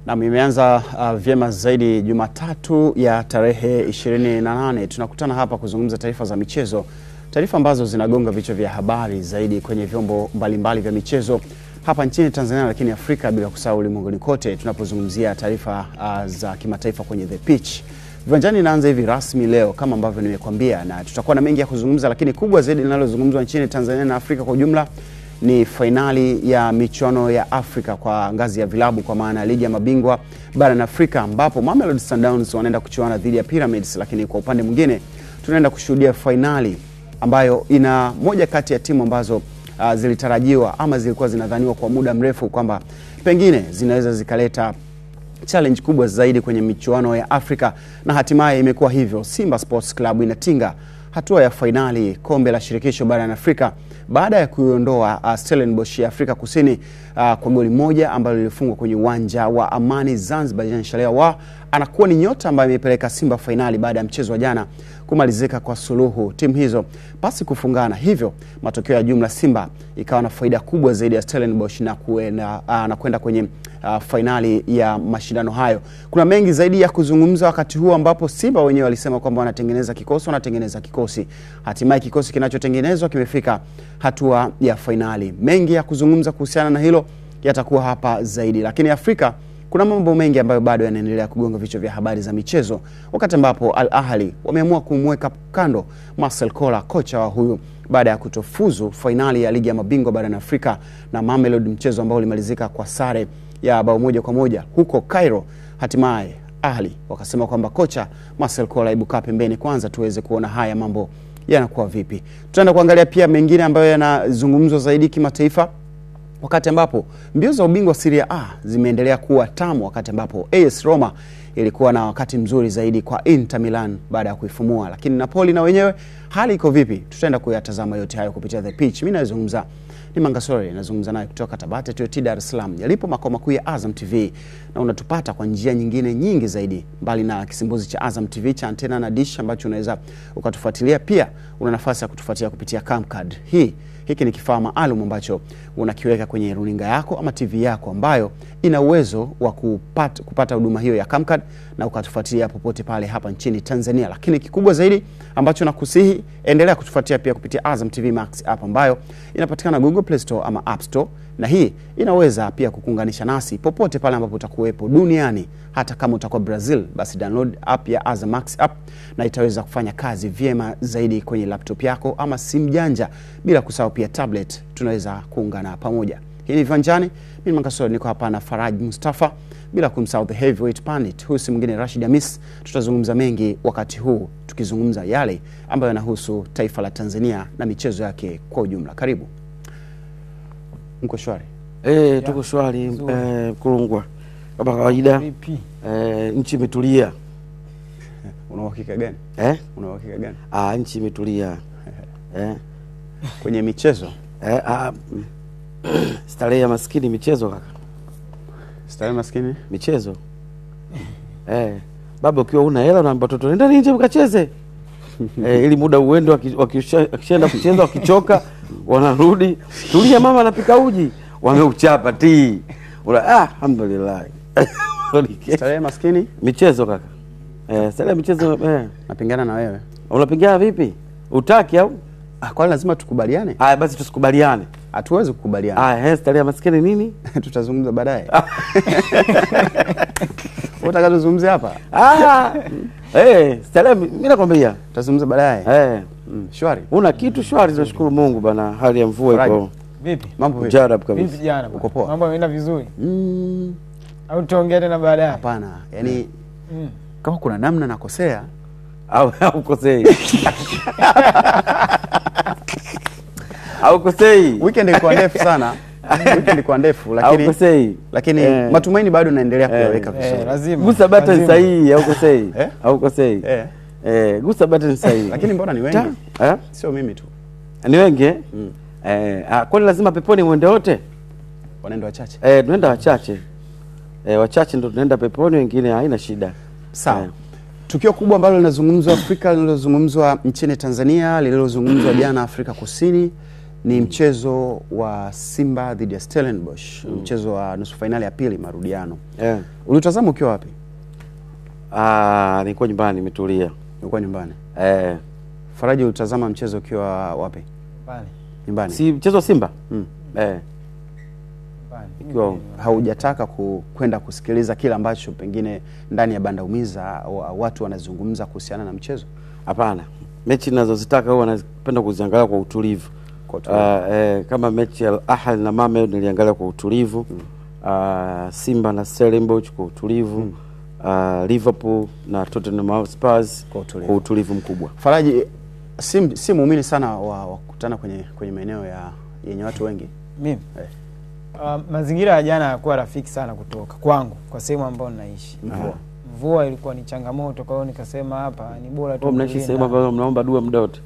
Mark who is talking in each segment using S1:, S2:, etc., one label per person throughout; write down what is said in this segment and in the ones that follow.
S1: Na imeanza vyema zaidi Jumatatu ya tarehe 28. Tunakutana hapa kuzungumza taarifa za michezo. Taarifa ambazo zinagonga vichwa vya habari zaidi kwenye vyombo mbalimbali vya michezo hapa nchini Tanzania, lakini Afrika, bila kusahau ulimwenguni kote. Tunapozungumzia taarifa za kimataifa kwenye The Pitch. Viwanjani inaanza hivi rasmi leo kama ambavyo nimekuambia, na tutakuwa na mengi ya kuzungumza, lakini kubwa zaidi linalozungumzwa nchini Tanzania na Afrika kwa ujumla ni fainali ya michuano ya Afrika kwa ngazi ya vilabu, kwa maana ligi ya mabingwa barani Afrika, ambapo Mamelodi Sundowns wanaenda kuchuana dhidi ya Pyramids. Lakini kwa upande mwingine tunaenda kushuhudia fainali ambayo ina moja kati ya timu ambazo zilitarajiwa ama zilikuwa zinadhaniwa kwa muda mrefu kwamba pengine zinaweza zikaleta challenge kubwa zaidi kwenye michuano ya Afrika, na hatimaye imekuwa hivyo. Simba Sports Club inatinga hatua ya fainali kombe la shirikisho barani Afrika baada ya kuiondoa Stellenbosch ya Afrika Kusini kwa goli moja ambalo lilifungwa kwenye uwanja wa Amani Zanzibar. Jean Shalewa anakuwa ni nyota ambaye imepeleka Simba fainali baada ya mchezo wa jana kumalizika kwa suluhu timu hizo pasi kufungana. Hivyo matokeo ya jumla, Simba ikawa na faida kubwa zaidi ya Stellenbosch na kwenda kwenye fainali ya mashindano hayo. Kuna mengi zaidi ya kuzungumza wakati huu ambapo Simba wenyewe walisema kwamba wanatengeneza kikosi. Hatimaye kikosi kinachotengenezwa kimefika hatua ya fainali. Mengi ya kuzungumza kuhusiana na hilo yatakuwa hapa zaidi, lakini Afrika kuna mambo mengi ambayo bado yanaendelea kugonga vichwa vya habari za michezo, wakati ambapo Al Ahly wameamua kumweka kando Marcel Koller, kocha wa huyu, baada ya kutofuzu fainali ya ligi ya mabingwa barani Afrika na Mamelodi, mchezo ambao ulimalizika kwa sare ya bao 1-1 huko Cairo. Hatimaye Ahly wakasema kwamba kocha Marcel Koller, ibuka pembeni kwanza tuweze kuona haya mambo yanakuwa vipi. Tutaenda kuangalia pia mengine ambayo yanazungumzwa zaidi kimataifa, wakati ambapo mbio za ubingwa Serie A zimeendelea kuwa tamu, wakati ambapo AS Roma ilikuwa na wakati mzuri zaidi kwa Inter Milan baada ya kuifumua. Lakini Napoli na wenyewe hali iko vipi? Tutaenda kuyatazama yote hayo kupitia The Pitch. Mimi nazungumza ni Mangasore, nazungumza naye kutoka Tabata TOT Dar es Salaam, yalipo makao makuu ya Azam TV, na unatupata kwa njia nyingine nyingi zaidi mbali na kisimbuzi cha Azam TV cha antena na dish ambacho unaweza ukatufuatilia. Pia una nafasi ya kutufuatilia kupitia Camcard. Hiki ni kifaa maalum ambacho unakiweka kwenye runinga yako ama TV yako, ambayo ina uwezo wa kupata huduma hiyo ya Camcard na ukatufuatilia popote pale hapa nchini Tanzania. Lakini kikubwa zaidi ambacho nakusihi, endelea kutufuatilia pia kupitia Azam TV Max app ambayo inapatikana Google Play Store ama App Store, na hii inaweza pia kukuunganisha nasi popote pale ambapo utakuwepo duniani. Hata kama utakuwa Brazil, basi download app ya Azam Max app na itaweza kufanya kazi vyema zaidi kwenye laptop yako ama simu janja, bila kusahau pia tablet, tunaweza kuungana pamoja. Hii ni Viwanjani, mimi Mangasore, niko hapa na Faraj Mustafa, bila kumsahau the heavyweight pandit, huyu si mwingine Rashid Hamis. Tutazungumza mengi wakati huu, tukizungumza yale ambayo yanahusu taifa la Tanzania na michezo yake kwa ujumla. Karibu. Mko shwari?
S2: Tuko shwari Kurungwa. Kama kawaida, nchi imetulia.
S1: Una uhakika gani? Una uhakika gani?
S2: Nchi imetulia.
S1: Kwenye michezo?
S2: Starehe ya maskini michezo kaka.
S1: Starehe maskini
S2: michezo. Baba ukiwa una hela na watoto nenda nje mkacheze. Ili muda uende, wakishaenda kucheza wakichoka wanarudi. Tulia mama anapika uji, wameuchapa ti. Alhamdulillah.
S1: Starehe maskini
S2: michezo kaka. Starehe michezo.
S1: Napingana na wewe.
S2: Unapingana vipi? Utaki au?
S1: Kwa lazima tukubaliane.
S2: Basi tusikubaliane.
S1: Hatuwezi kukubaliana.
S2: Starehe maskini nini?
S1: Tutazungumza baadaye. Unataka tuzungumze hapa?
S2: Starehe mimi nakwambia
S1: tutazungumza baadaye. Shwari.
S2: Una kitu shwari, tunashukuru Mungu bana, hali ya mvua iko.
S3: Vipi?
S1: Mambo vipi?
S3: Jarab kabisa. Vipi jana?
S1: Uko poa?
S3: Mambo yanaenda vizuri? Au tuongee tena baadaye?
S1: Hapana. Yaani kama kuna namna nakosea
S2: au ukosei. Au ukosei.
S1: Weekend ilikuwa ndefu sana. Weekend ilikuwa ndefu, lakini matumaini bado naendelea kuyaweka vizuri.
S3: Lazima.
S2: Gusa button sahihi, au ukosei. Au ukosei. Gusa button sahihi.
S1: Lakini mbona ni wengi? Sio mimi tu.
S2: Ni wengi? Kwani lazima peponi muende wote?
S1: Wanaenda wachache.
S2: Tunaenda wachache. Wachache ndio tunaenda peponi, wengine haina shida.
S1: Sawa. Tukio kubwa ambalo linazungumzwa Afrika, linalozungumzwa nchini Tanzania, lililozungumzwa jana Afrika Kusini, ni mchezo wa Simba dhidi ya Stellenbosch, mchezo wa nusu finali ya pili marudiano. Ulitazama ukiwa wapi?
S2: Nilikuwa nyumbani nimetulia.
S1: Ulikuwa nyumbani?
S2: Faraji,
S1: ulitazama mchezo ukiwa wapi? Nyumbani.
S2: Si mchezo wa Simba?
S1: Ikiwa haujataka kwenda kusikiliza kila ambacho pengine ndani ya banda umiza watu wanazungumza kuhusiana na mchezo?
S2: Hapana. Mechi ninazozitaka huwa napenda kuziangalia kwa utulivu. Kama mechi ya Al Ahly na Mamelodi niliangalia kwa utulivu. Simba na Stellenbosch kwa utulivu. Liverpool na Tottenham Hotspur kwa utulivu mkubwa.
S1: Faraji, si muumini sana wa kukutana kwenye maeneo yenye watu wengi?
S3: Mimi mazingira ya jana hayakuwa rafiki sana kutoka kwangu kwa sehemu ambayo ninaishi. Mvua ilikuwa ni changamoto, kwa hiyo nikasema hapa ni bora tu.
S2: Mnaishi sehemu ambayo mnaomba dua muda wote?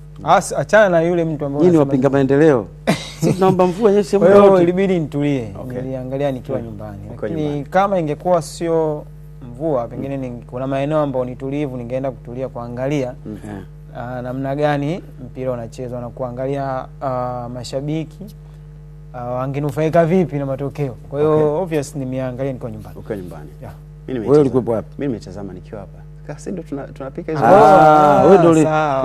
S3: Achana na yule mtu ambaye
S2: ni wapinga maendeleo. Sisi tunaomba mvua nyeshe muda
S3: wote. Kwa
S2: hiyo
S3: ilibidi nitulie. Niliangalia nikiwa nyumbani. Lakini kama ingekuwa sio mvua, pengine kuna maeneo ambayo ni tulivu, ningeenda kutulia kuangalia namna gani mpira unachezwa na kuangalia mashabiki wangenufaika vipi na matokeo. Kwa hiyo obvious nimeangalia niko nyumbani.
S1: Uko nyumbani.
S2: Wewe ulikuwa wapi?
S1: Mimi nimetazama nikiwa hapa. Kasi ndio tunapika hizo.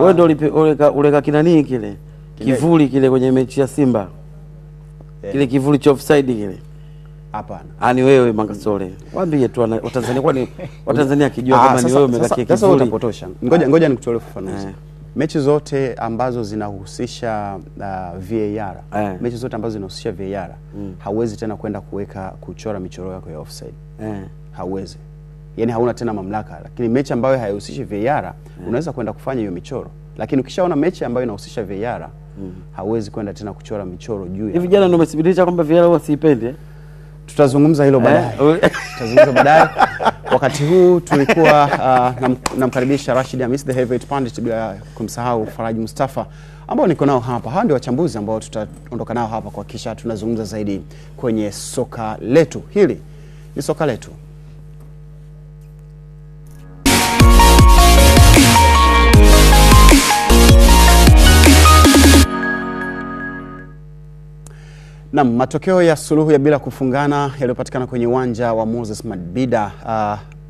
S2: Wewe ndio uleka kinani kile? Kivuli kile kwenye mechi ya Simba. Kile kivuli cha offside kile.
S1: Hapana.
S2: Ni wewe Mangasole. Waambie tu Watanzania, kwani Watanzania akijua kama ni wewe umekakia kivuli.
S1: Sasa utapotosha. Ngoja nikutolee ufafanuzi. Mechi zote ambazo zinahusisha VAR, mechi zote ambazo zinahusisha VAR, hauwezi tena kwenda kuchora michoro yako ya offside. Hauwezi. Yaani hauna tena mamlaka. Lakini mechi ambayo haihusishi VAR, unaweza kwenda kufanya hiyo michoro. Lakini ukishaona mechi ambayo inahusisha VAR, hauwezi kwenda tena kuchora michoro juu ya.
S2: Hivi jana ndio umethibitisha kwamba VAR huwa siipendi?
S1: Tutazungumza hilo baadaye. Tutazungumza baadaye. Wakati huu tulikuwa namkaribisha Rashid Hamis, the heavyweight pundit, bila kumsahau Faraji Mustafa ambao niko nao hapa. Hao ndio wachambuzi ambao tutaondoka nao hapa kwa kisha tunazungumza zaidi kwenye soka letu. Hili ni soka letu. Na matokeo ya suluhu ya bila kufungana yaliyopatikana kwenye uwanja wa Moses Mabhida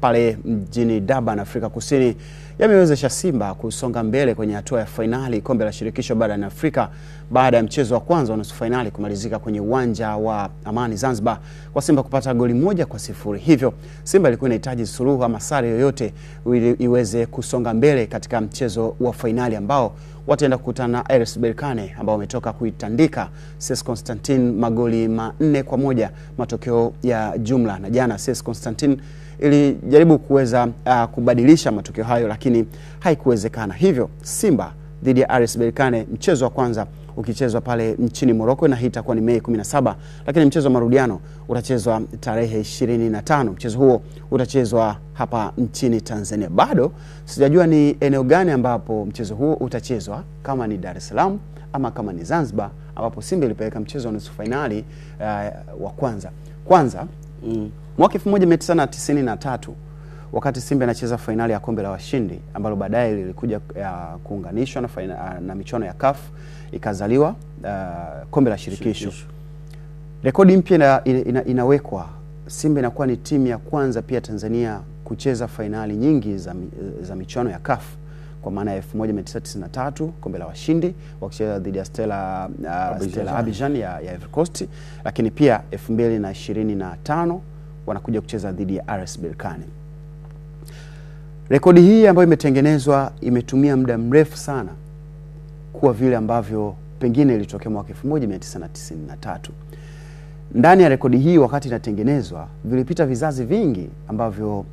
S1: pale mjini Durban, Afrika Kusini, yamewezesha Simba kusonga mbele kwenye hatua ya fainali kombe la shirikisho barani Afrika baada ya mchezo wa kwanza wa nusu fainali kumalizika kwenye uwanja wa Amani Zanzibar kwa Simba kupata goli 1-0. Hivyo Simba ilikuwa inahitaji suluhu ama sare yoyote ili iweze kusonga mbele katika mchezo wa fainali ambao wataenda kukutana na RS Berkane ambao wametoka kuitandika CS Constantine magoli 4-1 matokeo ya jumla. Na jana CS Constantine ilijaribu kuweza kubadilisha matokeo hayo, lakini haikuwezekana. Hivyo Simba dhidi ya RS Berkane, mchezo wa kwanza ukichezwa pale nchini Morocco, na hii itakuwa ni Mei 17, lakini mchezo wa marudiano utachezwa tarehe 25. Mchezo huo utachezwa hapa nchini Tanzania. Bado sijajua ni eneo gani ambapo mchezo huo utachezwa, kama ni Dar es Salaam ama kama ni Zanzibar, ambapo Simba ilipeleka mchezo wa nusu finali wa kwanza mwaka 1993 wakati Simba inacheza fainali ya kombe la washindi ambalo baadaye lilikuja kuunganishwa na michuano ya CAF, ikazaliwa kombe la shirikisho. Rekodi mpya inawekwa. Simba inakuwa ni timu ya kwanza pia Tanzania kucheza fainali nyingi za michuano ya CAF, kwa maana ya 1993 kombe la washindi wakicheza dhidi ya Stella Abidjan ya Ivory Coast, lakini pia 2025 wanakuja kucheza dhidi ya RS Berkane. Rekodi hii ambayo imetengenezwa imetumia muda mrefu sana kuwa vile ambavyo pengine ilitokea mwaka 1993. Ndani ya rekodi hii wakati inatengenezwa vilipita vizazi vingi ambavyo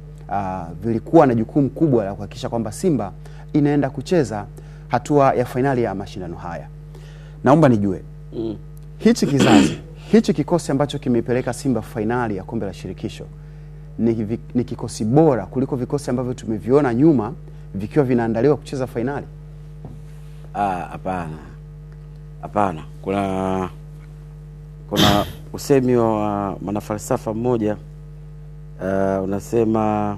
S1: vilikuwa na jukumu kubwa la kuhakikisha kwamba Simba inaenda kucheza hatua ya fainali ya mashindano haya. Naomba nijue hichi kizazi, hichi kikosi ambacho kimepeleka Simba fainali ya kombe la shirikisho ni kikosi bora kuliko vikosi ambavyo tumeviona nyuma vikiwa vinaandaliwa kucheza fainali?
S2: Hapana. Kuna usemi wa mwanafalsafa mmoja unasema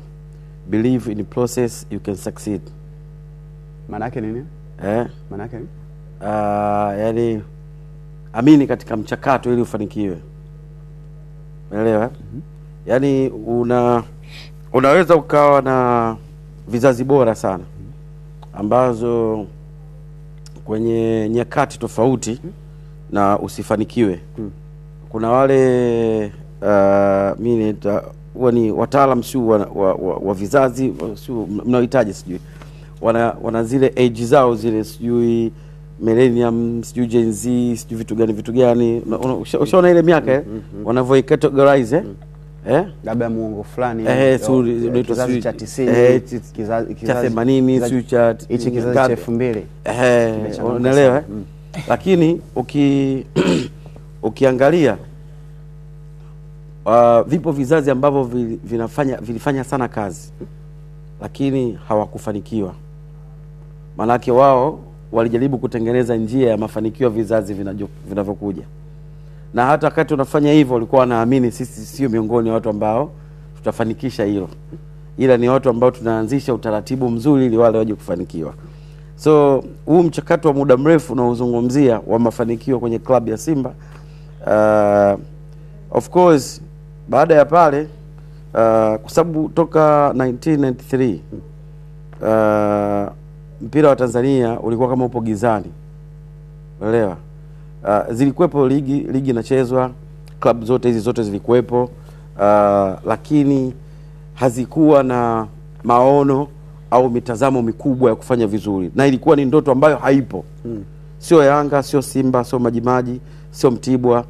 S2: believe in process you can succeed.
S1: Maana yake nini? Maana yake
S2: yani amini katika mchakato ili ufanikiwe. Unaelewa? Yaani unaweza ukawa na vizazi bora sana ambazo kwenye nyakati tofauti na usifanikiwe. Kuna wale mimi ni wataalamu sio wa vizazi sio mnaohitaji sijui wana zile age zao zile sijui millennium sijui Gen Z sijui vitu gani ushaona ile miaka wanavyo categorize
S1: labda muongo fulani
S2: kizazi
S1: cha 90 kizazi
S2: cha 80 sio cha
S1: hichi kizazi cha 2000
S2: unaelewa lakini ukiangalia vipo vizazi ambavyo vilifanya sana kazi lakini hawakufanikiwa. Manake wao walijaribu kutengeneza njia ya mafanikio ya vizazi vinavyokuja. Na hata wakati unafanya hivyo walikuwa wanaamini sisi sio miongoni wa watu ambao tutafanikisha hilo. Ila ni watu ambao tunaanzisha utaratibu mzuri ili wale waje kufanikiwa. So huu mchakato wa muda mrefu unaozungumzia wa mafanikio kwenye klabu ya Simba of course baada ya pale kwa sababu toka 1993 mpira wa Tanzania ulikuwa kama upo gizani. Unaelewa? Zilikuwepo ligi inachezwa, club zote zilikuwepo lakini hazikuwa na maono au mitazamo mikubwa ya kufanya vizuri. Na ilikuwa ni ndoto ambayo haipo. Sio Yanga, sio Simba, sio Majimaji, sio Mtibwa,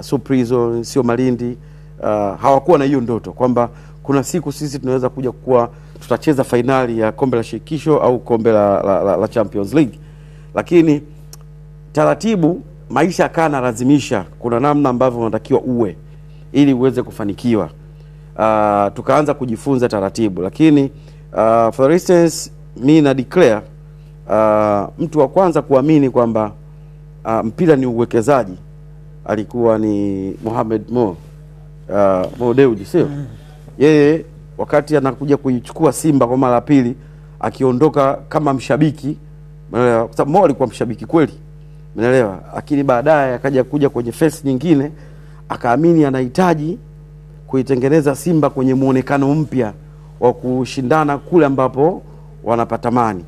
S2: sio Prison, sio Malindi. Hawakuwa na hiyo ndoto kwamba kuna siku sisi tunaweza kuja kuwa tutacheza finali ya kombe la shirikisho au kombe la Champions League. Lakini taratibu maisha yakana lazimisha kuna namna ambavyo unatakiwa uwe ili uweze kufanikiwa. Tukaanza kujifunza taratibu lakini for instance mimi na declare mtu wa kwanza kuamini kwamba mpira ni uwekezaji alikuwa ni Mohamed Mo Dewji sio? Yeye wakati anakuja kuichukua Simba kwa mara pili akiondoka kama mshabiki, umeelewa? Kwa sababu Mo alikuwa mshabiki kweli, umeelewa? Lakini baadaye akaja kuja kwenye face nyingine akaamini anahitaji kuitengeneza Simba kwenye muonekano mpya wa kushindana kule ambapo wanapatamani.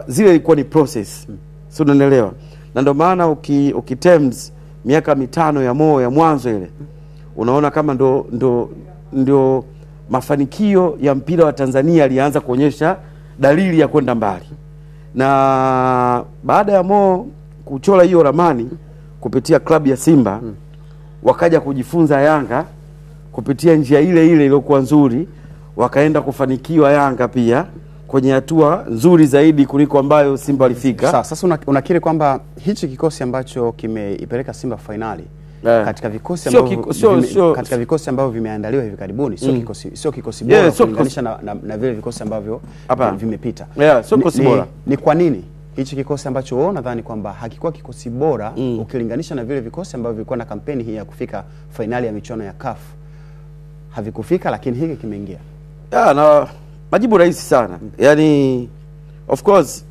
S2: Zile ilikuwa ni process. Sio, unaelewa? Na ndio maana ukiterms miaka 5 ya Mo ya mwanzo ile unaona kama ndo mafanikio ya mpira wa Tanzania alianza kuonyesha dalili ya kwenda mbali. Na baada ya Mo kuchora hiyo ramani kupitia klabu ya Simba wakaja kujifunza Yanga kupitia njia ile iliyokuwa nzuri, wakaenda kufanikiwa Yanga pia kwenye hatua nzuri zaidi kuliko ambayo Simba walifika.
S1: Sasa unakiri kwamba hichi kikosi ambacho kimeipeleka Simba finali katika vikosi ambavyo katika vikosi ambavyo vimeandaliwa hivi karibuni sio kikosi bora kulinganisha na vile vikosi ambavyo vimepita.
S2: Sio kikosi bora.
S1: Ni kwa nini hichi kikosi ambacho wao nadhani kwamba hakikuwa kikosi bora ukilinganisha na vile vikosi ambavyo vilikuwa na kampeni hii ya kufika finali ya michuano ya CAF havikufika, lakini hiki kimeingia?
S2: Na majibu rahisi sana. Yaani of course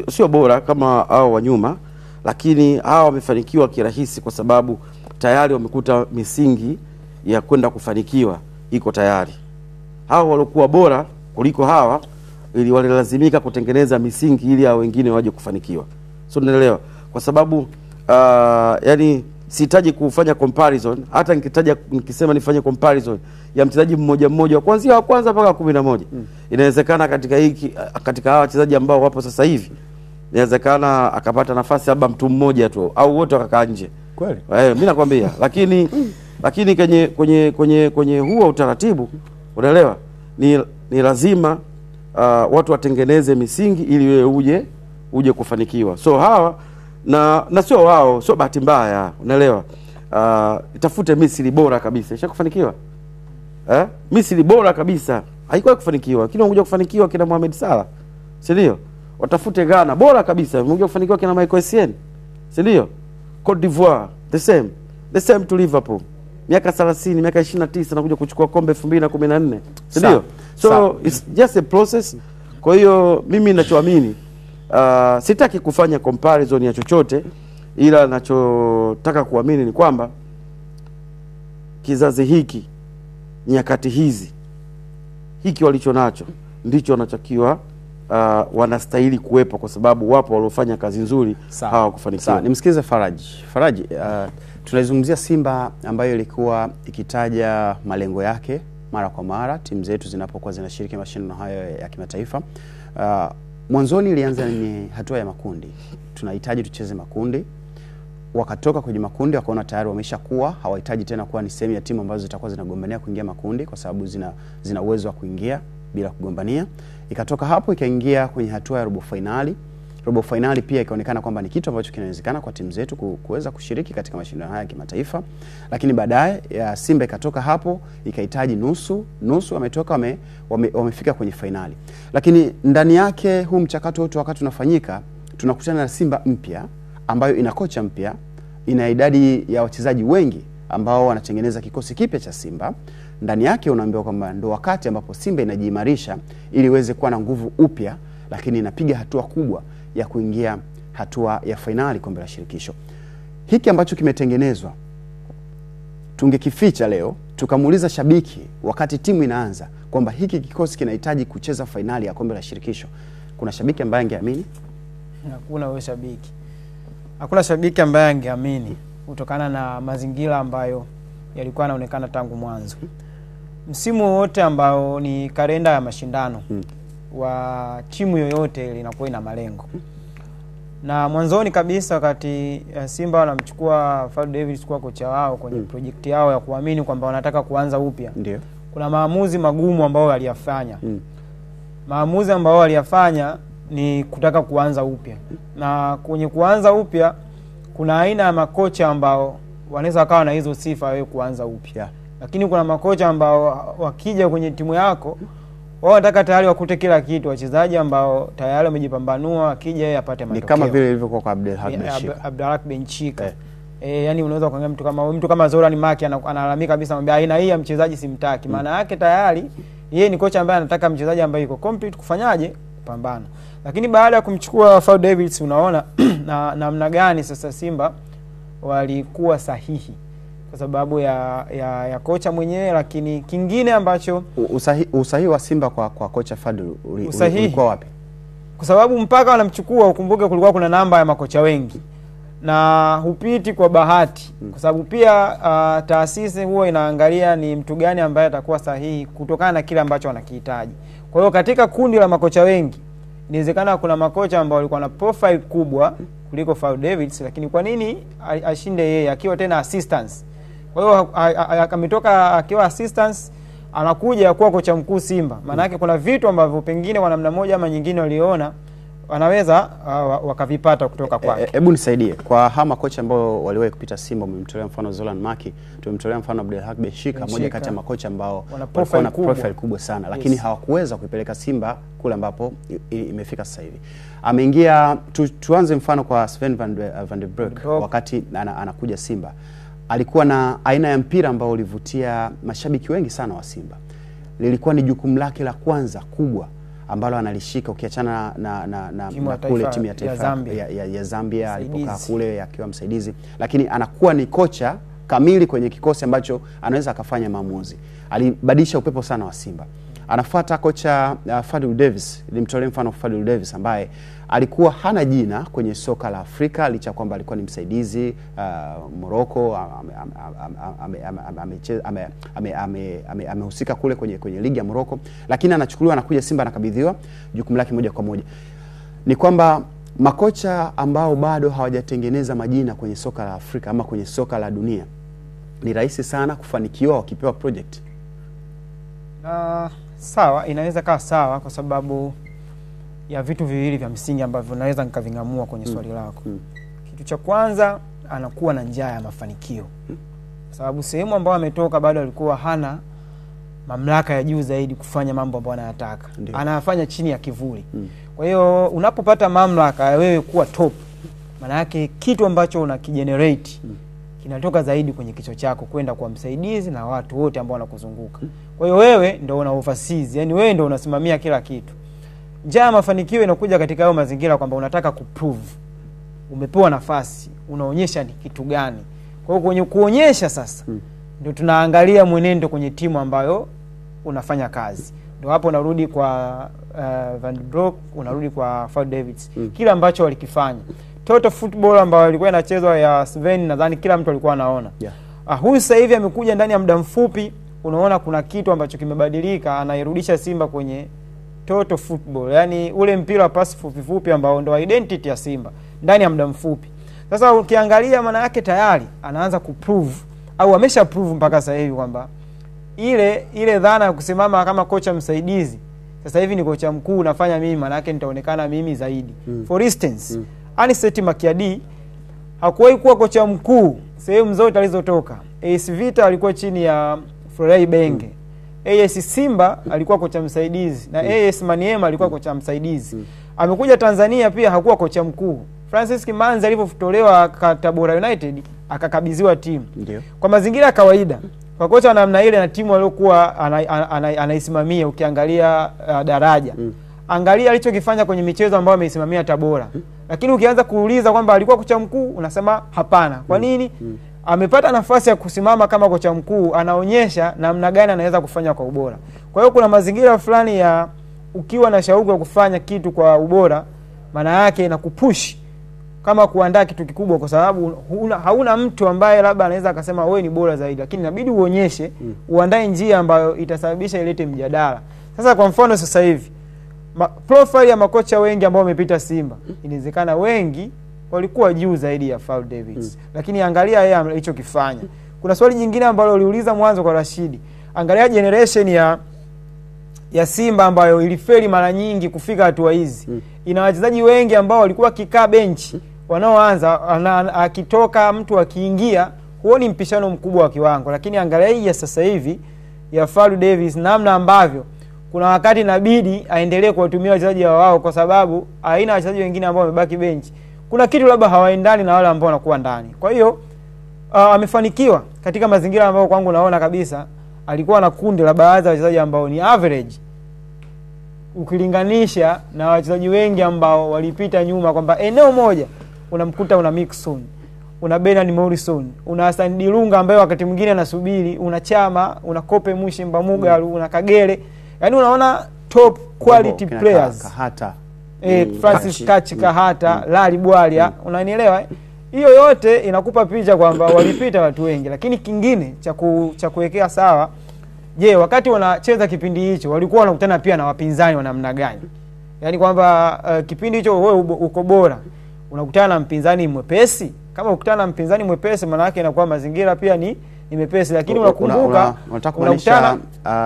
S2: sio bora kama hao wa nyuma, lakini hao wamefanikiwa kirahisi kwa sababu tayari wamekuta misingi ya kwenda kufanikiwa iko tayari. Hao walikuwa bora kuliko hawa ili walilazimika kutengeneza misingi ili hao wengine waje kufanikiwa. So unaelewa? Kwa sababu yani sihitaji kufanya comparison. Hata nikisema nifanye comparison ya mchezaji mmoja kuanzia wa kwanza mpaka 11 inawezekana katika hawa wachezaji ambao wapo sasa hivi inawezekana akapata nafasi labda mtu mmoja tu au wote wakakaa nje.
S1: Kweli?
S2: Mimi nakwambia lakini kwenye huo utaratibu unaelewa ni lazima watu watengeneze misingi ili wewe uje kufanikiwa. So hawa na sio wao, sio bahati mbaya, unaelewa? Itafute Misri bora kabisa ishakufanikiwa. Misri bora kabisa haikuwa kufanikiwa, lakini wanakuja kufanikiwa kina Mohamed Salah. Si ndio? Watafute Ghana bora kabisa, wanakuja kufanikiwa kina Michael Essien. Si ndio? Cote d'Ivoire the same to Liverpool. Miaka 30, miaka 29 nakuja kuchukua kombe 2014. Si ndio? So it's just a process. Kwa hiyo mimi ninachoamini sitaki kufanya comparison ya chochote ila nachotaka kuamini ni kwamba kizazi hiki, nyakati hizi, hiki walicho nacho ndicho wanachokiwa wanastahili kuwepo, kwa sababu wapo waliofanya kazi nzuri hawakufanikiwa.
S1: Nimsikize Faraji. Tunaizungumzia Simba ambayo ilikuwa ikitaja malengo yake mara kwa mara timu zetu zinapokuwa zinashiriki mashindano hayo ya kimataifa. Mwanzoni ilianza ni hatua ya makundi, tunahitaji tucheze makundi. Wakatoka kwenye makundi wakaona tayari wameshakuwa, hawahitaji tena kuwa ni sehemu ya timu ambazo zitakuwa zinagombania kuingia makundi, kwa sababu zina uwezo wa kuingia bila kugombania. Ikatoka hapo ikaingia kwenye hatua ya robo finali. Robo finali pia ikaonekana kwamba ni kitu ambacho kinawezekana kwa timu zetu kuweza kushiriki katika mashindano haya ya kimataifa. Lakini baadaye Simba ikatoka hapo ikahitaji nusu wametoka wamefika kwenye finali. Lakini ndani yake huu mchakato wote wakati unafanyika, tunakutana na Simba mpya ambayo ina kocha mpya, ina idadi ya wachezaji wengi ambao wanatengeneza kikosi kipya cha Simba. Ndani yake unaambiwa kwamba ndio wakati ambapo Simba inajiimarisha ili iweze kuwa na nguvu upya, lakini inapiga hatua kubwa ya kuingia hatua ya finali kombe la shirikisho. Hiki ambacho kimetengenezwa tungekificha leo tukamuuliza shabiki wakati timu inaanza kwamba hiki kikosi kinahitaji kucheza finali ya kombe la shirikisho, kuna shabiki ambaye angeamini?
S3: Hakuna shabiki ambaye angeamini, kutokana na mazingira ambayo yalikuwa yanaonekana tangu mwanzo. Msimu wote ambao ni kalenda ya mashindano wa timu yoyote linakuwa ina malengo. Na mwanzoni kabisa wakati Simba wanamchukua Fadlu Davids kuwa kocha wao kwenye project yao ya kuamini kwamba wanataka kuanza upya,
S1: ndio
S3: kuna maamuzi magumu ambao waliyafanya. Maamuzi ambao waliyafanya ni kutaka kuanza upya. Na kwenye kuanza upya kuna aina ya makocha ambao wanaweza kawa na hizo sifa wewe kuanza upya. Lakini kuna makocha ambao wakija kwenye timu yako wao wanataka tayari wakute kila kitu, wachezaji ambao tayari wamejipambanua, akija yeye apate matokeo.
S1: Ni kama vile ilivyokuwa kwa Abdelhak
S3: Benchika. Yani unaweza kuangalia mtu kama Zoran Maki analalamika kabisa mwambia aina hii ya mchezaji simtaki. Maana yake tayari yeye ni kocha ambaye anataka mchezaji ambaye yuko complete kufanyaje? Kupambana. Lakini baada ya kumchukua Fadlu Davids unaona namna gani sasa Simba walikuwa sahihi kwa sababu ya kocha mwenyewe. Lakini kingine ambacho
S1: usahihi wa Simba kwa kocha Fadlu ulikuwa wapi?
S3: Kwa sababu mpaka wanamchukua ukumbuke kulikuwa kuna namba ya makocha wengi na hupiti kwa bahati, kwa sababu pia taasisi huwa inaangalia ni mtu gani ambaye atakuwa sahihi kutokana na kile ambacho wanakihitaji. Kwa hiyo katika kundi la makocha wengi inawezekana kuna makocha ambao walikuwa na profile kubwa kuliko Fadlu Davids, lakini kwa nini ashinde yeye akiwa tena assistance? Kwa hiyo ametoka akiwa assistance anakuja kuwa kocha mkuu Simba. Maana yake kuna vitu ambavyo pengine kwa namna moja ama nyingine waliona wanaweza wakavipata kutoka kwake.
S1: Hebu nisaidie kwa hama kocha ambao waliwahi kupita Simba. Umemtolea mfano Zoran Maki, tumemtolea mfano Abdelhak Benchika, moja kati ya makocha ambao walikuwa na profile kubwa sana, lakini hawakuweza kuipeleka Simba kule ambapo imefika sasa hivi. Ameingia tuanze mfano kwa Sven van der Broek. Wakati anakuja Simba alikuwa na aina ya mpira ambao ulivutia mashabiki wengi sana wa Simba. Lilikuwa ni jukumu lake la kwanza kubwa ambalo analishika, ukiachana na kule timu ya taifa ya Zambia alipokaa kule akiwa msaidizi, lakini anakuwa ni kocha kamili kwenye kikosi ambacho anaweza akafanya maamuzi. Alibadilisha upepo sana wa Simba. Anafuata kocha Fadlu Davids. Nilimtolea mfano Fadlu Davids ambaye alikuwa hana jina kwenye soka la Afrika licha kwamba alikuwa ni msaidizi Morocco, amehusika kule kwenye ligi ya Morocco, lakini anachukuliwa anakuja Simba anakabidhiwa jukumu lake moja kwa moja. Ni kwamba makocha ambao bado hawajatengeneza majina kwenye soka la Afrika ama kwenye soka la dunia ni rahisi sana kufanikiwa wakipewa project.
S3: Sawa, inaweza kaa sawa kwa sababu ya vitu viwili vya msingi ambavyo naweza nikavingamua kwenye swali lako. Kitu cha kwanza, anakuwa na njaa ya mafanikio. Kwa sababu sehemu ambayo ametoka bado alikuwa hana mamlaka ya juu zaidi kufanya mambo ambayo anayataka. Anafanya chini ya kivuli. Kwa hiyo unapopata mamlaka ya wewe kuwa top, maana yake kitu ambacho unakigenerate kinatoka zaidi kwenye kichwa chako kwenda kwa msaidizi na watu wote ambao wanakuzunguka. Kwa hiyo wewe ndio una overseas, yani wewe ndio unasimamia kila kitu. Njaa ya mafanikio inakuja katika hayo mazingira kwamba unataka kuprove. Umepewa nafasi, unaonyesha ni kitu gani. Kwa hiyo kwenye kuonyesha sasa ndio tunaangalia mwenendo kwenye timu ambayo unafanya kazi. Ndio hapo unarudi kwa Van de Broek, unarudi kwa Fadu Davids. Kila ambacho walikifanya. Total football ambayo ilikuwa inachezwa ya Sven, nadhani kila mtu alikuwa anaona. Huyu sasa hivi amekuja ndani ya muda mfupi, unaona kuna kitu ambacho kimebadilika, anairudisha Simba kwenye total football. Yaani ule mpira wa pasi fupi fupi ambao ndio identity ya Simba ndani ya muda mfupi. Sasa ukiangalia maana yake tayari anaanza kuprove au amesha prove mpaka sasa hivi kwamba ile dhana ya kusimama kama kocha msaidizi sasa hivi ni kocha mkuu nafanya mimi, maana yake nitaonekana mimi zaidi. For instance, Anicet Makiadi hakuwahi kuwa kocha mkuu sehemu zote alizotoka. AS Vita alikuwa chini ya Florent Ibenge. AS Simba alikuwa kocha msaidizi na AS Maniema alikuwa kocha msaidizi. Amekuja Tanzania pia hakuwa kocha mkuu. Francis Kimanzi alipotolewa Tabora United akakabidhiwa timu. Kwa mazingira ya kawaida, kwa kocha namna ile na timu aliyokuwa anaisimamia, ukiangalia daraja, angalia alichokifanya kwenye michezo ambayo ameisimamia Tabora. Lakini ukianza kuuliza kwamba alikuwa kocha mkuu, unasema hapana. Kwa nini? Amepata nafasi ya kusimama kama kocha mkuu, anaonyesha namna gani anaweza kufanya kwa ubora. Kwa hiyo kuna mazingira fulani ya ukiwa na shauku ya kufanya kitu kwa ubora, maana yake inakupush kama kuandaa kitu kikubwa, kwa sababu hauna mtu ambaye labda anaweza akasema wewe ni bora zaidi, lakini inabidi uonyeshe, uandae njia ambayo itasababisha ilete mjadala. Sasa kwa mfano sasa hivi profile ya makocha wengi ambao wamepita Simba, inawezekana wengi walikuwa juu zaidi ya Fadu Davids. Lakini angalia yeye alichokifanya. Kuna swali jingine ambalo uliuliza mwanzo kwa Rashidi. Angalia generation ya Simba ambayo ilifeli mara nyingi kufika hatua hizi. Ina wachezaji wengi ambao walikuwa kikaa benchi, wanaoanza akitoka mtu akiingia, huoni mpishano mkubwa wa kiwango. Lakini angalia hii ya sasa hivi ya Fadu Davids, namna ambavyo kuna wakati inabidi aendelee kuwatumia wachezaji wao kwa sababu haina wachezaji wengine ambao wamebaki benchi. Kuna kitu labda hawaendani na wale ambao wanakuwa ndani. Kwa hiyo amefanikiwa katika mazingira ambayo kwangu naona kabisa alikuwa na kundi la baadhi ya wachezaji ambao ni average ukilinganisha na wachezaji wengi ambao walipita nyuma, kwamba eneo moja unamkuta una Mixon, una Bernard Morrison, una Hassan Dilunga ambaye wakati mwingine anasubiri, una Chama, una Kope Mushimba Mugalu, una Kagere. Yaani unaona top quality players.
S1: Kahata.
S3: Francis Kachi Kahata, Lali Bwalia, unanielewa? Hiyo yote inakupa picha kwamba walipita watu wengi. Lakini kingine cha kuwekea sawa, je, wakati wanacheza kipindi hicho walikuwa wanakutana pia na wapinzani wa namna gani? Yaani kwamba kipindi hicho wewe uko bora, unakutana na mpinzani mwepesi. Kama ukutana na mpinzani mwepesi, maana yake inakuwa mazingira pia ni mepesi. Lakini unakumbuka
S1: unakutana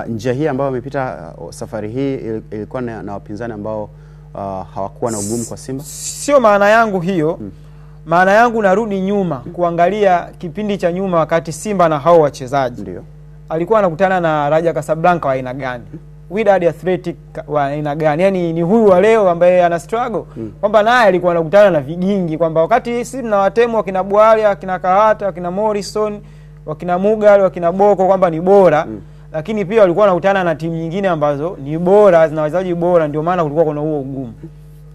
S1: njia hii ambayo wamepita safari hii ilikuwa na wapinzani ambao hawakuwa na ugumu kwa Simba.
S3: Sio maana yangu hiyo. Maana yangu narudi nyuma kuangalia kipindi cha nyuma wakati Simba na hao wachezaji.
S1: Ndio. Alikuwa
S3: anakutana na Raja Casablanca wa aina gani? Wydad Athletic wa aina gani? Yaani ni huyu wa leo ambaye ana struggle. Kwamba naye alikuwa anakutana na vigingi, kwamba wakati sisi tunawatemu wakina Bwalia, wakina Kahata, wakina Morrison, wakina Mugalu, wakina Boko kwamba ni bora, lakini pia walikuwa wanakutana na timu nyingine ambazo ni bora, zina wachezaji bora, ndio maana kulikuwa kuna huo ugumu.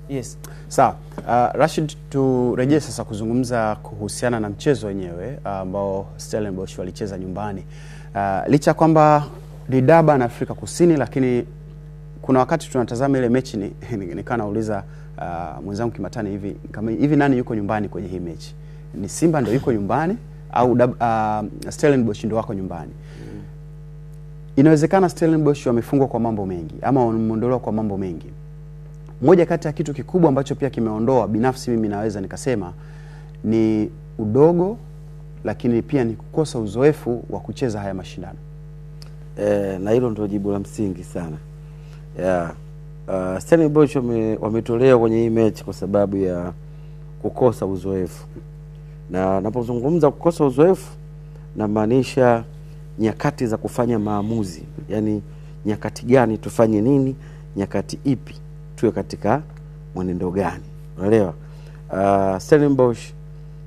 S3: Yes.
S1: Sawa. Rashid, turejee sasa kuzungumza kuhusiana na mchezo wenyewe ambao Stellenbosch walicheza nyumbani. Licha kwamba ni Durban na Afrika Kusini, lakini kuna wakati tunatazama ile mechi nikaa nauliza mwenzangu Kimatani hivi nani yuko nyumbani kwenye hii mechi? Ni Simba ndio yuko nyumbani au Stellenbosch ndio wako nyumbani? Inawezekana Stellenbosch wamefungwa kwa mambo mengi ama wameondolewa kwa mambo mengi. Moja kati ya kitu kikubwa ambacho pia kimeondoa, binafsi mimi naweza nikasema, ni udogo, lakini pia ni kukosa uzoefu wa kucheza haya mashindano.
S2: Na hilo ndio jibu la msingi sana. Stellenbosch wametolewa kwenye hii mechi kwa sababu ya kukosa uzoefu. Na napozungumza kukosa uzoefu, namaanisha nyakati za kufanya maamuzi. Yaani nyakati gani tufanye nini, nyakati ipi tuwe katika mwenendo gani. Unaelewa? Stellenbosch,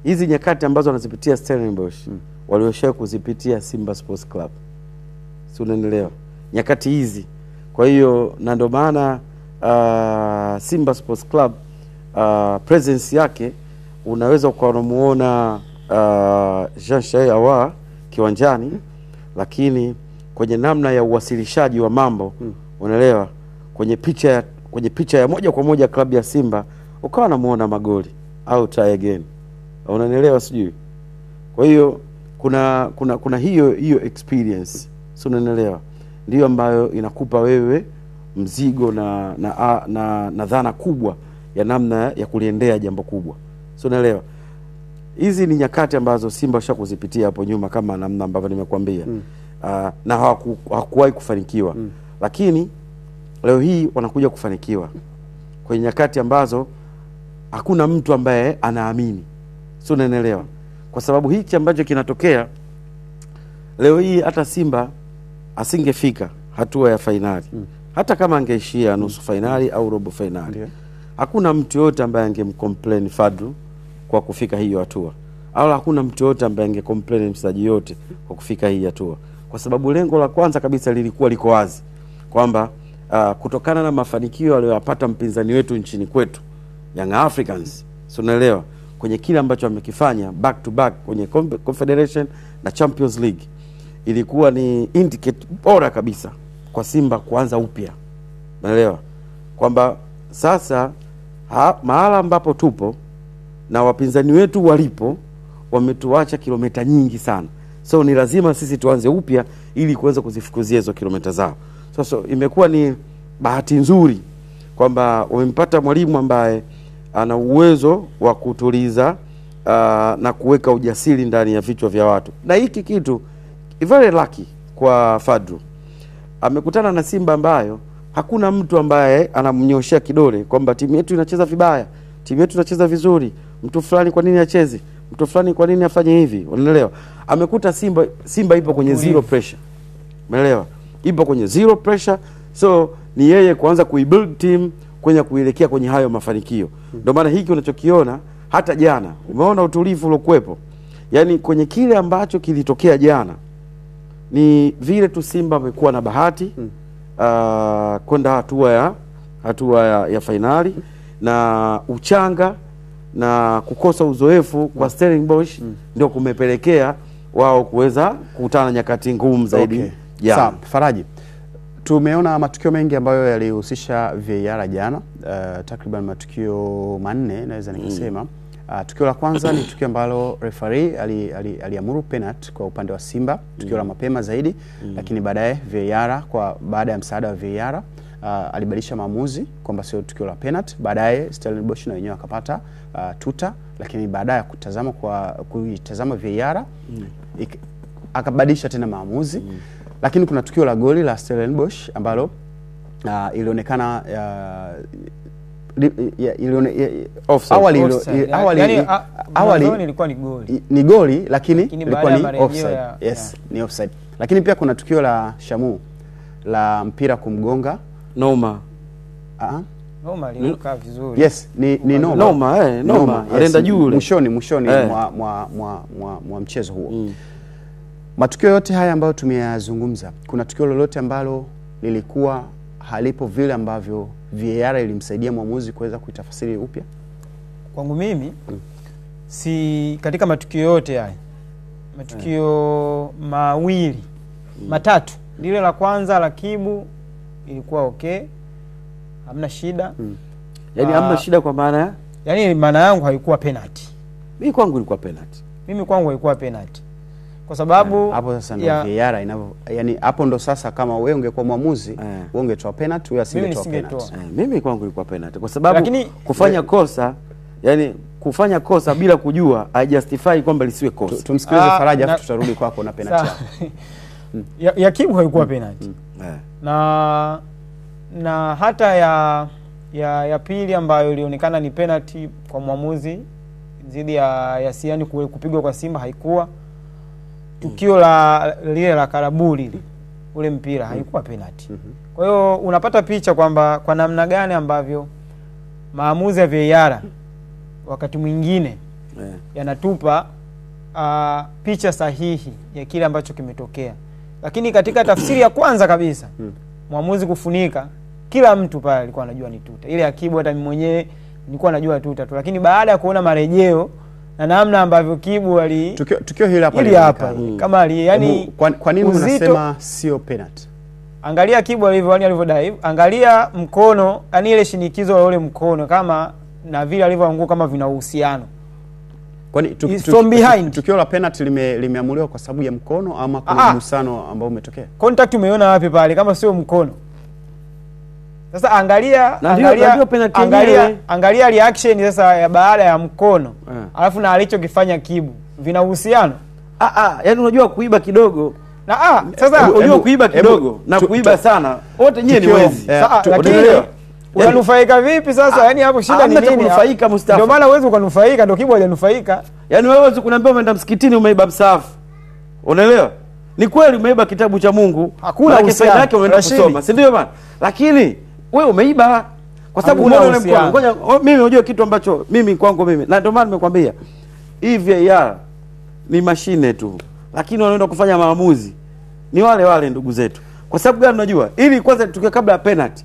S2: hizi nyakati ambazo wanazipitia Stellenbosch waliosha kuzipitia Simba Sports Club. Si unaelewa? Nyakati hizi. Kwa hiyo na ndio maana Simba Sports Club presence yake unaweza ukamuona Jean Charles Ahoua kiwanjani, lakini kwenye namna ya uwasilishaji wa mambo unaelewa, kwenye picha ya moja kwa moja klabu ya Simba ukawa namuona magoli au try again, unanielewa sijui. Kwa hiyo kuna hiyo experience, sio, unanielewa, ndio ambayo inakupa wewe mzigo na dhana kubwa ya namna ya kuliendea jambo kubwa, sio, unaelewa. Hizi ni nyakati ambazo Simba washakuzipitia hapo nyuma, kama namna ambavyo nimekuambia, na hawakuwahi kufanikiwa, lakini leo hii wanakuja kufanikiwa kwenye nyakati ambazo hakuna mtu ambaye anaamini, sio, unaelewa. Kwa sababu hichi ambacho kinatokea leo hii, hata Simba asingefika hatua ya fainali, hata kama angeishia nusu fainali au robo fainali, hakuna mtu yote ambaye angemcomplain Fadlu kwa kufika hiyo hatua, au hakuna mtu yote ambaye angecomplain mchezaji yote kwa kufika hii hatua, kwa sababu lengo la kwanza kabisa lilikuwa liko wazi kwamba kutokana na mafanikio aliyopata mpinzani wetu nchini kwetu Young Africans, so unaelewa, kwenye kile ambacho amekifanya back to back kwenye Confederation na Champions League, ilikuwa ni indicate bora kabisa kwa Simba kuanza upya, unaelewa, kwamba sasa mahala ambapo tupo na wapinzani wetu walipo wametuacha kilomita nyingi sana, so ni lazima sisi tuanze upya ili kuweza kuzifukuzia hizo kilomita zao. So imekuwa ni bahati nzuri kwamba wamempata mwalimu ambaye ana uwezo wa kutuliza na kuweka ujasiri ndani ya vichwa vya watu, na hiki kitu very lucky kwa Fadlu. Amekutana na Simba ambayo hakuna mtu ambaye anamnyoshia kidole kwamba timu yetu inacheza vibaya, timu yetu inacheza vizuri, mtu fulani kwa nini acheze, mtu fulani kwa nini afanye hivi, unaelewa. Amekuta Simba ipo kwenye zero pressure, umeelewa, ipo kwenye zero pressure, so ni yeye kuanza kuibuild team kwenye kuelekea kwenye hayo mafanikio. Ndio maana hiki unachokiona hata jana, umeona utulivu uliokuepo, yani kwenye kile ambacho kilitokea jana, ni vile tu Simba amekuwa na bahati kwenda hatua ya fainali, na uchanga na kukosa uzoefu kwa Stellenbosch ndio kumepelekea wao kuweza kukutana nyakati ngumu zaidi.
S1: Okay. Sawa, Faraji, tumeona matukio mengi ambayo yalihusisha VAR jana, takriban matukio 4 naweza nikasema. Tukio la kwanza ni tukio ambalo referee aliamuru penalty kwa upande wa Simba, tukio la mapema zaidi, lakini baadaye VAR baada ya msaada wa VAR alibadilisha maamuzi kwamba sio tukio la penalty. Baadaye Stellenbosch na wenyewe akapata tuta, lakini baadaye kuitazama VAR akabadilisha tena maamuzi. Lakini kuna tukio la goli la Stellenbosch ambalo ilionekana awali
S3: ilikuwa ni goli.
S1: Ni goli, lakini ilikuwa ni offside. Yes, ni offside. Lakini pia kuna tukio la Shamu la mpira kumgonga
S2: Noma.
S3: Noma aliruka vizuri.
S1: Yes, ni Noma.
S2: Noma alienda juu
S1: mwishoni mwa mchezo huo. Matukio yote haya ambayo tumeyazungumza, kuna tukio lolote ambalo lilikuwa halipo vile ambavyo VAR ilimsaidia mwamuzi kuweza kuitafsiri upya?
S3: Kwangu mimi si katika matukio yote haya, matukio mawili matatu, lile la kwanza la Kibu ilikuwa okay, hamna shida.
S2: Yaani hamna shida kwa maana,
S3: yaani maana yangu haikuwa penalty.
S2: Mimi kwangu ilikuwa penalty.
S3: Haikuwa penalty. Kwa sababu
S1: hapo sasa ndio VAR inavyo, yani hapo ndo sasa kama wewe ungekuwa mwamuzi, wewe ungetoa penalty, wewe asingetoa penalty.
S2: Mimi kwangu ilikuwa penalty kwa sababu kufanya kosa, yani kufanya kosa bila kujua haijustify kwamba lisiwe kosa.
S1: Tumsikilize Faraja afu tutarudi kwako na penalty
S3: yako. Ya Kibu haikuwa penalty. Na hata ya pili ambayo ilionekana ni penalty kwa mwamuzi dhidi ya Siani kupigwa kwa Simba haikuwa. Tukio lile la Karabuli ule mpira haikuwa penalty. Kwa hiyo unapata picha kwamba kwa namna gani ambavyo maamuzi ya VAR wakati mwingine yanatupa picha sahihi ya kile ambacho kimetokea. Lakini katika tafsiri ya kwanza kabisa, mwamuzi kufunika, kila mtu pale alikuwa anajua ni tuta. Ile Akibu hata mwenyewe nilikuwa najua tuta tu, lakini baada ya kuona marejeo na namna ambavyo Kibu ali
S1: tukio hili hapa
S3: kama ali yani
S1: kwa nini unasema sio penalty?
S3: Angalia Kibu alivyodai, angalia mkono, yani ile shinikizo la ule mkono kama na vile alivyoanguka kama vina uhusiano.
S1: Kwani tukio la penalty limeamuliwa kwa sababu ya mkono ama kuna mgusano ambao umetokea?
S3: Contact umeona wapi pale kama sio mkono? Sasa angalia reaction sasa ya baada ya mkono. Alafu na alichokifanya Kibu vina uhusiano?
S2: Yani unajua kuiba kidogo
S3: sasa
S2: unajua kuiba kidogo na kuiba sana wote nyie ni wezi.
S3: Lakini unanufaika vipi sasa? Yani hapo shida ni nini?
S2: Kunufaika Mustafa.
S3: Ndio maana uwezo kunufaika, ndio Kibu hajanufaika.
S2: Yani wewe uweze kuniambia umeenda msikitini umeiba msahafu. Unaelewa? Ni kweli umeiba kitabu cha Mungu.
S3: Hakuna
S2: faida yake unaenda kusoma. Si ndio bwana? Lakini wewe umeiba kwa sababu unaona ule mkono. Ngoja mimi unajua kitu ambacho mimi kwangu mimi. Na ndio maana nimekwambia hii VAR ni mashine tu. Lakini wanaenda kufanya maamuzi ni wale ndugu zetu. Kwa sababu gani unajua? Ili kwanza tukiwa kabla ya penalty.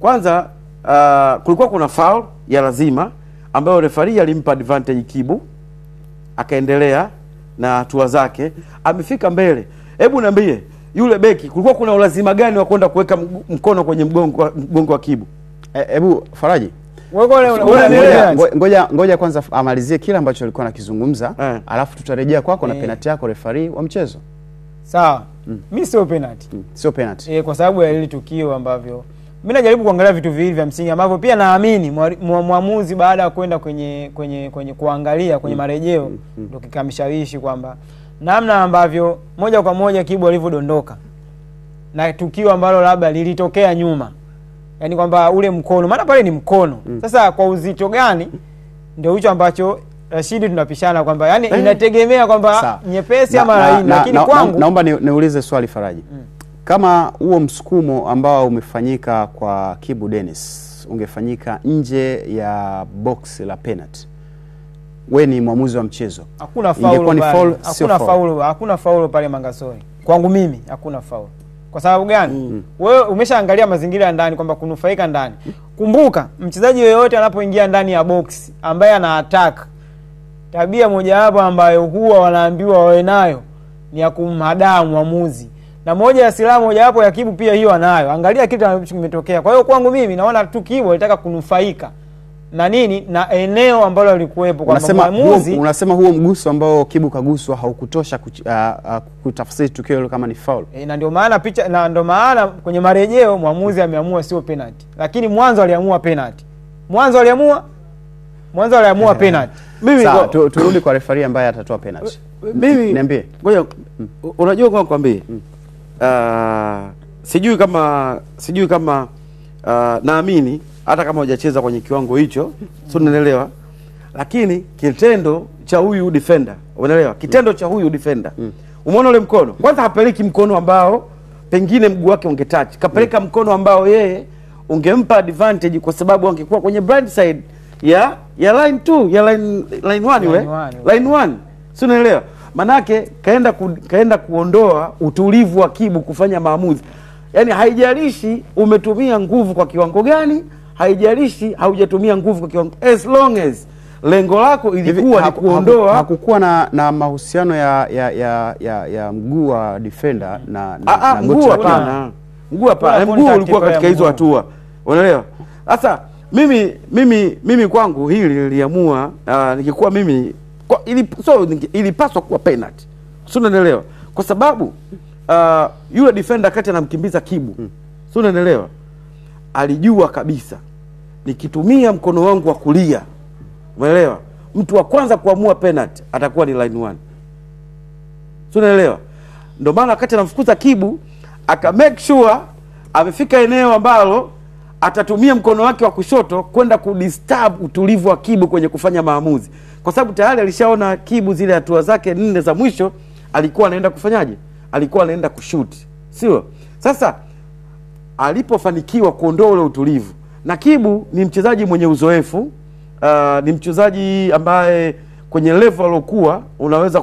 S2: Kwanza kulikuwa kuna foul ya lazima ambayo referee alimpa advantage Kibu, akaendelea na hatua zake, amefika mbele. Hebu niambie, yule beki kulikuwa kuna ulazima gani wa kwenda kuweka mkono kwenye mgongo wa Kibu?
S1: Hebu Faraji, ngoja kwanza amalizie kile ambacho alikuwa anakizungumza, alafu tutarejea kwako na penalty yako referee wa mchezo.
S3: Sawa. Mimi sio penalty.
S1: Sio penalty.
S3: Kwa sababu ya ile tukio ambavyo mimi najaribu kuangalia vitu viwili vya msingi ambavyo pia naamini muamuzi baada ya kwenda kwenye kuangalia kwenye marejeo ndio kikamshawishi kwamba namna ambavyo moja kwa moja Kibu alivyodondoka na tukio ambalo labda lilitokea nyuma, yani kwamba ule mkono, maana pale ni mkono. Sasa kwa uzito gani ndio hicho ambacho Rashidi tunapishana kwamba yani inategemea kwamba nyepesi ama laini, lakini kwangu
S1: naomba niulize swali Faraji. Kama huo msukumo ambao umefanyika kwa Kibu Dennis ungefanyika nje ya box la penalty, wewe ni mwamuzi wa mchezo,
S3: hakuna faulu pale Mangasori. Kwangu mimi hakuna faulu. Kwa sababu gani? Wewe umeshaangalia mazingira ya ndani kwamba kunufaika ndani. Kumbuka mchezaji yoyote anapoingia ndani ya box ambaye ana attack, tabia moja hapo ambayo huwa wanaambiwa wawe nayo ni ya kumhadaa mwamuzi. Na moja ya silaha moja hapo ya Kibu pia hiyo anayo. Angalia kitu ambacho kimetokea. Kwa hiyo kwangu mimi naona tu Kibu alitaka kunufaika na nini, na eneo ambalo alikuwepo kwa mwamuzi.
S1: Unasema huo mguso ambao Kibu kaguswa haukutosha kutafsiri tukio hilo kama ni foul.
S3: Na ndio maana kwenye marejeo mwamuzi ameamua sio penalty. Lakini mwanzo aliamua penalty. Mwanzo aliamua penalty.
S1: Mimi turudi kwa referee ambaye atatoa penalty.
S2: Mimi
S1: niambie.
S2: Ngoja unajua kwa kwambie. Sijui kama naamini hata kama hujacheza kwenye kiwango hicho, sio, unaelewa? Lakini kitendo cha huyu defender, unaelewa? Kitendo cha huyu defender. Umeona ule mkono? Kwanza hapeleki mkono ambao pengine mguu wake ungetouch. Kapeleka mkono ambao yeye ungempa advantage kwa sababu angekuwa kwenye blind side ya line 2, ya line 1 line 1. Sio, unaelewa? Manake kaenda kuondoa utulivu wa Kibu kufanya maamuzi. Yaani haijalishi umetumia nguvu kwa kiwango gani, haijalishi haujatumia nguvu kwa kiwango, as long as lengo lako ilikuwa ni kuondoa.
S1: Hakukuwa na mahusiano ya mguu wa defender na
S2: mguu hapana. Mguu ulikuwa katika hizo hatua. Unaelewa? Sasa mimi kwangu hili niliamua nikikuwa mimi ilipaswa kuwa penalty. Sio, unaelewa? Kwa sababu yule defender kati anamkimbiza Kibu. Sio, unaelewa? Alijua kabisa nikitumia mkono wangu wa kulia, umeelewa, mtu wa kwanza kuamua penalty atakuwa ni line 1. Sio, unaelewa? Ndio maana wakati anamfukuza Kibu aka make sure amefika eneo ambalo atatumia mkono wake wa kushoto kwenda kudisturb utulivu wa Kibu kwenye kufanya maamuzi. Kwa sababu tayari alishaona Kibu zile hatua zake 4 za mwisho alikuwa anaenda kufanyaje? Alikuwa anaenda kushoot. Sio? Sasa alipofanikiwa kuondoa ule utulivu, na Kibu ni mchezaji mwenye uzoefu, ni mchezaji ambaye kwenye level alokuwa unaweza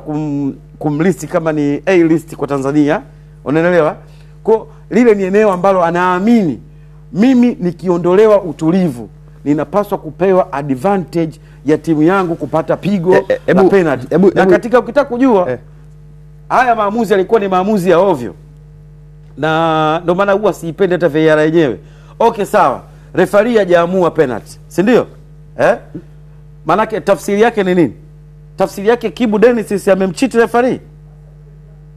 S2: kumlisti kama ni A list kwa Tanzania, unaelewa? Kwa lile ni eneo ambalo anaamini mimi nikiondolewa utulivu ninapaswa kupewa advantage ya timu yangu kupata pigo na penalty. Na katika ukitaka kujua haya maamuzi yalikuwa ni maamuzi ya ovyo, na ndio maana huwa siipende hata VAR yenyewe. Okay, sawa, referee hajaamua penalty, si ndio? Manake tafsiri yake ni nini? Tafsiri yake Kibu Dennis amemcheat referee,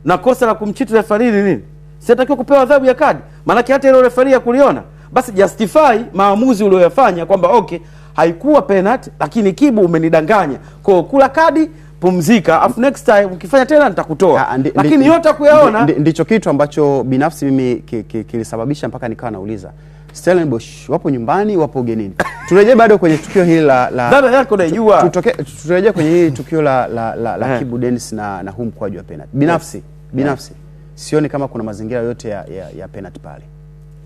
S2: na kosa la kumcheat referee ni nini? Sitakiwa kupewa adhabu ya kadi. Manake hata ile referee kuliona, basi justify maamuzi uliyofanya kwamba okay, haikuwa penalty lakini Kibu umenidanganya, kwa kula kadi, pumzika, afu next time ukifanya tena nitakutoa. Lakini yote kuyaona
S1: ndicho kitu ambacho binafsi mimi kilisababisha mpaka nikawa nauliza Stellenbosch wapo nyumbani, wapo ugenini. Turejee bado kwenye tukio hili la
S2: dada yako unajua.
S1: Turejee kwenye hili tukio la Kibu Dennis na huu mkwaju wa penalty. Binafsi sioni kama kuna mazingira yote ya penalty pale.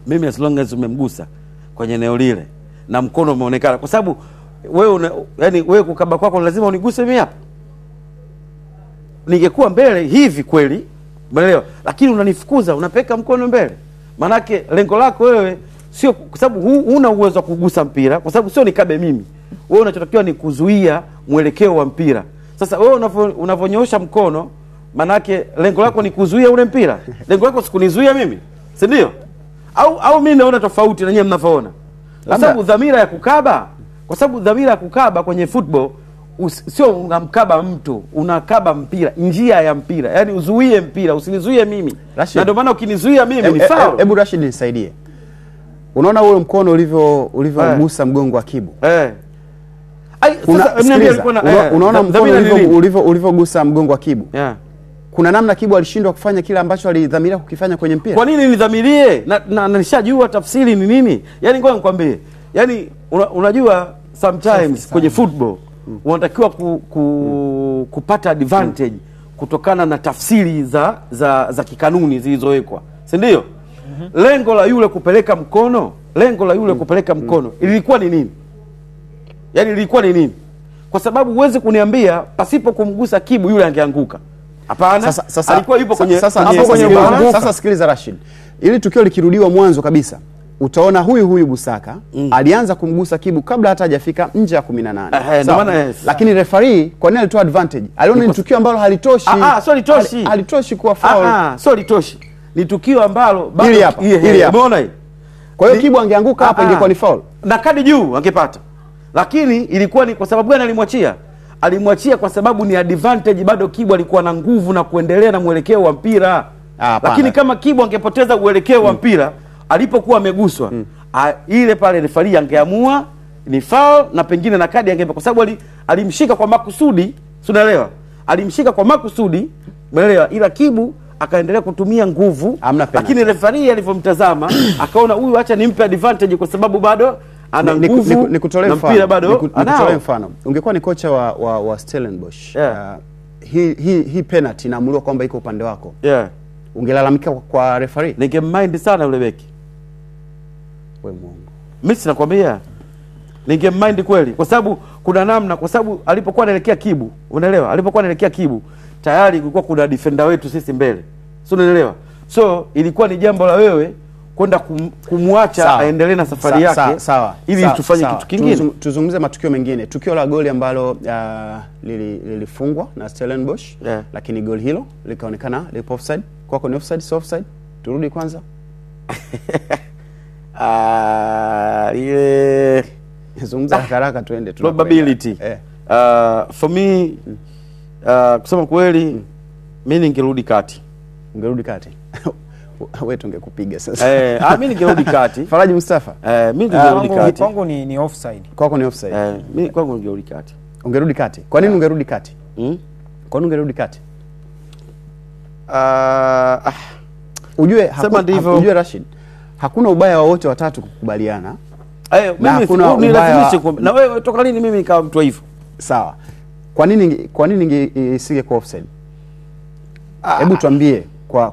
S2: Mimi as long as umemgusa kwenye eneo lile na mkono umeonekana, kwa sababu wewe yani wewe kukaba kwako lazima uniguse mimi hapa. Ningekuwa mbele hivi kweli, umeelewa? Lakini unanifukuza, unapeka mkono mbele. Manake lengo lako wewe sio, kwa sababu huna uwezo wa kugusa mpira, kwa sababu sio nikabe mimi. Wewe unachotakiwa ni kuzuia mwelekeo wa mpira. Sasa wewe unavonyoosha mkono, manake lengo lako ni kuzuia ule mpira. Lengo lako sikunizuia mimi, si ndio? Au mimi naona tofauti na nyinyi mnavyoona. Kwa sababu dhamira ya kukaba kwenye football sio unamkaba mtu, unakaba mpira, njia ya mpira. Yaani uzuie mpira, usinizuie mimi. Rashid, na ndio maana ukinizuia mimi ni foul.
S1: Hebu Rashid nisaidie. Unaona ule mkono ulivyogusa mgongo wa Kibu? Unaona mkono ulivyogusa mgongo wa Kibu? Kuna namna Kibu alishindwa kufanya kile ambacho alidhamiria kukifanya kwenye mpira.
S2: Kwa nini nidhamirie? Na nishajua tafsiri ni nini. Yaani ngoja nikwambie. Yaani unajua sometimes kwenye football unatakiwa kupata advantage kutokana na tafsiri za kikanuni zilizowekwa. Si ndio? Lengo la yule kupeleka mkono, ilikuwa ni nini? Yaani ilikuwa ni nini? Kwa sababu huwezi kuniambia pasipo kumgusa Kibu yule angeanguka. Hapana. Alikuwa yupo kwenye
S1: sasa sikiliza Rashid. Ili tukio likirudiwa mwanzo kabisa, utaona huyu Busaka alianza kumgusa Kibu kabla hata hajafika nje ya 18. Lakini referee kwa nini alitoa advantage? Aliona ni tukio ambalo halitoshi.
S2: Sio litoshi.
S1: Halitoshi kuwa foul.
S2: Sio litoshi. Ni tukio ambalo
S1: bado umeona hii. Kwa hiyo Kibu angeanguka hapa ingekuwa ni foul.
S2: Na kadi juu angepata. Lakini ilikuwa ni kwa sababu gani alimwachia? Alimwachia kwa sababu ni advantage, bado Kibu alikuwa na nguvu na kuendelea na mwelekeo wa mpira. Lakini kama Kibu angepoteza uelekeo wa mpira alipokuwa ameguswa, ile pale referee angeamua ni foul na pengine na kadi angepa, kwa sababu alimshika kwa makusudi, unaelewa? Alimshika kwa makusudi, umeelewa? Ila Kibu akaendelea kutumia nguvu, lakini referee alivyomtazama akaona huyu acha nimpe advantage kwa sababu bado ana nguvu.
S1: Nikutolee mfano. Ungekuwa ni kocha wa Stellenbosch, hii penalty inaamuliwa kwamba iko upande wako. Ungelalamika kwa referee?
S2: Ningemind sana yule beki.
S1: Wewe Mungu.
S2: Mimi sinakwambia. Ningemind kweli, kwa sababu kuna namna, kwa sababu alipokuwa anaelekea Kibu, unaelewa? Alipokuwa anaelekea Kibu, tayari kulikuwa kuna defender wetu sisi mbele. Sio, unaelewa? So ilikuwa ni jambo la wewe kwenda kumwacha aendelee na safari yake ili tufanye kitu kingine.
S1: Tuzungumze matukio mengine. Tukio la goli ambalo lilifungwa na Stellenbosch, lakini goli hilo likaonekana lipo offside. Kwako ni offside, so offside? Turudi kwanza.
S2: Ile
S1: zungumza haraka tuende.
S2: Probability. For me kusema kweli mimi ningerudi kati.
S1: Ungerudi kati? Wewe tungekupiga sasa.
S2: Mimi ningerudi kati.
S1: Faraji Mustafa.
S2: Mimi ningerudi kati.
S3: Kwangu ni offside.
S1: Kwako ni offside.
S2: Mimi kwangu ningerudi kati.
S1: Ungerudi kati. Kwa nini ungerudi kati? Kwa nini ungerudi kati? Ujue Rashid, hakuna ubaya wowote watatu kukubaliana.
S2: Mimi nilazimishe na wewe toka lini mimi nikawa mtu hivyo?
S1: Sawa. Kwa nini isige kwa offside? Hebu tuambie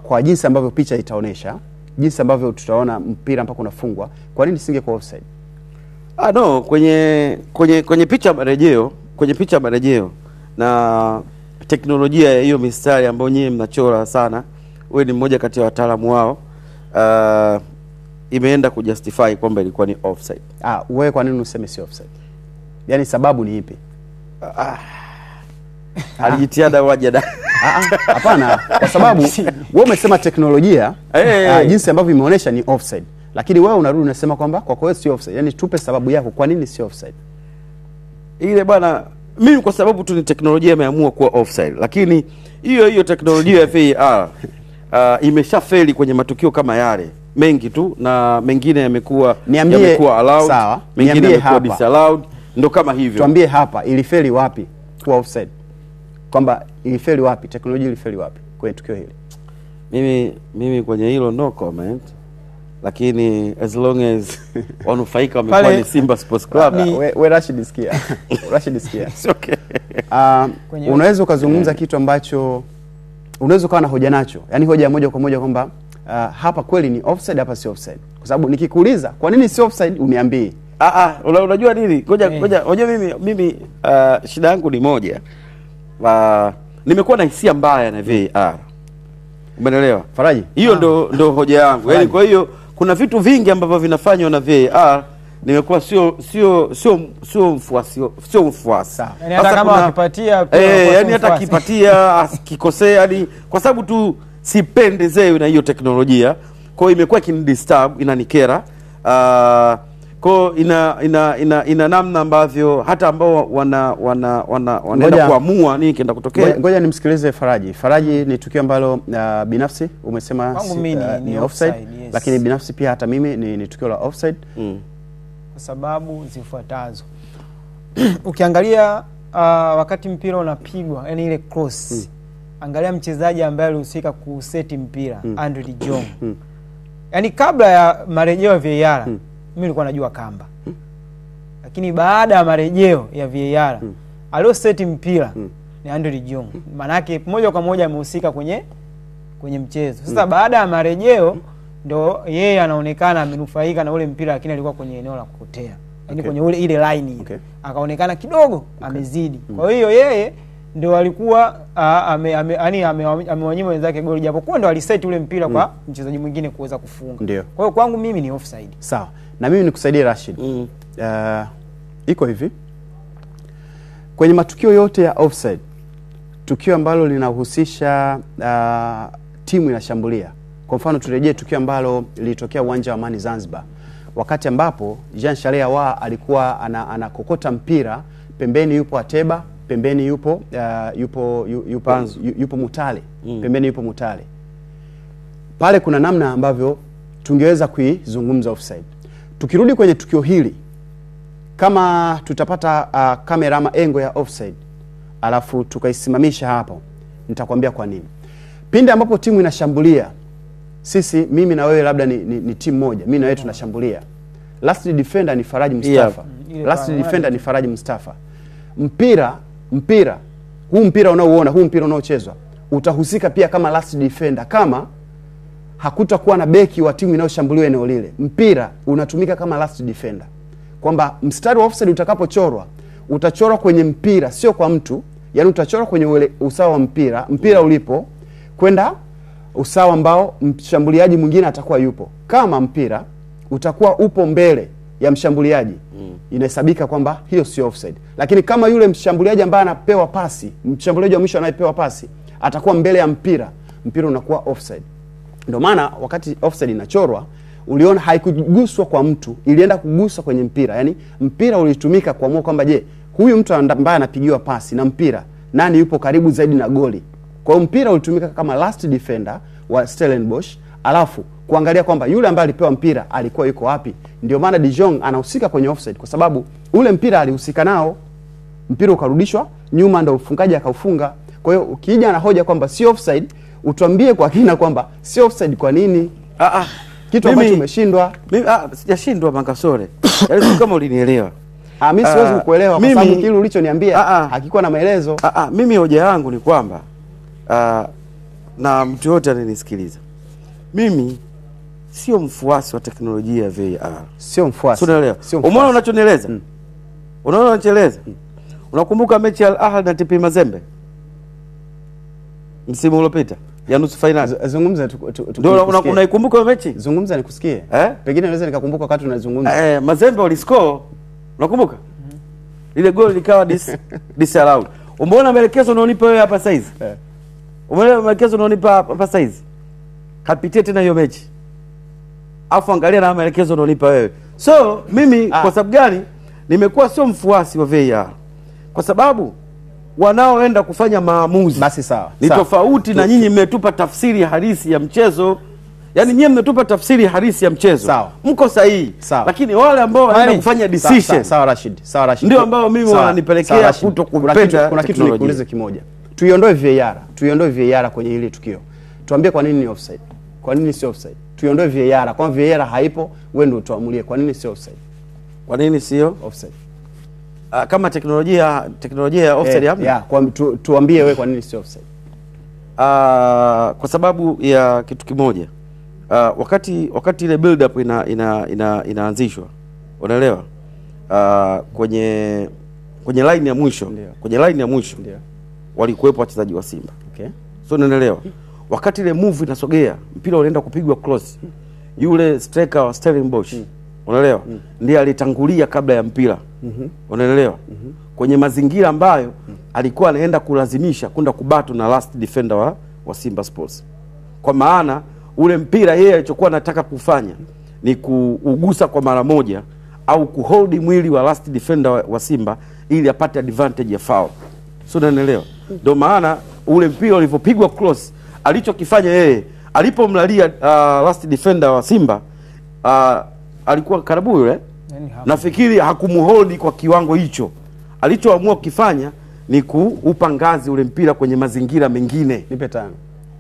S1: kwa jinsi ambavyo picha itaonesha, jinsi ambavyo tutaona mpira mpaka unafungwa, kwa nini isinge kwa offside?
S2: No, kwenye picha marejeo, na teknolojia ya hiyo mistari ambayo nyinyi mnachora sana, wewe ni mmoja kati ya wataalamu wao. imeenda kujustify kwamba ilikuwa ni offside.
S1: Wewe kwa nini useme si offside? Yaani sababu ni ipi?
S2: Alijitiada wajada.
S1: Hapana, kwa sababu wewe umesema teknolojia jinsi ambavyo imeonyesha ni offside. Lakini wewe unarudi unasema kwamba kwa kweli si offside. Yaani tupe sababu yako kwa nini si offside.
S2: Ile bwana, mimi kwa sababu tu ni teknolojia imeamua kuwa offside. Lakini hiyo teknolojia ya VAR imeshafeli kwenye matukio kama yale mengi tu, na mengine yamekuwa allowed,
S1: sawa,
S2: mengine yamekuwa disallowed, ndo kama hivyo.
S1: Tuambie hapa ilifeli wapi kuwa offside? Kwamba ilifeli wapi? Teknolojia ilifeli wapi kwenye tukio hili?
S2: Mimi kwenye hilo no comment. Lakini as long as wanufaika wamekuwa ni Simba Sports Club.
S1: We Rashid sikia. Rashid sikia.
S2: Okay.
S1: Unaweza ukazungumza kitu ambacho unaweza ukawa na hoja nacho. Yaani hoja moja kwa moja kwamba hapa kweli ni offside, hapa si offside. Kwa sababu nikikuuliza kwa nini si offside uniambie.
S2: Unajua nini? Ngoja mimi shida yangu ni moja. Nimekuwa na hisia mbaya na VAR. Umeelewa?
S1: Faraji.
S2: Hiyo ndo hoja yangu. Yaani kwa hiyo kuna vitu vingi ambavyo vinafanywa na VAR nimekuwa sio mfuasi.
S3: Yaani hata kama wakipatia
S2: yaani hata kipatia akikosea, yani kwa sababu tu sipendezewi na hiyo teknolojia. Kwa hiyo imekuwa kinidisturb, inanikera. Kwa ina namna ambavyo hata ambao wanaenda kuamua nini kienda kutokea.
S1: Ngoja nimsikilize Faraji. Faraji, ni tukio ambalo binafsi umesema ni offside, yes. Lakini binafsi pia hata mimi ni tukio la offside
S3: kwa sababu zifuatazo. Ukiangalia wakati mpira unapigwa, yani ile cross, angalia mchezaji ambaye alihusika kuseti mpira, Andre de Jong. Yani kabla ya marejeo ya VAR mimi nilikuwa najua kamba. Lakini baada ya marejeo ya VAR alioseti mpira ni Andre de Jong. Maana yake moja kwa moja amehusika kwenye mchezo. Sasa baada ya marejeo ndo yeye anaonekana amenufaika na ule mpira, lakini alikuwa kwenye eneo la kupotea. Yaani kwenye ile line akaonekana kidogo amezidi. Kwa hiyo yeye ndio alikuwa amewanyima wenzake goli, japokuwa ndo aliseti ule mpira kwa mchezaji mwingine kuweza kufunga. Kwa hiyo kwangu mimi ni offside.
S1: Sawa. Na mimi nikusaidie Rashid. Iko hivi. Kwenye matukio yote ya offside, tukio ambalo linahusisha timu inashambulia. Kwa mfano turejee tukio ambalo lilitokea uwanja wa Amani Zanzibar, wakati ambapo Jean Shalea wa alikuwa anakokota mpira, pembeni yupo Ateba, pembeni yupo Mutale, pembeni yupo Mutale. Pale kuna namna ambavyo tungeweza kuizungumza offside. Tukirudi kwenye tukio hili, kama tutapata kamera ama engo ya offside alafu tukaisimamisha hapo, nitakwambia kwa nini. Pindi ambapo timu inashambulia, mimi na wewe labda ni timu moja, mimi na wewe tunashambulia. Last defender ni Faraji Mustafa. Last defender ni Faraji Mustafa. Mpira unaouona, huu mpira unaochezwa, utahusika pia kama last defender kama hakutakuwa na beki wa timu inayoshambuliwa eneo lile. Mpira unatumika kama last defender. Kwamba mstari wa offside utakapochorwa, utachorwa kwenye mpira, sio kwa mtu. Yaani utachorwa kwenye ule usawa wa mpira ulipo kwenda usawa ambao mshambuliaji mwingine atakuwa yupo. Kama mpira utakuwa upo mbele ya mshambuliaji, inahesabika kwamba hiyo sio offside. Lakini kama yule mshambuliaji ambaye anapewa pasi, mshambuliaji wa mwisho anayepewa pasi atakuwa mbele ya mpira unakuwa offside. Ndio maana wakati offside inachorwa, uliona haikuguswa kwa mtu, ilienda kuguswa kwenye mpira. Yaani mpira ulitumika kuamua kwamba je, huyu mtu ambaye anapigiwa pasi na mpira, nani yupo karibu zaidi na goli? Kwa hiyo mpira ulitumika kama last defender wa Stellenbosch, alafu kuangalia kwamba yule ambaye alipewa mpira alikuwa yuko wapi. Ndio maana De Jong anahusika kwenye offside, kwa sababu ule mpira alihusika nao, mpira ukarudishwa nyuma, ndio mfungaji akaufunga. Kwa hiyo ukija na hoja kwamba si offside, utuambie kwa kina kwamba si offside kwa nini? Kitu ambacho umeshindwa.
S2: Mimi sijashindwa Mankasore. Yaani kama ulinielewa.
S1: Mimi siwezi kukuelewa kwa sababu kile ulichoniambia hakikuwa na maelezo.
S2: Mimi hoja yangu ni kwamba na mtu yote ananisikiliza, mimi sio mfuasi wa teknolojia ya VAR.
S1: Sio mfuasi.
S2: Unaelewa? Umeona unachonieleza? Unaona unachoeleza? Unakumbuka mechi ya Al Ahly na TP Mazembe msimu uliopita? ya nusu finali.
S1: Zungumza
S2: ndio unaikumbuka hiyo mechi?
S1: Zungumza nikusikie. Pengine naweza nikakumbuka wakati unazungumza.
S2: Mazembe waliscore. Unakumbuka? Ile goal likawa disallowed. Umeona maelekezo unaonipa wewe hapa size? Umeona maelekezo unaonipa hapa size? Kapitie tena hiyo mechi. Afu angalia na maelekezo unaonipa wewe. So mimi kwa sababu gani nimekuwa sio mfuasi wa VAR? Kwa sababu wanaoenda kufanya maamuzi
S1: basi sawa
S2: ni tofauti na nyinyi mmetupa tafsiri halisi ya mchezo. Yaani nyinyi mmetupa tafsiri halisi ya mchezo.
S1: Sawa.
S2: Mko sahihi. Lakini wale ambao wanaenda kufanya decision
S1: sawa Rashid.
S2: Ndio ambao mimi wananipelekea kutokupenda.
S1: Kuna kitu nikuulize kimoja. Tuiondoe VAR kwenye hili tukio. Tuambie kwa nini ni offside. Kwa nini sio offside? Tuiondoe VAR. Kwa VAR haipo, wewe ndio tuamulie kwa nini sio offside.
S2: Kwa nini sio
S1: offside?
S2: Kama teknolojia ya offside hamna?
S1: Tuambie wewe kwa nini sio offside.
S2: Kwa sababu ya kitu kimoja. Wakati ile build up inaanzishwa. Unaelewa? Kwenye line ya mwisho, walikuwepo wachezaji wa Simba.
S1: Okay.
S2: So unaelewa? Wakati ile move inasogea, mpira unaenda kupigwa cross. Yule striker wa Stellenbosch, unaelewa? Ndiye alitangulia kabla ya mpira. Unaelewa? Kwenye mazingira ambayo alikuwa anaenda kulazimisha kwenda kubatu na last defender wa Simba Sports. Kwa maana ule mpira yeye alichokuwa anataka kufanya ni kuugusa kwa mara moja au kuhold mwili wa last defender wa Simba ili apate advantage ya foul. So unaelewa? Ndio maana ule mpira ulipopigwa cross, alichokifanya yeye alipomlalia last defender wa Simba alikuwa karibu yule. Nafikiri hakumuhold kwa kiwango hicho. Alichoamua kukifanya ni kuupa ngazi ule mpira kwenye mazingira mengine.
S1: Nipe 5.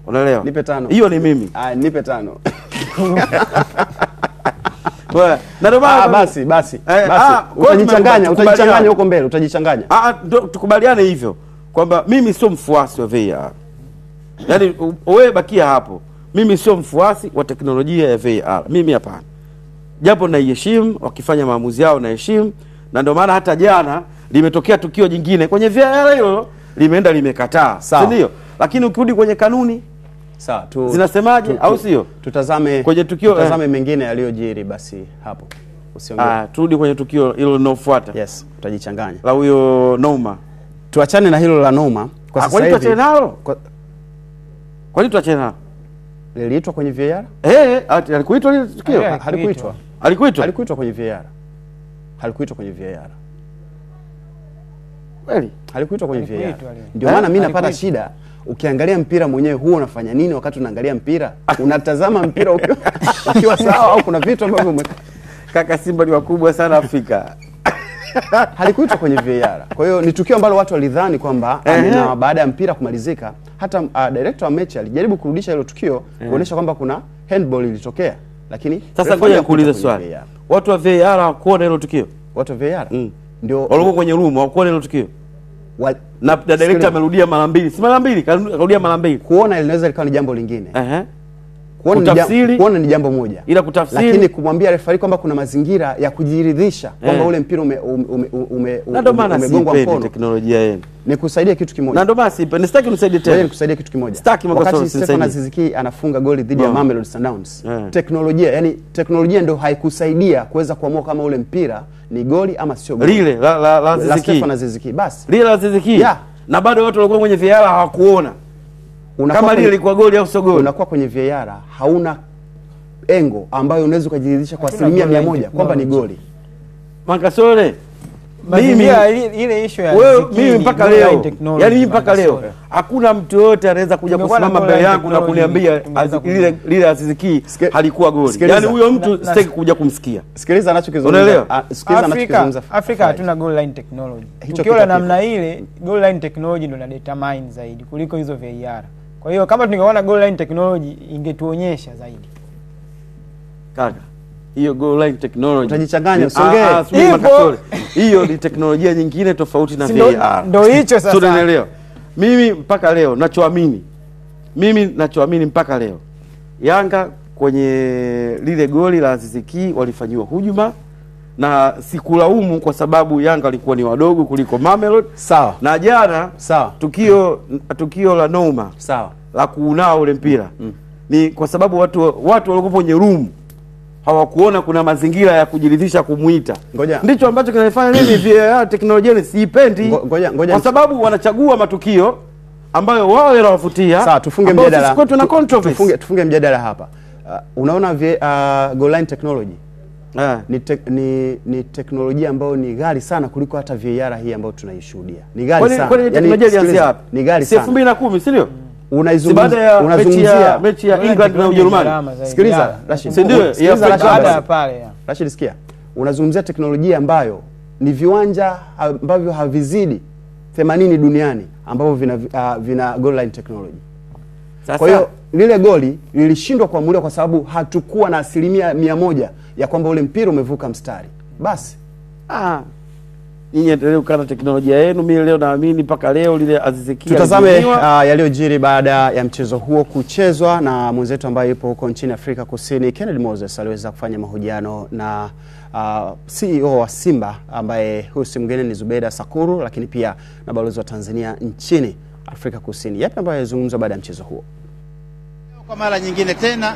S2: Unaelewa?
S1: Nipe 5.
S2: Hiyo ni mimi.
S1: Nipe 5.
S2: Wewe, na ndio
S1: basi. Utajichanganya huko mbele, utajichanganya.
S2: Ndio tukubaliane hivyo kwamba mimi sio mfuasi wa VAR. Yaani wewe bakia hapo. Mimi sio mfuasi wa teknolojia ya VAR. Mimi hapana. Japo naiheshimu wakifanya maamuzi yao naheshimu, na ndio maana hata jana limetokea tukio jingine kwenye VAR hilo limeenda limekataa. Si ndio? Lakini ukirudi kwenye kanuni
S1: sawa
S2: zinasemaje au sio?
S1: Tutazame kwenye tukio, tutazame mengine yaliyojiri basi hapo. Usiongee.
S2: Turudi kwenye tukio hilo linalofuata.
S1: Yes, utajichanganya.
S2: La huyo Noma.
S1: Tuachane na hilo la Noma
S2: kwa sasa hivi. Kwa nini tuachane nalo? Kwa nini tuachane nalo?
S1: Liliitwa kwenye VAR?
S2: Alikuitwa ile tukio?
S1: Halikuitwa. Halikuitwa kwenye VAR. Halikuitwa kwenye VAR.
S2: Kweli?
S1: Halikuitwa kwenye VAR. Ndio maana mimi napata shida. Ukiangalia mpira mwenyewe huo unafanya nini wakati unaangalia mpira? Unatazama mpira ukiwa sawa au kuna vitu ambavyo
S2: kaka Simba ni wakubwa sana Afrika.
S1: Halikuitwa kwenye VAR. Kwa hiyo ni tukio ambalo watu walidhani kwamba na baada ya mpira kumalizika hata director wa mechi alijaribu kurudisha hilo tukio kuonesha kwamba kuna handball ilitokea. Lakini
S2: sasa ngoja nikuulize swali. Watu wa VAR hawakuona hilo tukio?
S1: Watu wa VAR
S2: ndio walikuwa kwenye room hawakuona hilo tukio? Na director amerudia mara mbili. Si mara mbili, karudia mara mbili.
S1: Kuona linaweza likawa ni jambo lingine. Kuona ni jambo moja.
S2: Ila kutafsiri.
S1: Lakini kumwambia referee kwamba kuna mazingira ya kujiridhisha kwamba ule mpira umegongwa mkono.
S2: Teknolojia yenu.
S1: Nikusaidia kitu kimoja.
S2: Na ndo basi, nistaki unisaidie tena.
S1: Nikusaidia kitu kimoja.
S2: Sitaki
S1: wakati Stefan Aziz Ki anafunga goli dhidi ya Mamelodi Sundowns. Teknolojia ndio haikusaidia kuweza kuamua kama ule mpira ni goli ama sio goli.
S2: Lile la
S1: Stefan Aziz Ki. Basi.
S2: Lile la Aziz Ki. Na bado watu walikuwa kwenye VAR hawakuona. Kama lile lilikuwa goli au sio goli.
S1: Unakuwa kwenye VAR hauna engo ambayo unaweza kujiridhisha kwa 100% kwamba ni goli.
S2: Makasore
S3: mimi ile issue ya
S2: mimi mpaka leo, yani mimi mpaka leo hakuna mtu yote anaweza kuja kusimama mbele yangu na kuniambia lile Aziz Ki halikuwa goli. Yani huyo mtu sitaki kuja kumsikia.
S1: Sikiliza anachokizungumza.
S3: Sikiliza anachokizungumza. Afrika hatuna goal line technology. Tukiona namna ile goal line technology ndio ina determine zaidi kuliko hizo VAR. Kwa hiyo kama tungeona goal line technology ingetuonyesha zaidi.
S2: Kaka hiyo goal line technology
S1: utajichanganya usongee.
S2: Hiyo ni teknolojia nyingine tofauti na VAR.
S3: Ndio hicho sasa.
S2: Tunaelewa. Mimi mpaka leo nachoamini mpaka leo Yanga kwenye lile goli la Aziz Ki walifanyiwa hujuma na sikulaumu kwa sababu Yanga walikuwa ni wadogo kuliko Mamelodi.
S1: Sawa.
S2: Na jana
S1: sawa.
S2: Tukio la Noma.
S1: Sawa.
S2: la kuunao ule mpira ni kwa sababu watu walikuwa kwenye room hawakuona kuna mazingira ya kujiridhisha kumuita. Ndicho ambacho kinafanya mimi VAR teknolojia nisiipendi, kwa sababu wanachagua matukio ambayo wao yanawafutia.
S1: Sawa, tufunge mjadala.
S2: Tufunge
S1: mjadala hapa. Unaona goal line technology ni teknolojia ambayo ni ghali sana kuliko hata VAR hii ambayo tunaishuhudia. Ni ghali sana.
S2: Kwani teknolojia ilianzia wapi?
S1: Ni ghali sana.
S2: 2010, si ndio?
S1: Unazungumzia
S2: mechi ya England na Ujerumani.
S1: Sikiliza Rashid.
S2: Si ndio?
S3: Ya pale.
S1: Rashid, sikia. Unazungumzia teknolojia ambayo ni viwanja ambavyo havizidi 80 duniani ambavyo vina goal line technology. Kwa hiyo lile goli lilishindwa kuamuliwa kwa sababu hatukuwa na 100% ya kwamba ule mpira umevuka mstari. Basi
S2: nyinyi endelee kukana teknolojia yenu. Mimi leo naamini mpaka leo lile azisikia.
S1: Tutazame yaliyojiri baada ya mchezo huo kuchezwa, na mwenzetu ambaye yupo huko nchini Afrika Kusini Kennedy Moses aliweza kufanya mahojiano na CEO wa Simba ambaye huyu si mwingine ni Zubeda Sakuru, lakini pia na balozi wa Tanzania nchini Afrika Kusini. Yapi ambayo alizungumza baada ya mchezo huo?
S4: Kwa mara nyingine tena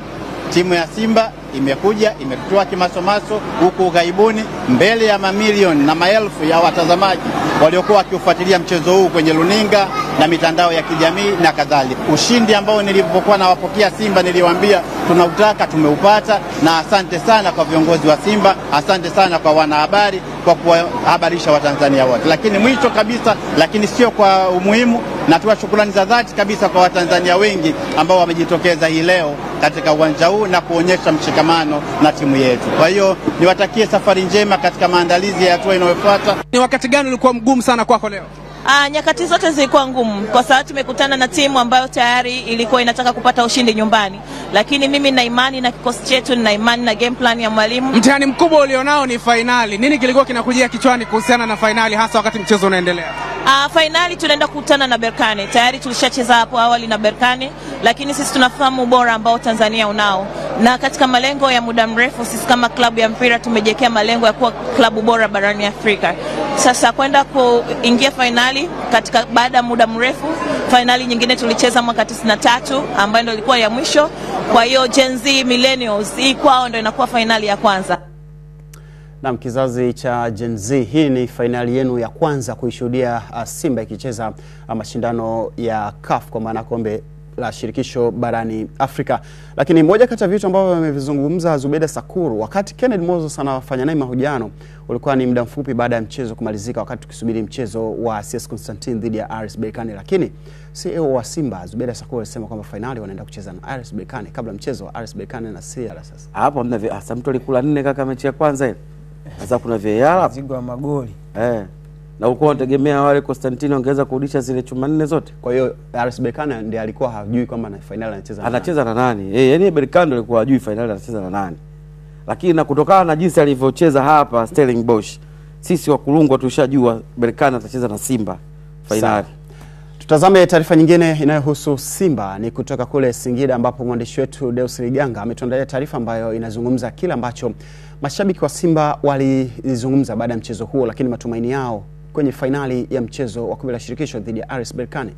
S4: timu ya Simba imekuja imetutoa kimasomaso huku ughaibuni mbele ya mamilioni na maelfu ya watazamaji waliokuwa wakiufuatilia mchezo huu kwenye runinga na mitandao ya kijamii na kadhalika. Ushindi ambao nilipokuwa nawapokea Simba niliwaambia tunautaka, tumeupata, na asante sana kwa viongozi wa Simba, asante sana kwa wanahabari kwa kuhabarisha Watanzania wote. Lakini mwisho kabisa, lakini sio kwa umuhimu, natoa shukrani za dhati kabisa kwa Watanzania wengi ambao wamejitokeza hii leo katika uwanja huu na kuonyesha mshikamano na timu yetu. Kwa hiyo niwatakie safari njema katika maandalizi ya hatua inayofuata.
S5: Ni wakati gani ulikuwa mgumu sana kwako leo?
S6: Nyakati zote zilikuwa ngumu kwa sababu tumekutana na timu ambayo tayari ilikuwa inataka kupata ushindi nyumbani, lakini mimi na imani na kikosi chetu, na imani na game plan ya mwalimu.
S5: Mtihani mkubwa ulionao ni finali. Nini kilikuwa kinakujia kichwani kuhusiana na finali, hasa wakati mchezo unaendelea?
S6: Finali tunaenda kukutana na Berkane. Tayari tulishacheza hapo awali na Berkane, lakini sisi tunafahamu ubora ambao Tanzania unao, na katika malengo ya muda mrefu sisi kama klabu ya mpira tumejiwekea malengo ya kuwa klabu bora barani Afrika. Sasa kwenda kuingia finali katika baada ya muda mrefu. Finali nyingine tulicheza mwaka 93 ambayo ndio ilikuwa ya mwisho. Kwa hiyo Gen Z millennials hii kwao ndio inakuwa finali ya kwanza.
S1: Na kizazi cha Gen Z, hii ni finali yenu ya kwanza kuishuhudia Simba ikicheza mashindano ya CAF kwa maana kombe la shirikisho barani Afrika. Lakini moja kati ya vitu ambavyo amevizungumza Zubeda Sakuru wakati Kennedy Moses anafanya naye mahojiano ulikuwa ni muda mfupi baada ya mchezo kumalizika, wakati tukisubiri mchezo wa CS Constantine dhidi ya RS Berkane. Lakini CEO wa Simba Zubeda Sakuru alisema kwamba finali wanaenda kucheza na RS Berkane kabla mchezo wa RS Berkane na CR. Sasa
S2: hapo mna mtu alikula 4 kaka mechi ya kwanza ile. Sasa kuna VAR
S3: mzigo wa magoli.
S2: Na ulikuwa unategemea wale Constantine wangeweza kurudisha zile chuma 4 zote.
S1: Kwa hiyo RS Berkane ndiye alikuwa hajui kwamba na finali
S2: anacheza na nani. Yaani Berkane alikuwa hajui finali anacheza na nani. Lakini na kutokana na jinsi alivyocheza hapa Stellenbosch, sisi wa Kulungwa tushajua Berkane atacheza na Simba finali.
S1: Tutazame taarifa nyingine inayohusu Simba ni kutoka kule Singida, ambapo mwandishi wetu Deus Liganga ametuandalia taarifa ambayo inazungumza kila ambacho mashabiki wa Simba walizungumza baada ya mchezo huo, lakini matumaini yao kwenye finali ya mchezo wa kombe la shirikisho dhidi ya RS Berkane.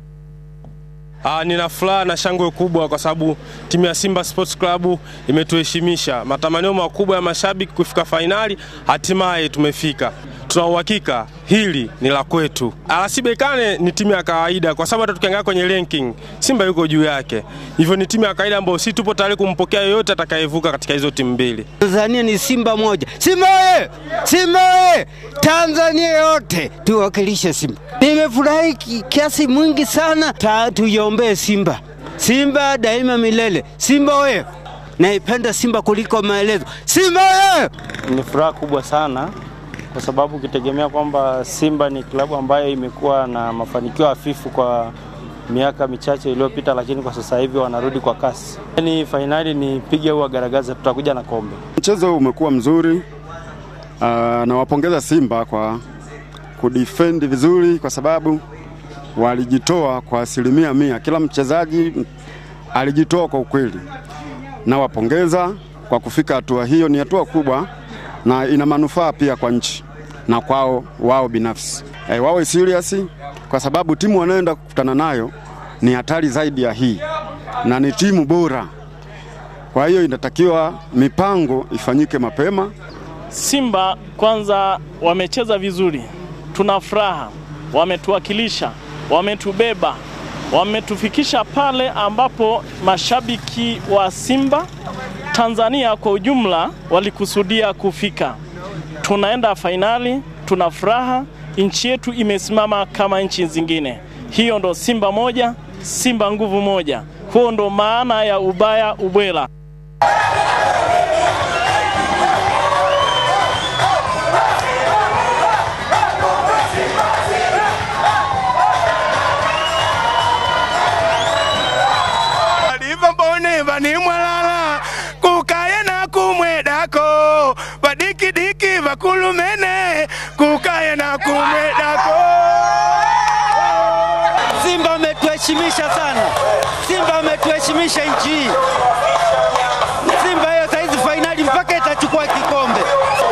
S7: Nina furaha na shangwe kubwa kwa sababu timu ya Simba Sports Club imetuheshimisha. Matamanio makubwa ya mashabiki kufika finali, hatimaye tumefika. Tuna uhakika hili ni la kwetu. RS Berkane ni timu ya kawaida kwa sababu hata tukiangalia kwenye ranking Simba yuko juu yake. Hivyo ni timu ya kawaida ambayo si tupo tayari kumpokea yoyote atakayevuka katika hizo timu mbili.
S8: Tanzania ni Simba moja. Simba wewe! Simba wewe! Tanzania yote tuwakilishe Simba. Nimefurahi kiasi mwingi sana. Tuiombee Simba. Simba daima milele. Simba wewe! Naipenda Simba kuliko maelezo. Simba wewe!
S9: Ni furaha kubwa sana kwa sababu ukitegemea kwamba Simba ni klabu ambayo imekuwa na mafanikio hafifu kwa miaka michache iliyopita, lakini kwa sasa hivi wanarudi kwa kasi. Yaani finali ni piga au garagaza, tutakuja na kombe.
S10: Mchezo umekuwa mzuri. Na wapongeza Simba kwa kudefend vizuri kwa sababu walijitoa kwa 100%. Kila mchezaji alijitoa kwa ukweli. Na wapongeza kwa kufika hatua hiyo, ni hatua kubwa na ina manufaa pia kwa nchi na kwao wao binafsi. Wawe serious kwa sababu timu wanaenda kukutana nayo ni hatari zaidi ya hii. na ni timu bora. Kwa hiyo inatakiwa mipango ifanyike mapema.
S11: Simba kwanza wamecheza vizuri, tuna furaha, wametuwakilisha, wametubeba, wametufikisha pale ambapo mashabiki wa Simba Tanzania kwa ujumla walikusudia kufika. Tunaenda fainali, tuna furaha, nchi yetu imesimama kama nchi zingine. Hiyo ndo Simba moja, Simba nguvu moja. Huo ndo maana ya ubaya ubwela.
S12: Bani mwalala kukaye na kumwedako badiki diki bakulumene kukaye na kumwedako.
S8: Simba ametuheshimisha sana, Simba ametuheshimisha nchi. Simba hiyo saizi finali mpaka itachukua kikombe.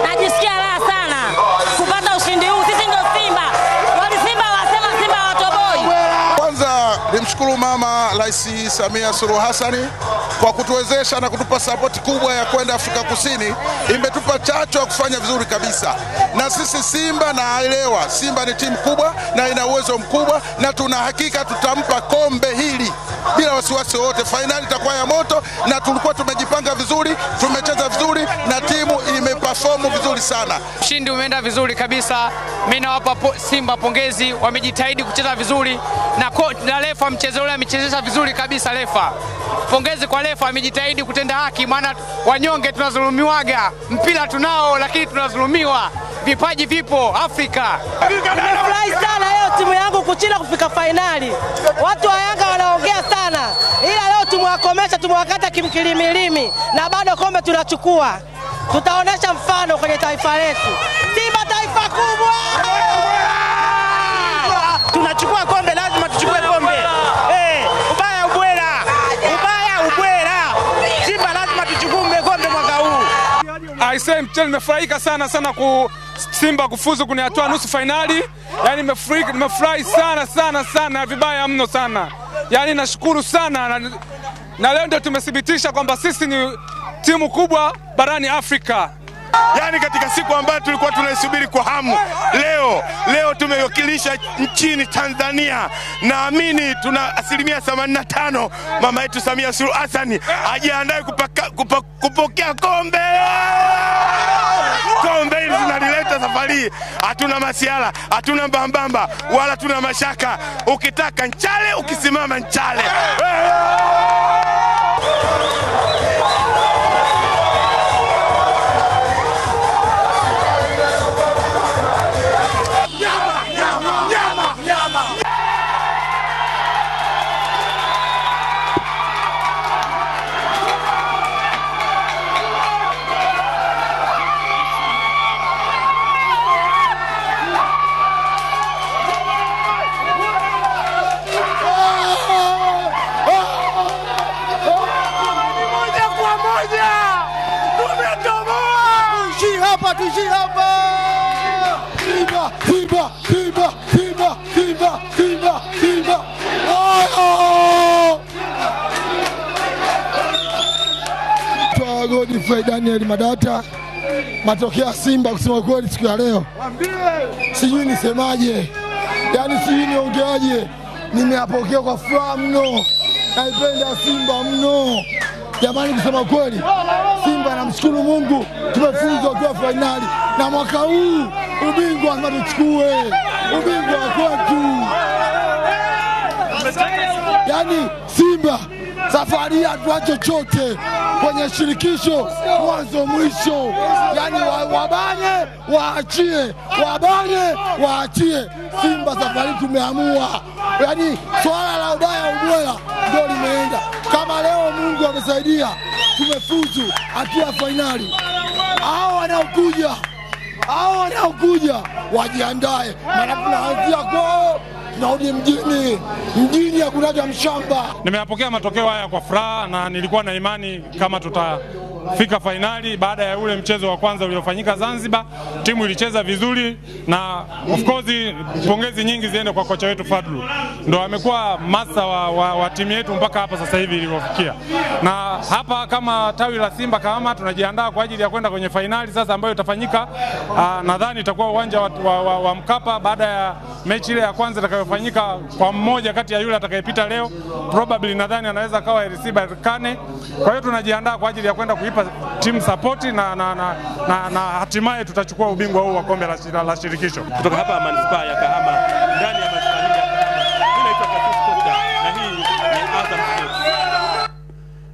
S13: Najisikia raha sana kupata ushindi huu. Sisi ndio Simba, wali Simba wasema Simba watoboi.
S14: Kwanza nimshukuru Mama Rais Samia Suluhu Hassan kwa kutuwezesha na kutupa support kubwa ya kwenda Afrika Kusini. Imetupa chacho ya kufanya vizuri kabisa. Na sisi Simba naelewa Simba ni timu kubwa na ina uwezo mkubwa, na tuna hakika tutampa kombe hili bila wasiwasi wote. Finali itakuwa ya moto, na tulikuwa tumejipanga vizuri, tumecheza vizuri na timu imeperform vizuri sana.
S15: Ushindi umeenda vizuri kabisa. Mimi nawapa Simba pongezi, wamejitahidi kucheza vizuri na refa mchezo ule amechezesha vizuri kabisa refa. Pongezi kwa refa, amejitahidi kutenda haki, maana wanyonge tunazulumiwaga. Mpira tunao lakini tunazulumiwa. Vipaji vipo Afrika.
S13: Nimefurahi sana leo timu yangu kuchina kufika finali. Watu wa Yanga wanaongea sana, ila leo tumewakomesha, tumewakata kimkilimilimi na bado kombe tunachukua. Tutaonesha mfano kwenye taifa letu. Simba taifa kubwa.
S12: Tunachukua kombe, lazima tuchukue kombe. Ubaya ubwela. Ubaya ubwela. Simba lazima tuchukue kombe mwaka huu.
S16: Aisee, mchezo nimefurahika sana Simba kufuzu kwenye hatua nusu finali. Yaani nimefurahi sana vibaya mno sana. Yaani nashukuru sana na leo ndio tumethibitisha kwamba sisi ni timu kubwa barani Afrika.
S12: Yaani katika siku ambayo tulikuwa tunaisubiri kwa hamu, leo tumewakilisha nchini Tanzania. Naamini tuna 85% mama yetu Samia Suluhu Hassan ajiandae kupokea kombe. Kombe hili tunalileta safari. Hatuna masiala, hatuna mbambamba, wala tuna mashaka. Ukitaka nchale, ukisimama nchale.
S17: Tuishi hapa. Simba, Simba, Simba, Simba, Simba, Simba, Simba. Godfrey Daniel Madata. Matokeo ya Simba kusema kweli siku ya leo, sijui nisemaje, yaani sijui niongeaje. Nimeyapokea kwa furaha mno, naipenda Simba mno jamani. Kusema kweli, Simba namshukuru Mungu tumefuzu kwa finali, na mwaka huu ubingwa lazima tuchukue, ubingwa kwetu. Yaani Simba safari hatuache chochote kwenye shirikisho mwanzo mwisho. Yaani wabane waachie, wabane waachie. Simba safari tumeamua. Yaani swala la ubaya ubwela ndio limeenda. Kama leo Mungu amesaidia tumefuzu hatua finali. Hao wanaokuja wajiandae, maana tunaanzia kwao tunarudi mjini hakunaga mshamba.
S16: Nimeyapokea matokeo haya kwa furaha na nilikuwa na imani kama kufika fainali baada ya ule mchezo wa kwanza uliofanyika Zanzibar. Timu ilicheza vizuri na of course pongezi nyingi ziende kwa kocha wetu Fadlu. Ndio amekuwa master wa timu yetu mpaka hapa sasa hivi ilipofikia. Na hapa kama tawi la Simba Kahama tunajiandaa kwa ajili ya kwenda kwenye fainali sasa ambayo itafanyika nadhani itakuwa uwanja wa Mkapa baada ya mechi ile ya kwanza itakayofanyika kwa mmoja kati ya yule atakayepita leo, probably nadhani anaweza kawa RC Berkane. Kwa hiyo tunajiandaa kwa ajili ya kwenda kuipa timu support na hatimaye tutachukua ubingwa huu wa kombe la shirikisho.
S7: Kutoka hapa manispaa ya Kahama ndani ya manispaa ya Kahama. Mimi naitwa Kasisi Costa na hii ni Azam Sports.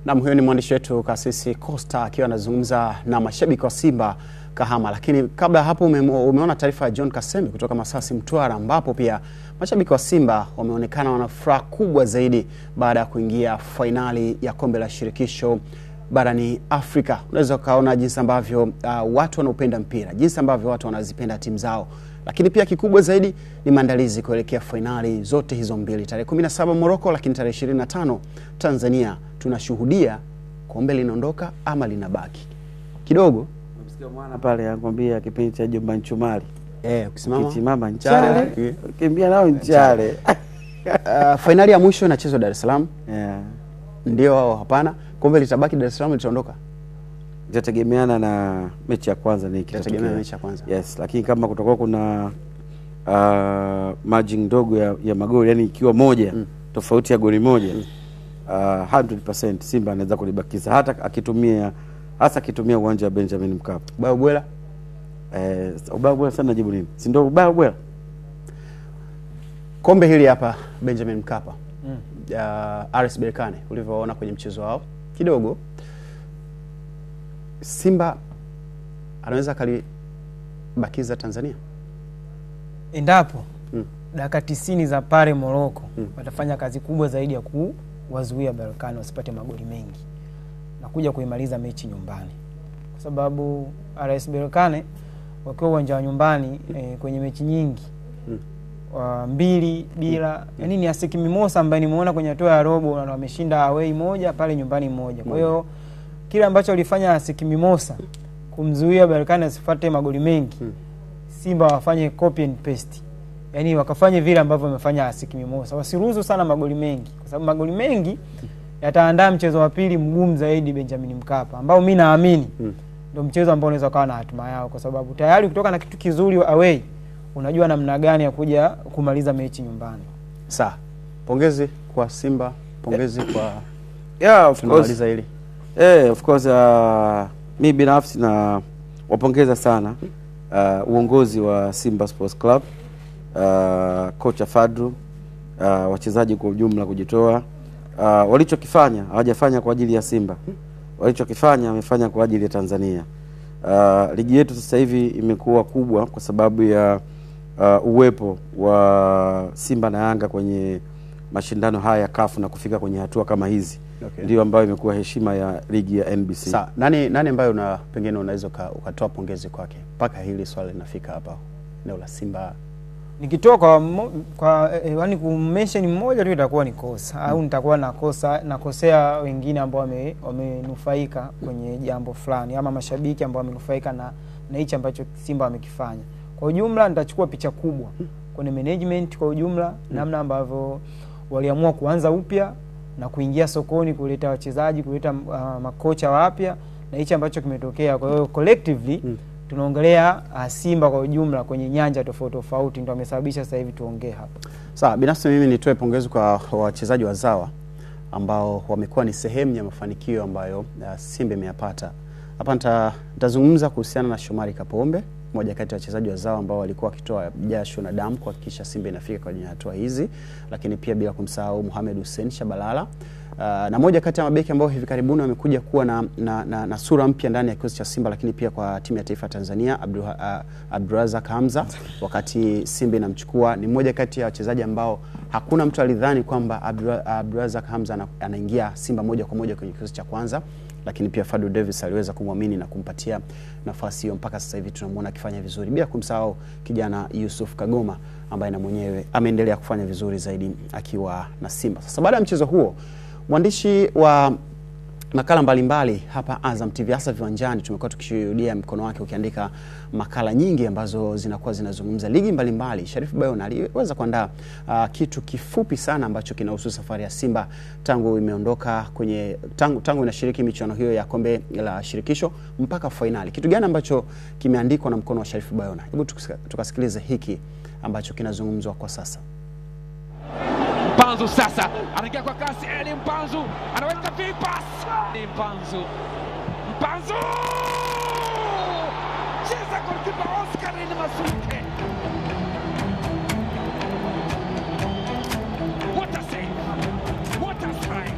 S1: Na huyo ni mwandishi wetu Kasisi Costa akiwa anazungumza na mashabiki wa Simba Kahama. Lakini kabla hapo umeona taarifa ya John Kasembe kutoka Masasi Mtwara, ambapo pia mashabiki wa Simba wameonekana wana furaha kubwa zaidi baada ya kuingia fainali ya kombe la shirikisho barani Afrika. Unaweza kaona jinsi ambavyo watu wanaupenda mpira, jinsi ambavyo watu wanazipenda timu zao. Lakini pia kikubwa zaidi ni maandalizi kuelekea fainali zote hizo mbili. Tarehe 17 Morocco, lakini tarehe 25 Tanzania. Tunashuhudia kombe linaondoka ama linabaki. Kidogo
S2: msikia mwana pale anakuambia kipindi cha Jomba Nchumali.
S1: Ukisimama
S2: Nchale, kimbia nao Nchale.
S1: Fainali ya mwisho inachezwa Dar es Salaam. Ndio au hapana? Kombe litabaki Dar es Salaam, litaondoka?
S2: Itategemeana na mechi ya kwanza ni
S1: itategemea mechi ya kwanza.
S2: Yes, lakini kama kutakuwa kuna margin ndogo ya magoli, yani ikiwa moja tofauti ya goli moja, 100% Simba anaweza kulibakiza hata akitumia uwanja wa Benjamin Mkapa.
S1: Ubao bwela?
S2: Ubao bwela sana najibu nini? Si ndio ubao bwela?
S1: Kombe hili hapa Benjamin Mkapa. RS Berkane ulivyoona kwenye mchezo wao kidogo, Simba anaweza kalibakiza Tanzania
S3: endapo dakika 90 za pale Morocco watafanya kazi kubwa zaidi ya kuwazuia Berkane wasipate magoli mengi na kuja kuimaliza mechi nyumbani, kwa sababu RS Berkane wakiwa uwanja wa nyumbani kwenye mechi nyingi 2-0, yani ni ASEC Mimosas ambaye nimeona kwenye hatua ya robo na wameshinda away moja pale nyumbani moja. Kwa hiyo kile ambacho walifanya ASEC Mimosas kumzuia Berkane asipate magoli mengi, Simba wafanye copy and paste, yani wakafanye vile ambavyo wamefanya ASEC Mimosas, wasiruhusu sana magoli mengi, kwa sababu magoli mengi yataandaa mchezo wa pili mgumu zaidi Benjamin Mkapa, ambao mimi naamini ndio mchezo ambao unaweza kuwa na hatima yao, kwa sababu tayari kutoka na kitu kizuri away unajua namna gani ya kuja kumaliza mechi nyumbani.
S1: Sawa. Pongezi kwa Simba, pongezi kwa
S2: of course
S1: hili.
S2: Of course mimi binafsi na wapongeza sana uongozi wa Simba Sports Club, kocha Fadlu, wachezaji kwa ujumla kujitoa. Walichokifanya hawajafanya kwa ajili ya Simba. Walichokifanya wamefanya kwa ajili ya Tanzania. Ligi yetu sasa hivi imekuwa kubwa kwa sababu ya uwepo wa Simba na Yanga kwenye mashindano haya ya CAF na kufika kwenye hatua kama hizi. Ndio ambayo imekuwa heshima ya ligi ya NBC.
S1: Sawa. Nani ambayo pengine unaweza ukatoa pongezi kwake mpaka hili swali linafika hapa eneo la Simba?
S3: Nikitoka kwa yani kumention mmoja tu itakuwa ni kosa au nitakuwa nakosea wengine ambao wamenufaika kwenye jambo fulani, ama mashabiki ambao wamenufaika na hicho ambacho Simba wamekifanya. Kwa ujumla nitachukua picha kubwa kwenye management kwa ujumla, namna ambavyo waliamua kuanza upya na kuingia sokoni, kuleta wachezaji, kuleta makocha wapya na hicho ambacho kimetokea. Kwa hiyo collectively tunaongelea Simba kwa ujumla kwenye nyanja tofauti ndio amesababisha sasa hivi tuongee hapa.
S1: Sawa, binafsi mimi nitoe pongezi kwa wachezaji wazawa ambao wamekuwa ni sehemu ya mafanikio ambayo Simba imeyapata. Hapa nitazungumza kuhusiana na Shomari Kapombe, mmoja kati ya wachezaji wazawa ambao walikuwa wakitoa jasho na damu kuhakikisha Simba inafika kwenye hatua hizi, lakini pia bila kumsahau Mohamed Hussein Shabalala, na moja kati ya mabeki ambao hivi karibuni wamekuja kuwa na sura mpya ndani ya kikosi cha Simba, lakini pia kwa timu ya taifa Tanzania, Abdurazak Hamza, wakati Simba inamchukua, ni mmoja kati ya wachezaji ambao hakuna mtu alidhani kwamba Abdurazak Hamza anaingia Simba moja kwa moja kwenye kikosi cha kwanza, lakini pia Fadlu Davis aliweza kumwamini na kumpatia nafasi hiyo, mpaka sasa hivi tunamuona akifanya vizuri, bila kumsahau kijana Yusuf Kagoma ambaye na mwenyewe ameendelea kufanya vizuri zaidi akiwa na Simba. Sasa baada ya mchezo huo, mwandishi wa makala mbalimbali hapa Azam TV, hasa viwanjani tumekuwa tukishuhudia mkono wake ukiandika makala nyingi ambazo zinakuwa zinazungumza ligi mbalimbali. Sharifu Bayona aliweza kuandaa kitu kifupi sana ambacho kinahusu safari ya Simba tangu imeondoka kwenye tangu inashiriki michuano hiyo ya kombe la shirikisho mpaka finali. Kitu gani ambacho kimeandikwa na mkono wa Sharifu Bayona? Hebu tukasikilize hiki ambacho kinazungumzwa kwa sasa.
S18: Mpanzu sasa anaingia kwa kasi, Eli Mpanzu anaweka vipas, Mpanzu cheza golikipa Oscar ni Masuke. What a save, what a strike.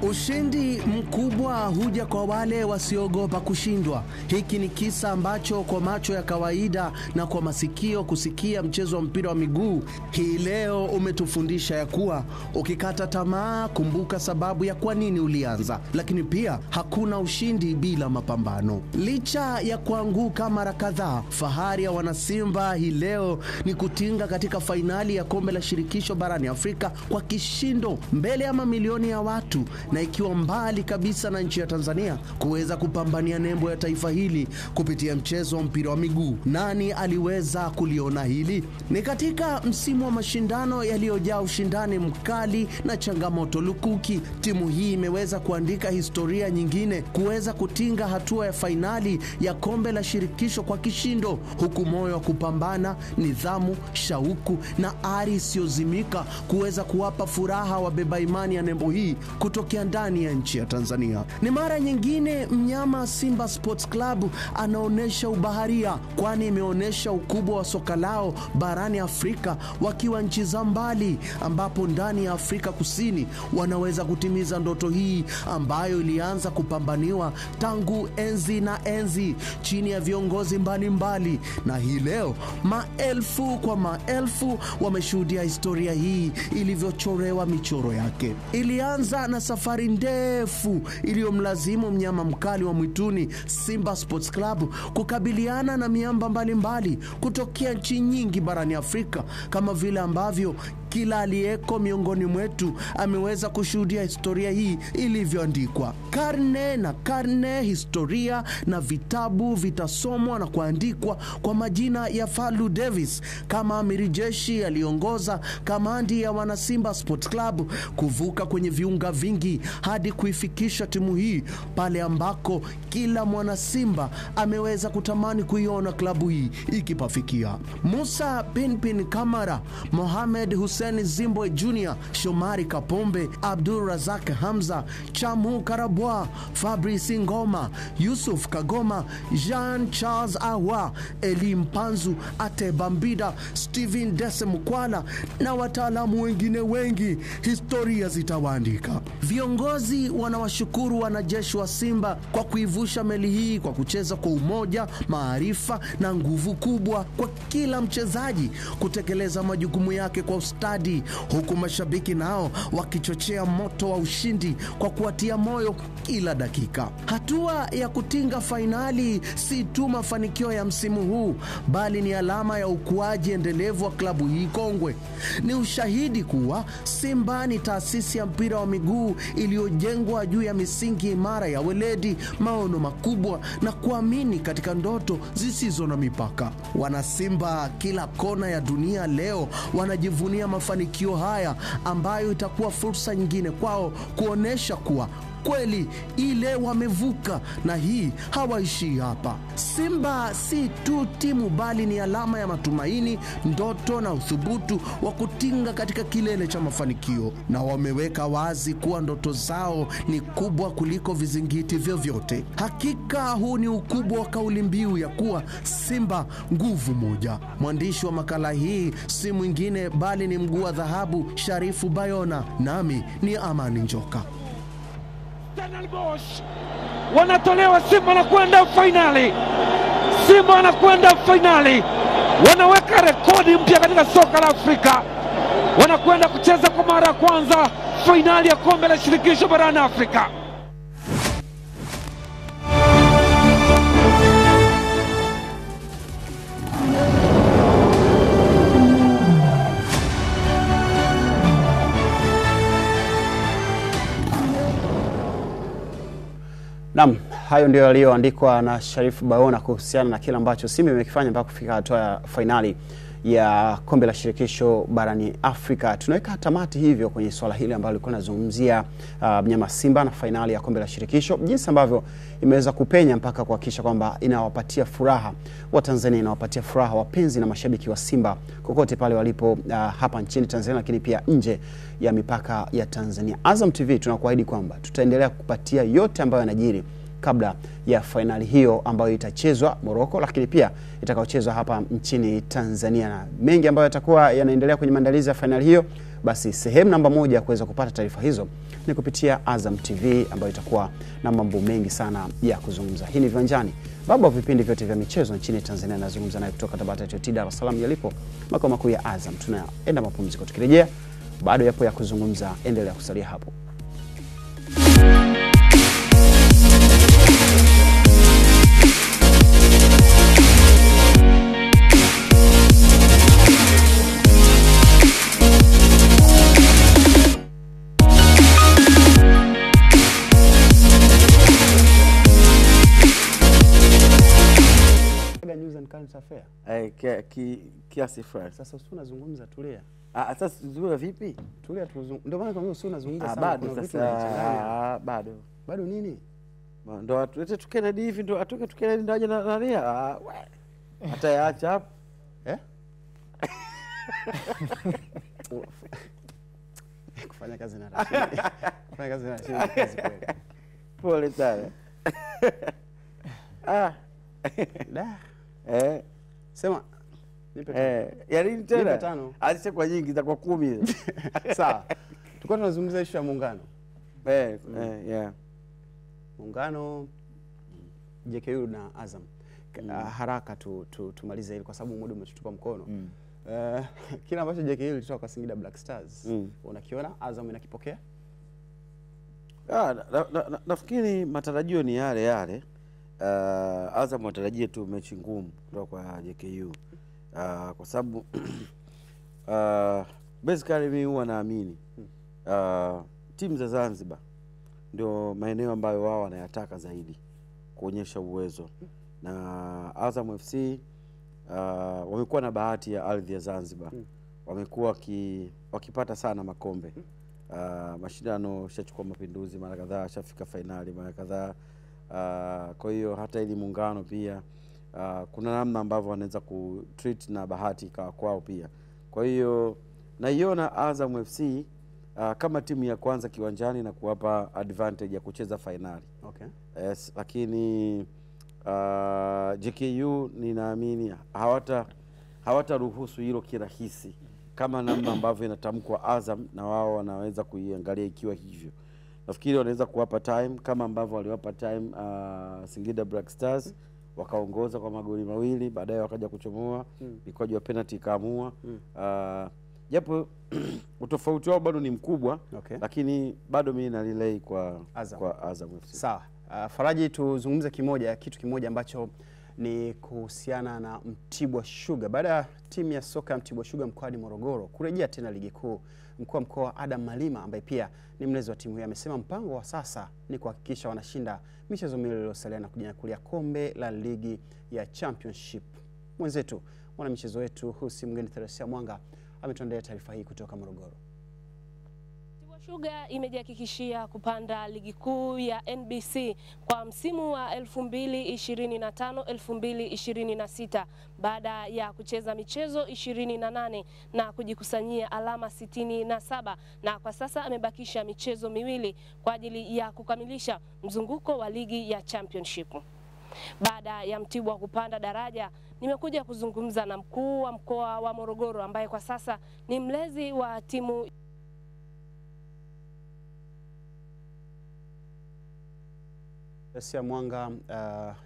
S19: Ushindi mkubwa huja kwa wale wasiogopa kushindwa. Hiki ni kisa ambacho kwa macho ya kawaida na kwa masikio kusikia mchezo wa mpira wa miguu hii leo umetufundisha ya kuwa ukikata tamaa, kumbuka sababu ya kwa nini ulianza. Lakini pia hakuna ushindi bila mapambano. Licha ya kuanguka mara kadhaa, fahari ya wanasimba hii leo ni kutinga katika fainali ya kombe la shirikisho barani Afrika kwa kishindo mbele ya mamilioni ya watu, na ikiwa mbali kabisa na nchi ya Tanzania kuweza kupambania nembo ya taifa hili kupitia mchezo wa mpira wa miguu. Nani aliweza kuliona hili? Ni katika msimu wa mashindano yaliyojaa ushindani mkali na changamoto lukuki, timu hii imeweza kuandika historia nyingine, kuweza kutinga hatua ya fainali ya kombe la shirikisho kwa kishindo, huku moyo wa kupambana, nidhamu, shauku na ari isiyozimika kuweza kuwapa furaha wabeba imani ya nembo hii kutokea ndani ya nchi ya Tanzania. Ni mara nyingine mnyama Simba Sports Club anaonesha ubaharia, kwani imeonesha ukubwa wa soka lao barani Afrika wakiwa nchi za mbali, ambapo ndani ya Afrika Kusini wanaweza kutimiza ndoto hii ambayo ilianza kupambaniwa tangu enzi na enzi chini ya viongozi mbalimbali, na hii leo maelfu kwa maelfu wameshuhudia historia hii ilivyochorewa michoro yake. Ilianza na safari ndefu iliyomlazimu mnyama mkali wa mwituni Simba Sports Club kukabiliana na miamba mbalimbali kutokea nchi nyingi barani Afrika, kama vile ambavyo kila aliyeko miongoni mwetu ameweza kushuhudia historia hii ilivyoandikwa. Karne na karne, historia na vitabu vitasomwa na kuandikwa kwa majina ya Fadlu Davis kama amiri jeshi aliongoza kamandi ya wanasimba Sports Club kuvuka kwenye viunga vingi hadi kuifikisha timu hii pale ambako kila mwana Simba ameweza kutamani kuiona klabu hii ikipafikia. Musa Pinpin Kamara, Mohamed Hussein Zimbwe Junior, Shomari Kapombe, Abdul Razak Hamza, Chamu Karabwa, Fabrice Ngoma, Yusuf Kagoma, Jean Charles Awa, Eli Mpanzu, Ate Bambida, Steven Dese Mkwala na wataalamu wengine wengi, historia zitawaandika. Viongozi wanawashukuru wanajeshi wa Simba kwa kuivusha meli hii kwa kucheza kwa umoja, maarifa na nguvu kubwa, kwa kila mchezaji kutekeleza majukumu yake kwa ustadi, huku mashabiki nao wakichochea moto wa ushindi kwa kuwatia moyo kila dakika. Hatua ya kutinga fainali si tu mafanikio ya msimu huu, bali ni alama ya ukuaji endelevu wa klabu hii kongwe. Ni ushahidi kuwa Simba ni taasisi ya mpira wa miguu iliyojengwa juu ya misingi imara ya weledi, maono makubwa na kuamini katika ndoto zisizo na mipaka. Wanasimba kila kona ya dunia leo wanajivunia mafanikio haya, ambayo itakuwa fursa nyingine kwao kuonesha kuwa kweli ile wamevuka, na hii hawaishi hapa. Simba si tu timu, bali ni alama ya matumaini, ndoto na uthubutu wa kutinga katika kilele cha mafanikio, na wameweka wazi kuwa ndoto zao ni kubwa kuliko vizingiti vyovyote. Hakika huu ni ukubwa wa kauli mbiu ya kuwa Simba nguvu moja. Mwandishi wa makala hii si mwingine bali ni mguu wa dhahabu Sharifu Bayona, nami ni Amani Njoka.
S18: Wanatolewa, Simba anakwenda finali. Simba anakwenda finali. Wanaweka rekodi mpya katika soka la Afrika. Wanakwenda kucheza kwa mara ya kwanza finali ya kombe la shirikisho barani Afrika.
S1: Naam, hayo ndio yaliyoandikwa na Sharifu Baona kuhusiana na kile ambacho Simba imekifanya mpaka kufika hatua ya finali ya kombe la shirikisho barani Afrika. Tunaweka tamati hivyo kwenye swala hili ambalo lilikuwa linazungumzia mnyama Simba na finali ya kombe la shirikisho, jinsi ambavyo imeweza kupenya mpaka kuhakikisha kwamba inawapatia furaha wa Tanzania, inawapatia furaha wapenzi na mashabiki wa Simba kokote pale walipo hapa nchini Tanzania, lakini pia nje ya mipaka ya Tanzania. Azam TV tunakuahidi kwamba tutaendelea kukupatia yote ambayo yanajiri kabla ya finali hiyo ambayo itachezwa Morocco, lakini pia itakayochezwa hapa nchini Tanzania, na mengi ambayo yatakuwa yanaendelea kwenye maandalizi ya finali hiyo. Basi sehemu namba moja ya kuweza kupata taarifa hizo ni kupitia Azam TV ambayo itakuwa na mambo mengi sana ya kuzungumza. Hii ni Viwanjani, baba wa vipindi vyote vya michezo nchini Tanzania. Nazungumza naye kutoka Tabata TOT Dar es Salaam yalipo makao makuu ya Azam. Tunaenda mapumziko, tukirejea bado yapo ya kuzungumza, endelea kusalia hapo.
S2: Kiasi fulani.
S1: Sasa usio unazungumza, tulia.
S2: Sasa tuzungumza vipi?
S1: Tulia tuzungumze. Ndio maana kama usio unazungumza sana.
S2: Bado sasa bado.
S1: Bado nini?
S2: Ndio atuete Kennedy hivi, ndio atoke Kennedy ndio aje na Ria. Hata yaacha hapo.
S1: Kufanya kazi na Rashid. Kufanya kazi na Rashid kazi kweli.
S2: Pole sana.
S1: Sema nipe
S2: ya nini tena?
S1: Nipe 5.
S2: Alisha kwa nyingi za kwa 10.
S1: Sawa. Tulikuwa tunazungumzia issue ya muungano.
S2: Yeah.
S1: Muungano JKU na Azam. Haraka tumalize hili kwa sababu muda umetutupa mkono. Kila ambacho JKU ilitoka kwa Singida Black Stars, unakiona Azam inakipokea?
S2: Nafikiri matarajio ni yale yale. Azam watarajie tu mechi ngumu kutoka kwa JKU, kwa sababu basically mimi huwa naamini timu za Zanzibar ndio maeneo ambayo wao wanayataka zaidi kuonyesha uwezo, na Azam FC wamekuwa na bahati ya ardhi ya Zanzibar. Wamekuwa wakipata sana makombe, mashindano, shachukua Mapinduzi mara kadhaa, shafika finali mara kadhaa. Kwa hiyo hata ili muungano pia kuna namna ambavyo wanaweza kutreat na bahati kwao pia. Kwa hiyo naiona Azam FC kama timu ya kwanza kiwanjani na kuwapa advantage ya kucheza finali.
S1: Okay.
S2: Yes, lakini JKU ninaamini hawataruhusu hilo kirahisi kama namna ambavyo inatamkwa Azam, na wao wanaweza kuiangalia ikiwa hivyo. Nafikiri wanaweza kuwapa time kama ambavyo waliwapa time Singida Black Stars, wakaongoza kwa magoli 2, baadaye wakaja kuchomoa mikwaju ya penalty ikaamua. Japo utofauti wao bado ni mkubwa, lakini bado mimi na relay kwa Azam FC.
S1: Sawa. Faraji, tuzungumze kitu kimoja ambacho ni kuhusiana na Mtibwa Sugar. Baada ya timu ya soka ya Mtibwa Sugar mkoani Morogoro kurejea tena ligi kuu, mkuu wa mkoa Adam Malima ambaye pia ni mlezi wa timu hiyo amesema mpango wa sasa ni kuhakikisha wanashinda michezo miwili iliyosalia na kujinyakulia kombe la ligi ya Championship. Mwenzetu, mwana michezo wetu Husi Mgeni Theresia Mwanga ametuandalia taarifa hii kutoka Morogoro.
S20: Sugar imejihakikishia kupanda ligi kuu ya NBC kwa msimu wa 2025-2026 baada ya kucheza michezo 28 na kujikusanyia alama 67, na kwa sasa amebakisha michezo miwili kwa ajili ya kukamilisha mzunguko wa ligi ya Championship. Baada ya Mtibwa kupanda daraja, nimekuja kuzungumza na mkuu wa mkoa wa Morogoro ambaye kwa sasa ni mlezi wa timu
S1: Theresia Mwanga.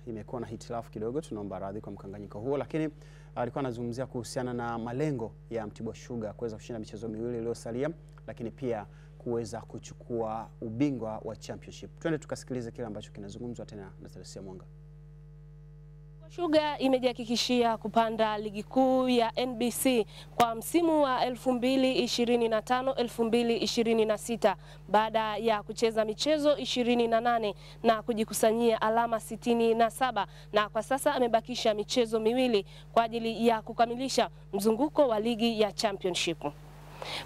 S1: Imekuwa na hitilafu kidogo, tunaomba radhi kwa mkanganyiko huo, lakini alikuwa anazungumzia kuhusiana na malengo ya Mtibwa Sugar kuweza kushinda michezo miwili iliyosalia, lakini pia kuweza kuchukua ubingwa wa Championship. Twende tukasikilize kile ambacho kinazungumzwa tena na Theresia Mwanga.
S20: Sugar imejihakikishia kupanda ligi kuu ya NBC kwa msimu wa 2025-2026 baada ya kucheza michezo 28 na kujikusanyia alama 67, na kwa sasa amebakisha michezo miwili kwa ajili ya kukamilisha mzunguko wa ligi ya Championship.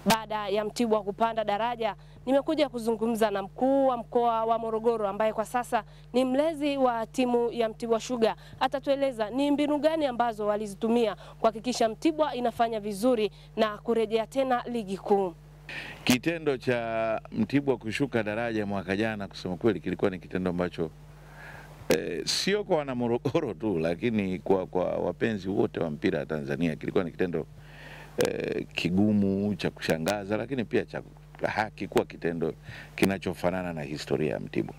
S20: Baada ya Mtibwa kupanda daraja, nimekuja kuzungumza na mkuu wa mkoa wa Morogoro ambaye kwa sasa ni mlezi wa timu ya Mtibwa Sugar. Atatueleza ni mbinu gani ambazo walizitumia kuhakikisha Mtibwa inafanya vizuri na kurejea tena ligi kuu.
S21: Kitendo cha Mtibwa kushuka daraja mwaka jana, kusema kweli, kilikuwa ni kitendo ambacho sio kwa wana Morogoro tu, lakini kwa wapenzi wote wa mpira Tanzania kilikuwa ni kitendo kigumu, cha kushangaza, lakini pia cha hakikuwa kitendo kinachofanana na historia ya Mtibwa.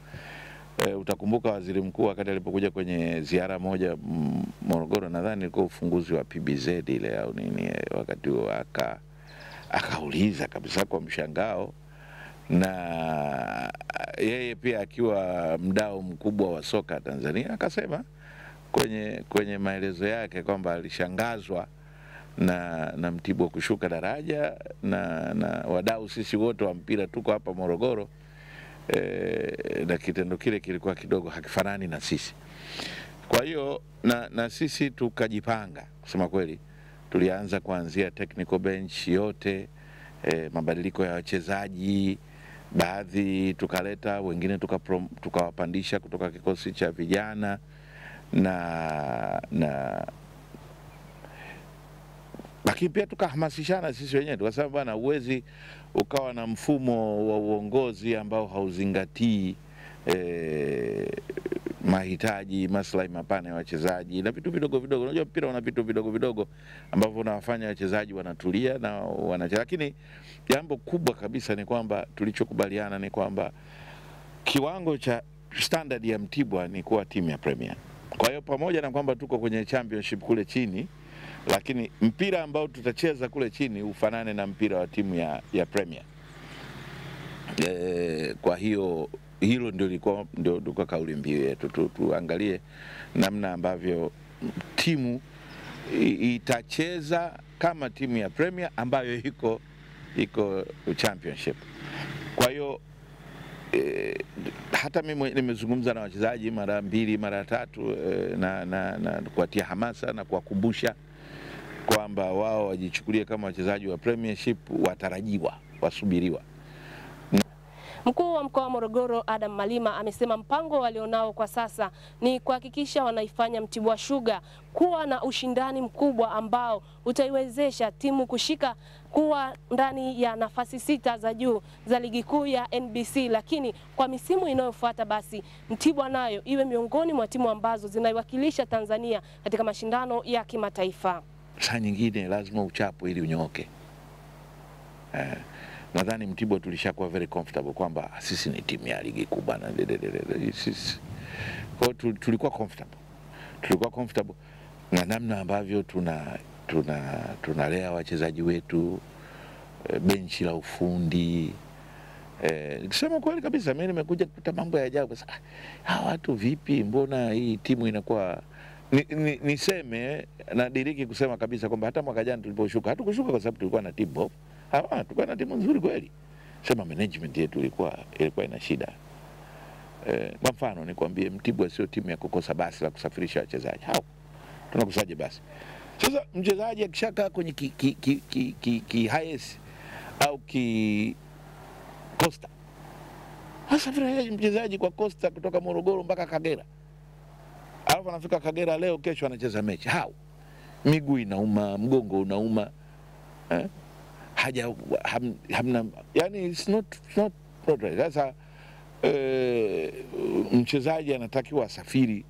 S21: Utakumbuka waziri mkuu wakati alipokuja kwenye ziara moja Morogoro, nadhani ilikuwa ufunguzi wa PBZ ile au nini, wakati huo akauliza kabisa kwa mshangao, na yeye pia akiwa mdau mkubwa wa soka Tanzania akasema kwenye maelezo yake kwamba alishangazwa na Mtibwa kushuka daraja, na wadau sisi wote wa mpira tuko hapa Morogoro, na kitendo kile kilikuwa kidogo hakifanani na sisi. Kwa hiyo na sisi tukajipanga, kusema kweli tulianza kuanzia technical bench yote, mabadiliko ya wachezaji, baadhi tukaleta, wengine tukawapandisha kutoka kikosi cha vijana, lakini pia tukahamasishana sisi wenyewe, tukasema bwana, uwezi ukawa na mfumo wa uongozi ambao hauzingatii mahitaji, maslahi mapana ya wachezaji na vitu vidogo vidogo. Unajua mpira una vitu vidogo vidogo ambavyo unawafanya wachezaji wanatulia na wanacheza. Lakini jambo kubwa kabisa ni kwamba tulichokubaliana ni kwamba kiwango cha standard ya Mtibwa ni kuwa timu ya Premier. Kwa hiyo pamoja na kwamba tuko kwenye Championship kule chini, lakini mpira ambao tutacheza kule chini ufanane na mpira wa timu ya Premier. Kwa hiyo hilo ndio lilikuwa kauli mbiu yetu, tuangalie namna ambavyo timu itacheza kama timu ya Premier ambayo iko Championship. Kwa hiyo hata mimi nimezungumza na wachezaji mara 2 mara 3 na kuwatia hamasa na kuwakumbusha kwamba wao wajichukulie kama wachezaji wa Premiership, watarajiwa, wasubiriwa.
S20: Mkuu wa mkoa wa Morogoro Adam Malima amesema mpango walionao kwa sasa ni kuhakikisha wanaifanya Mtibwa Sugar kuwa na ushindani mkubwa ambao utaiwezesha timu kushika kuwa ndani ya nafasi 6 za juu za ligi kuu ya NBC, lakini kwa misimu inayofuata basi Mtibwa nayo iwe miongoni mwa timu ambazo zinaiwakilisha Tanzania katika mashindano ya kimataifa.
S21: Saa nyingine lazima uchapo ili unyooke. Nadhani Mtibwa tulishakuwa very comfortable kwamba sisi ni timu ya ligi kubwa na sisi. Kwa tulikuwa comfortable na namna ambavyo tunalea wachezaji wetu, benchi la ufundi. Nikisema kweli kabisa, mimi nimekuja kukuta mambo ya ajabu. Hawa watu vipi, mbona hii timu inakuwa niseme na diriki kusema kabisa kwamba hata mwaka jana tuliposhuka hatukushuka kwa sababu tulikuwa na timu bovu. Tulikuwa na timu nzuri kweli. Sema management yetu ilikuwa ina shida. Kwa mfano nikwambie, Mtibwa sio timu ya kukosa basi la kusafirisha wachezaji. Tunakusaje basi? Sasa mchezaji akishaka kwenye ki highest au ki Costa, safirisha mchezaji kwa Costa kutoka Morogoro mpaka Kagera. Alafu anafika Kagera leo, kesho anacheza mechi. Miguu inauma, mgongo unauma. Hamna, yani it's not right. Sasa mchezaji anatakiwa asafiri,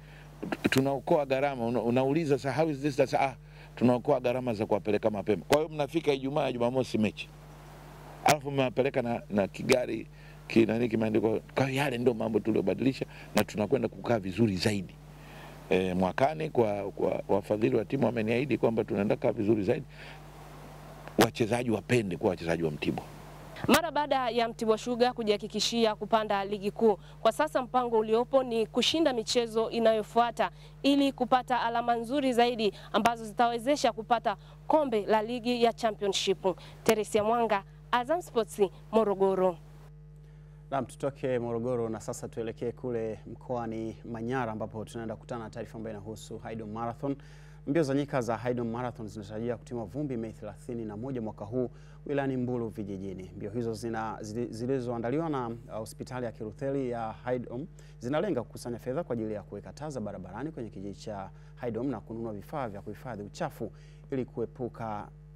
S21: tunaokoa gharama. Unauliza sasa, how is this? Sasa tunaokoa gharama za kuwapeleka mapema. Kwa hiyo mnafika Ijumaa, Jumamosi mechi, alafu mmewapeleka na kigari kimeandikwa. Kwa hiyo yale ndio mambo tuliobadilisha, na tunakwenda kukaa vizuri zaidi mwakani. Kwa wafadhili wa timu wameniahidi kwamba tunaenda kukaa vizuri zaidi, wachezaji wapende kuwa wachezaji wa Mtibwa.
S20: Mara baada ya Mtibwa Sugar kujihakikishia kupanda ligi kuu, kwa sasa mpango uliopo ni kushinda michezo inayofuata ili kupata alama nzuri zaidi ambazo zitawezesha kupata kombe la ligi ya Championship. Teresia Mwanga, Azam Sports, Morogoro.
S1: Naam, tutoke Morogoro na sasa tuelekee kule mkoani Manyara ambapo tunaenda kukutana na taarifa ambayo inahusu Haydom Marathon. Mbio za nyika za Haydom Marathon zinatarajia kutimua vumbi Mei 31 mwaka huu wilayani Mbulu vijijini. Mbio hizo zilizoandaliwa na hospitali ya Kirutheli ya Haydom zinalenga kukusanya fedha kwa ajili ya kuweka taa za barabarani kwenye kijiji cha Haydom na kununua vifaa vya kuhifadhi uchafu ili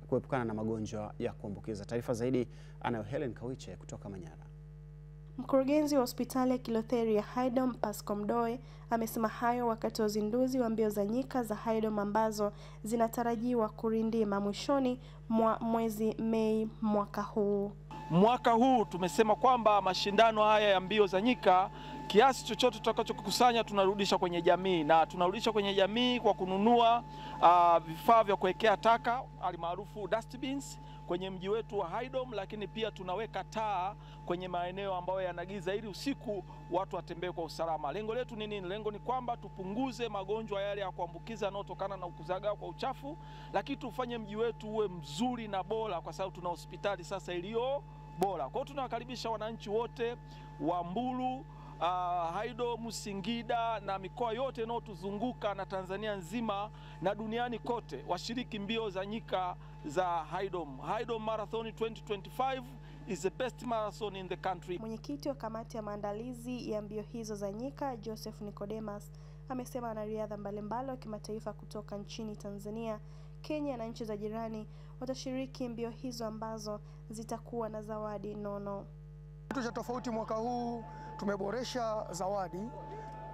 S1: kuepukana na magonjwa ya kuambukiza. Taarifa zaidi anayo Helen Kawiche kutoka Manyara.
S4: Mkurugenzi wa hospitali ya Kilotheri ya Haydom, Pascal Mdoe, amesema hayo wakati wa uzinduzi wa mbio za nyika za Haydom ambazo zinatarajiwa kurindima mwishoni mwa mwezi Mei mwaka huu.
S22: Mwaka huu tumesema kwamba mashindano haya ya mbio za nyika, kiasi chochote tutakachokusanya tunarudisha kwenye jamii, na tunarudisha kwenye jamii kwa kununua vifaa vya kuwekea taka alimaarufu dustbins kwenye mji wetu wa Haydom, lakini pia tunaweka taa kwenye maeneo ambayo yanagiza ili usiku watu watembee kwa usalama. Lengo letu ni nini? Lengo ni kwamba tupunguze magonjwa yale ya kuambukiza yanayotokana na ukuzaga kwa uchafu, lakini tufanye mji wetu uwe mzuri na bora kwa sababu tuna hospitali sasa iliyo bora. Kwa hiyo tunawakaribisha wananchi wote wa Mbulu, Haydom, Singida na mikoa yote inayotuzunguka na Tanzania nzima na duniani kote washiriki mbio za nyika za Haydom. Haydom Marathon 2025 is the best marathon in the country.
S4: Mwenyekiti wa kamati ya maandalizi ya mbio hizo za nyika, Joseph Nicodemus, amesema wanariadha mbalimbali wa kimataifa kutoka nchini Tanzania, Kenya na nchi za jirani watashiriki mbio hizo ambazo zitakuwa na zawadi nono.
S23: Kitu cha tofauti mwaka huu tumeboresha zawadi.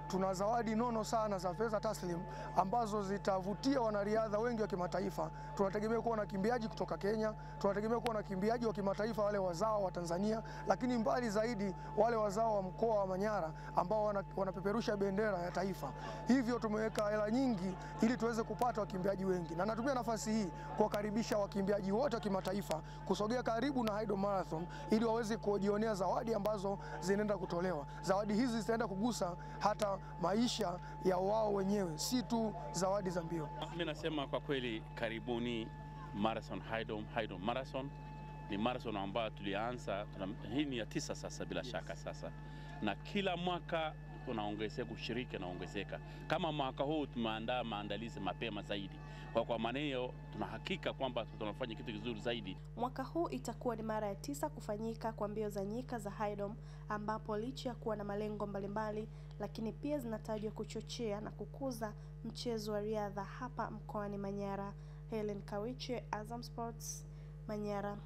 S23: Tuna zawadi nono sana za fedha taslim ambazo zitavutia wanariadha wengi wa kimataifa. Tunategemea kuwa na kimbiaji kutoka Kenya, tunategemea kuwa na kimbiaji wa kimataifa wale wazao wa Tanzania, lakini mbali zaidi wale wazao wa mkoa wa Manyara ambao wanapeperusha bendera ya taifa. Hivyo tumeweka hela nyingi ili tuweze kupata wakimbiaji wengi. Na natumia nafasi hii kuwakaribisha wakimbiaji wote wa kimataifa kusogea karibu na Haydom Marathon ili waweze kujionea zawadi ambazo zinaenda kutolewa. Zawadi hizi zitaenda kugusa hata maisha ya wao wenyewe, si tu zawadi za mbio.
S24: Mimi nasema kwa kweli karibuni Marathon Haydom Marathon. Ni marathon ambayo tulianza, hii ni ya 9 sasa bila shaka sasa. Na kila mwaka unaongezeka, ushiriki unaongezeka. Kama mwaka huu tumeandaa maandalizi mapema zaidi. Kwa maana hiyo tunahakika kwamba tunafanya kitu kizuri zaidi.
S4: Mwaka huu itakuwa ni mara ya 9 kufanyika kwa mbio za nyika za Haydom, ambapo licha ya kuwa na malengo mbalimbali, lakini pia zinatajwa kuchochea na kukuza mchezo wa riadha hapa mkoani Manyara. Helen Kawiche, Azam Sports, Manyara.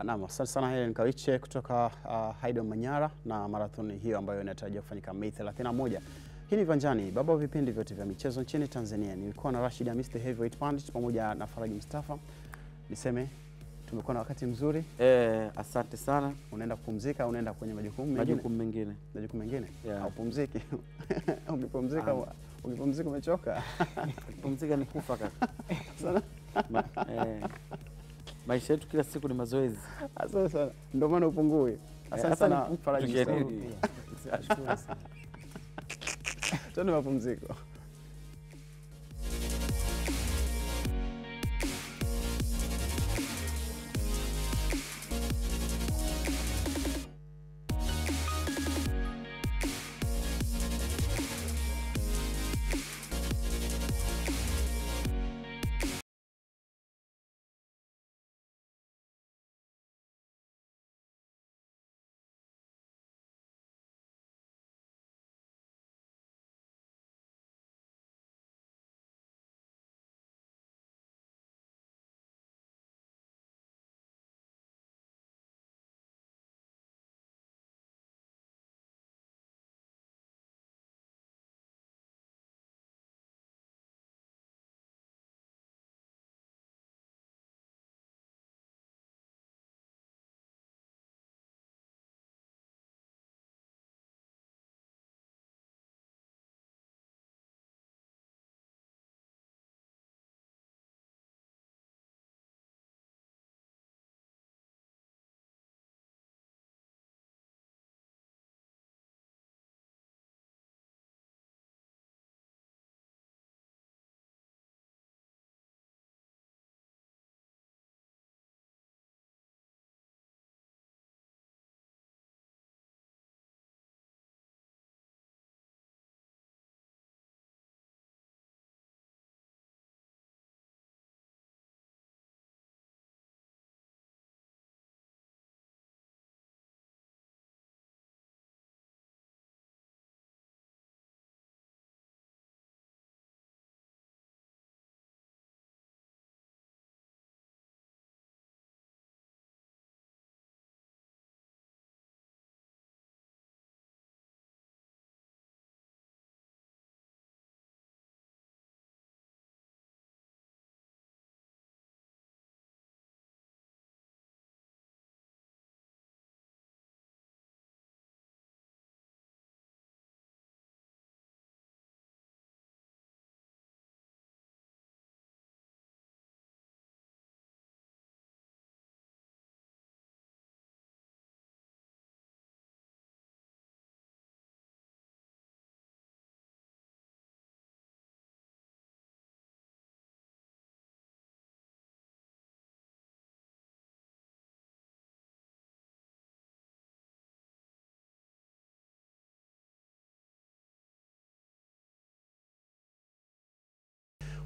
S1: Naam, asante sana Helen Kawiche kutoka Haydom Manyara na marathoni hiyo ambayo inatarajiwa kufanyika Mei 31. Hii ni Vanjani, baba wa vipindi vyote vya michezo nchini Tanzania. Nilikuwa na Rashid Hamis the Heavyweight Pandit pamoja na Faraji Mustafa. Niseme tumekuwa na wakati mzuri.
S2: Asante sana.
S1: Unaenda kupumzika, unaenda kwenye majukumu
S2: mengine?
S1: Majukumu mengine? Haupumziki. Ukipumzika umechoka.
S2: Kupumzika ni kufa kaka. Sana. Maisha yetu kila siku ni mazoezi.
S1: Asante sana. Ndio maana upungui. Asante sana Faraji Mustafa.
S2: Ashukuru sana.
S1: Tuende mapumziko.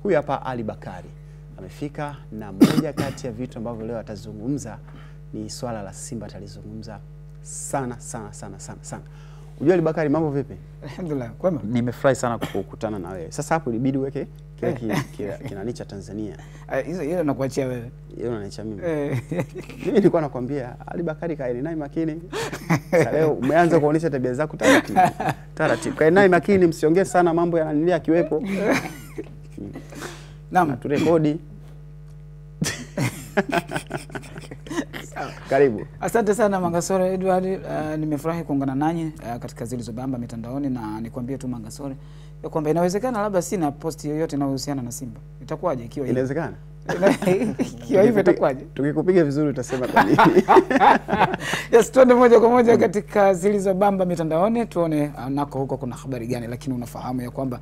S1: Huyu hapa Ali Bakari amefika, na moja kati ya vitu ambavyo leo atazungumza ni swala la Simba. Atalizungumza sana. Unajua Ali Bakari, mambo vipi?
S5: Alhamdulillah, kwema.
S1: Nimefurahi sana kukutana na wewe. Sasa hapo ilibidi uweke kile kinanicha Tanzania.
S5: Hiyo nakuachia wewe.
S1: Hiyo unaniacha mimi. Mimi nilikuwa nakwambia Ali Bakari kaeni naye makini. Sasa leo umeanza kuonyesha tabia zako taratibu. Kaeni naye makini, msiongee sana mambo yananilia kiwepo.
S5: Naam,
S1: turekodi. Karibu.
S5: Asante sana Mangasore Edward. Nimefurahi kuungana nanyi katika Zilizobamba mitandaoni, na nikwambie tu Mangasore ya kwamba inawezekana labda sina post yoyote inayohusiana na Simba. Itakuwaje ikiwa hivi?
S1: Inawezekana.
S5: Ikiwa hivi itakuwaje?
S1: Tukikupiga vizuri utasema kwa nini?
S5: Yes, tuende moja kwa moja katika Zilizobamba mitandaoni tuone nako huko kuna habari gani, lakini unafahamu ya kwamba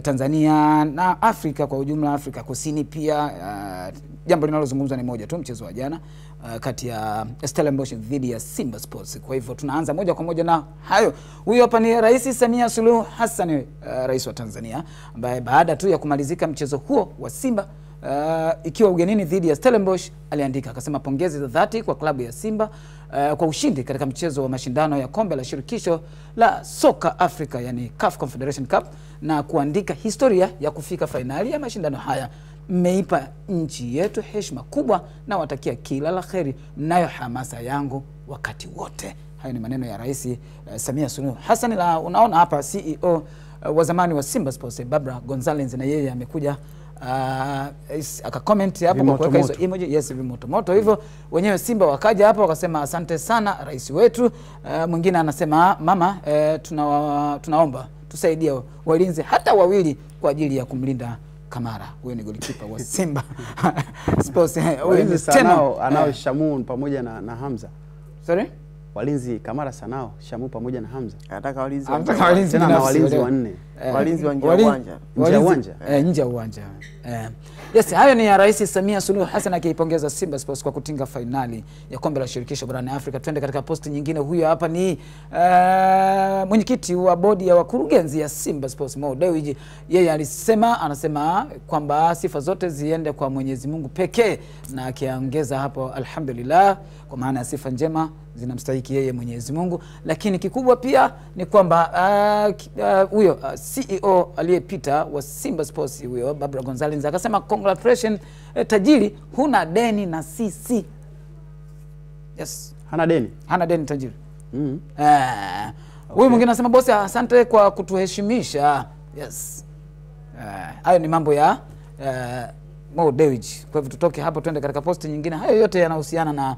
S5: Tanzania na Afrika kwa ujumla, Afrika Kusini pia, jambo linalozungumzwa ni moja tu, mchezo wa jana kati ya Stellenbosch dhidi ya Simba Sports. Kwa hivyo tunaanza moja kwa moja na hayo. Huyu hapa ni Rais Samia Suluhu Hassan, rais wa Tanzania, ambaye baada tu ya kumalizika mchezo huo wa Simba ikiwa ugenini dhidi ya Stellenbosch, aliandika akasema pongezi za dhati kwa klabu ya Simba kwa ushindi katika mchezo wa mashindano ya kombe la shirikisho la soka Afrika, yani CAF Confederation Cup, na kuandika historia ya kufika fainali ya mashindano haya. Mmeipa nchi yetu heshima kubwa na watakia kila la kheri, mnayo hamasa yangu wakati wote. Hayo ni maneno ya Rais Samia Suluhu Hassan. Unaona hapa CEO wa zamani wa Simba Sports Barbara Gonzalez, na yeye amekuja aka comment hapo kwa kuweka hizo emoji. Yes, vimoto moto hivyo. Wenyewe Simba wakaja hapa wakasema asante sana rais wetu. Mwingine anasema mama, tunaomba tusaidie walinzi hata wawili kwa ajili ya kumlinda Kamara. Huyo ni goalkeeper wa Simba Sports.
S1: Walinzi Sanao anao Shamu pamoja na Hamza.
S5: Sorry?
S1: Walinzi Kamara Sanao, Shamu pamoja na Hamza.
S3: Anataka walinzi
S1: tena na walinzi wanne.
S3: Walinzi wa nje ya uwanja.
S5: Nje ya uwanja. Yes, hayo ni ya Rais Samia Suluhu Hassan akiipongeza Simba Sports kwa kutinga fainali ya kombe la shirikisho barani Afrika. Twende katika posti nyingine. Huyo hapa ni mwenyekiti wa bodi ya wakurugenzi ya Simba Sports Mo Dewji. Yeye anasema kwamba sifa zote ziende kwa Mwenyezi Mungu pekee, na akiongeza hapo alhamdulillah, kwa maana ya sifa njema zinamstahiki yeye Mwenyezi Mungu. Lakini kikubwa pia ni kwamba huyo CEO aliyepita wa Simba Sports huyo Barbara Gonzalez akasema congratulations tajiri, huna deni na sisi. Yes, hana deni tajiri. Huyu mwingine anasema bosi, asante kwa kutuheshimisha. Yes, hayo ni mambo ya Mo Dewji. Kwa hivyo tutoke hapo twende katika posti nyingine. Hayo yote yanahusiana na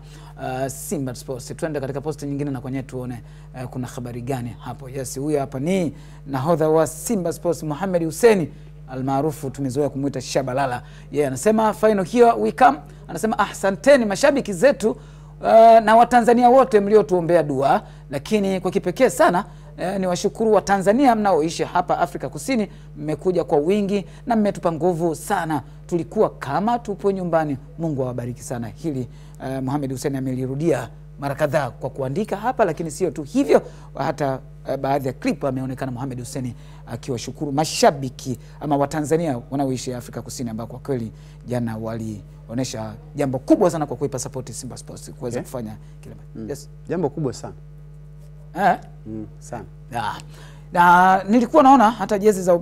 S5: Simba Sports. Twende katika posti nyingine na kwenye tuone kuna habari gani hapo. Yes, huyu hapa ni nahodha wa Simba Sports Mohamed Hussein almaarufu tumezoea kumuita Shabalala. Yeye anasema final here we come. Anasema asanteni mashabiki zetu na Watanzania wote mliotuombea dua, lakini kwa kipekee sana ni washukuru wa Tanzania mnaoishi hapa Afrika Kusini. Mmekuja kwa wingi na mmetupa nguvu sana, tulikuwa kama tupo nyumbani. Mungu awabariki sana. Hili Mohamed Hussein amelirudia mara kadhaa kwa kuandika hapa, lakini sio tu hivyo, hata baadhi ya clip ameonekana Mohamed Hussein akiwashukuru mashabiki ama Watanzania wanaoishi Afrika Kusini, ambao kwa kweli jana walionyesha jambo kubwa sana kwa kuipa support Simba Sports kuweza kufanya kile. Yes,
S1: jambo kubwa sana. Sana.
S5: Na nilikuwa naona hata jezi za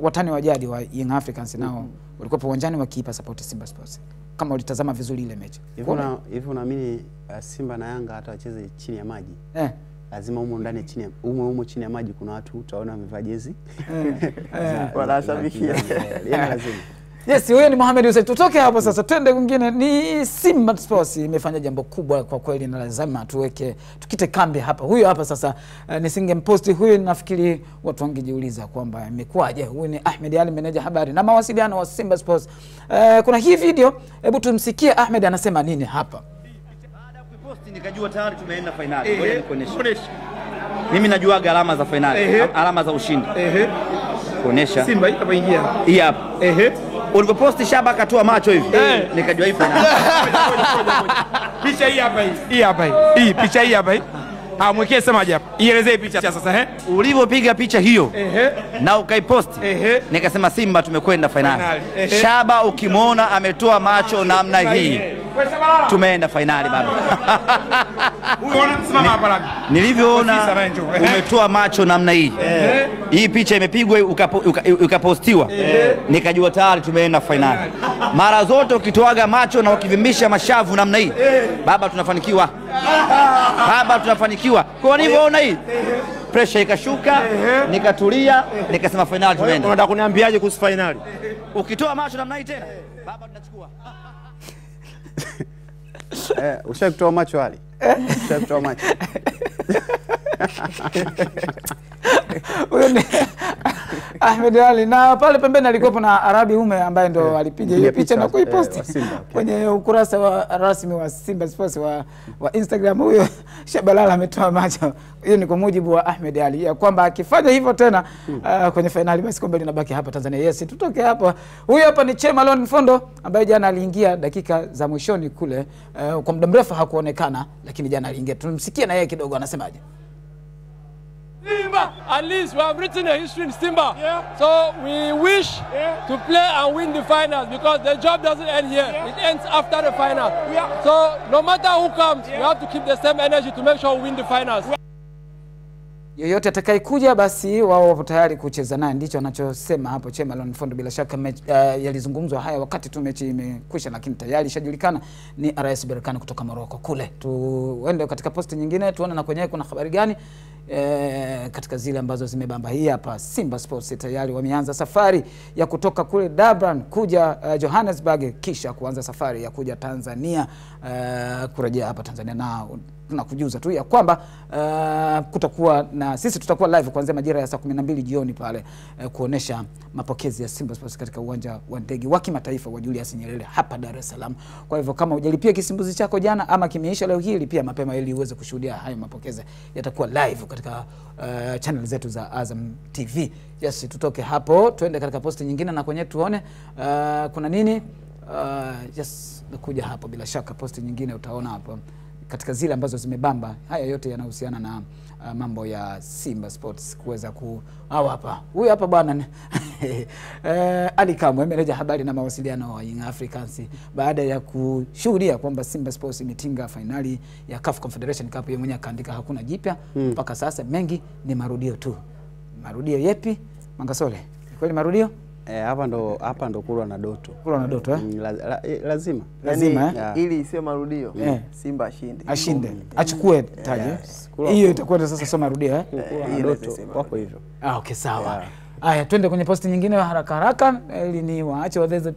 S5: watani wa jadi wa Young Africans nao walikuwa uwanjani wakiipa support Simba Sports. Kama ulitazama vizuri ile mechi.
S1: Hivi unaamini Simba na Yanga hata wacheze chini ya maji? Lazima humo ndani chini ya maji kuna watu utaona wamevaa jezi.
S3: Wanashabikia.
S1: Lazima.
S5: Yes, huyo ni Mohamed Hussein. Tutoke hapo sasa twende kwingine. Ni Simba Sports imefanya jambo kubwa kwa kweli, na lazima tukite kambi hapa. Huyo hapa sasa nisingemposti huyo, nafikiri watu wangejiuliza kwamba imekuwaje. Huyu ni Ahmed Ali, meneja habari na mawasiliano wa Simba Sports. Kuna hii video, hebu tumsikie Ahmed anasema nini hapa.
S6: Baada ya kuiposti nikajua tayari tumeenda finali. Ngoja nikuoneshe. Mimi najua alama za finali, alama za ushindi. Kuonesha
S3: Simba hapa ingia.
S6: Hii hapa. Ulipoposti Shaba akatoa macho hivi. Nikajua hii finali.
S3: Picha hii hapa hii. Hii hapa hii. Hii picha hii hapa hii.
S8: Mwekee semaje hapa? Ielezee picha sasa
S6: Ulivyopiga picha hiyo na ukaiposti nikasema Simba tumekwenda finali. Shaba ukimwona ametoa macho namna hii tumeenda finali baba. Nilivyoona umetoa macho namna hii, hii picha imepigwa ukapostiwa, nikajua tayari tumeenda finali. Mara zote ukitoaga macho na ukivimbisha mashavu namna hii baba, tunafanikiwa baba, tunafanikiwa. Kwa nilivyoona hii pressure ikashuka, nikatulia, nikasema finali tumeenda.
S8: Unataka kuniambiaje kuhusu finali?
S6: Ukitoa macho namna hii tena baba, tunachukua.
S1: Ushakutoa macho hali? Ushakutoa macho?
S5: Huyo ni Ahmed Ally, na pale pembeni alikuwepo na Arabi Ume ambaye ndo alipiga hiyo picha na kuiposti kwenye ukurasa wa rasmi wa Simba Sports wa Instagram. Huyo Shabalala ametoa macho. Hiyo ni kwa mujibu wa Ahmed Ally ya kwamba akifanya hivyo tena kwenye finali basi kombe linabaki hapa Tanzania. Yes, tutoke hapa. Huyu hapa ni Chemalon Mfondo ambaye jana aliingia dakika za mwishoni kule, kwa muda mrefu hakuonekana, lakini jana aliingia. Tumsikie na yeye kidogo anasemaje.
S9: Simba, at least we have written a history in Simba. So we wish to play and win the finals because the job doesn't end here. It ends after the final. So no matter who comes, we have to keep the same energy to make sure we win the finals.
S5: Yoyote atakayekuja basi wao wapo tayari kucheza naye, ndicho anachosema hapo Chemalon Mfondo. Bila shaka yalizungumzwa haya wakati tu mechi imekwisha, lakini tayari ishajulikana ni RS Berkane kutoka Morocco kule. Tuende katika posti nyingine tuone na kwenyewe kuna habari gani katika zile ambazo zimebamba. Hii hapa Simba Sports tayari wameanza safari ya kutoka kule Durban kuja Johannesburg, kisha kuanza safari ya kuja Tanzania, kurejea hapa Tanzania. Na tunakujuza tu ya kwamba kutakuwa na sisi tutakuwa live kuanzia majira ya saa 12 jioni pale kuonesha mapokezi ya Simba Sports katika uwanja wa ndege wa kimataifa wa Julius Nyerere hapa Dar es Salaam. Kwa hivyo kama hujalipia kisimbuzi chako jana ama kimeisha leo hii, lipia mapema ili uweze kushuhudia hayo mapokezi. Yatakuwa live katika channel zetu za Azam TV. Yes, tutoke hapo tuende katika posti nyingine na kwenye tuone kuna nini. Yes, nakuja hapo bila shaka posti nyingine utaona hapo katika zile ambazo zimebamba. Haya yote yanahusiana na mambo ya Simba Sports kuweza hapa. Huyu hapa bwana Ali Kamwe, meneja habari na mawasiliano wa Young Africans, baada ya kushuhudia kwamba Simba Sports imetinga finali ya CAF Confederation Cup, yeye mwenyewe akaandika hakuna jipya mpaka sasa, mengi ni marudio tu. Marudio yepi Mangasole? Kweli marudio?
S1: Hapa ndo kulwa na doto.
S5: Kulwa na doto
S1: lazima.
S10: Ili isiwe marudio. Simba ashinde.
S5: Achukue taji. Hiyo itakuwa sasa sio marudio
S1: doto wako hivyo.
S5: Okay, sawa. Haya, twende kwenye posti nyingine haraka ili ni waache wadheze.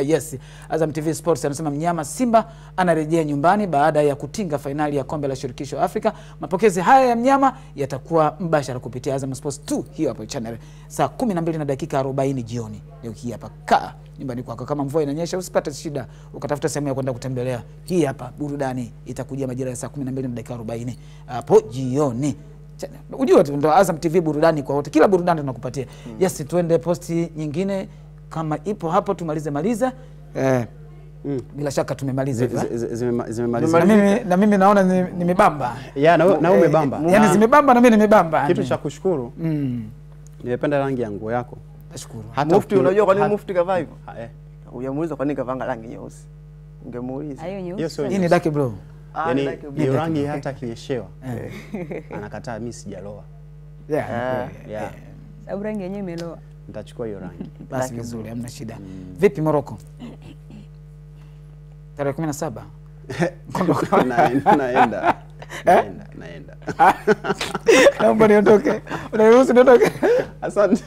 S5: Yes, Azam TV Sports anasema mnyama Simba anarejea nyumbani baada ya kutinga finali ya kombe la shirikisho Afrika. Mapokezi haya ya mnyama yatakuwa mbashara kupitia Azam Sports 2 hiyo hapo channel saa 12:40 jioni. Leo hii hapa kaa nyumbani kwako, kama mvua inanyesha usipate shida ukatafuta sehemu ya kwenda kutembelea. Hii hapa burudani itakujia majira ya saa 12:40 hapo jioni. Ujue tu ndo Azam TV burudani kwa wote, kila burudani tunakupatia. Yes, tuende posti nyingine kama ipo hapo tumalize. Bila shaka tumemaliza zimemaliza. Na mimi naona nimebamba.
S1: Na umebamba.
S5: Yaani zimebamba na mimi nimebamba.
S1: Kitu cha kushukuru. Nimependa rangi ya nguo yako.
S5: Nashukuru.
S10: Mufti, unajua kwa nini Mufti kavaa hivyo? Hujamuuliza kwa nini kavanga rangi nyeusi. Ungemuuliza.
S5: Hii ni dark blue.
S1: Yaani hiyo rangi hata kinyeshewa anakataa, mimi sijaloa.
S11: Sababu rangi yenyewe imeloa.
S1: Nitachukua hiyo rangi.
S5: Basi vizuri, hamna shida. Vipi Morocco? Tarehe 17.
S1: Naenda.
S5: Naomba niondoke. Unaniruhusu niondoke?
S1: Asante.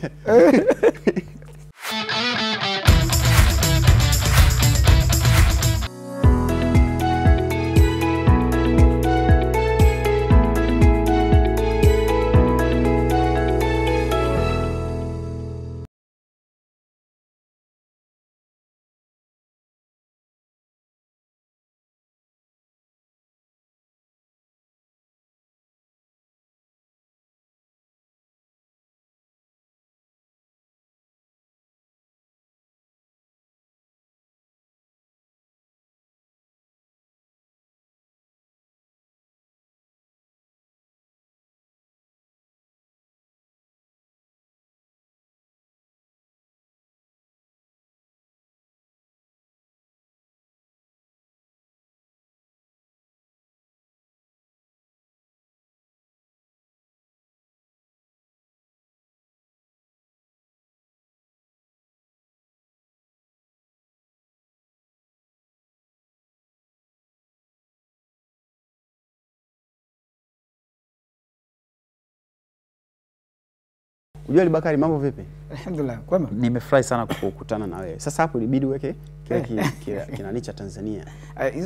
S1: Unajua Ali Bakari, mambo vipi?
S5: Alhamdulillah, kwema.
S1: Nimefurahi sana kukutana na wewe. Sasa hapo ilibidi uweke kile kinani cha Tanzania.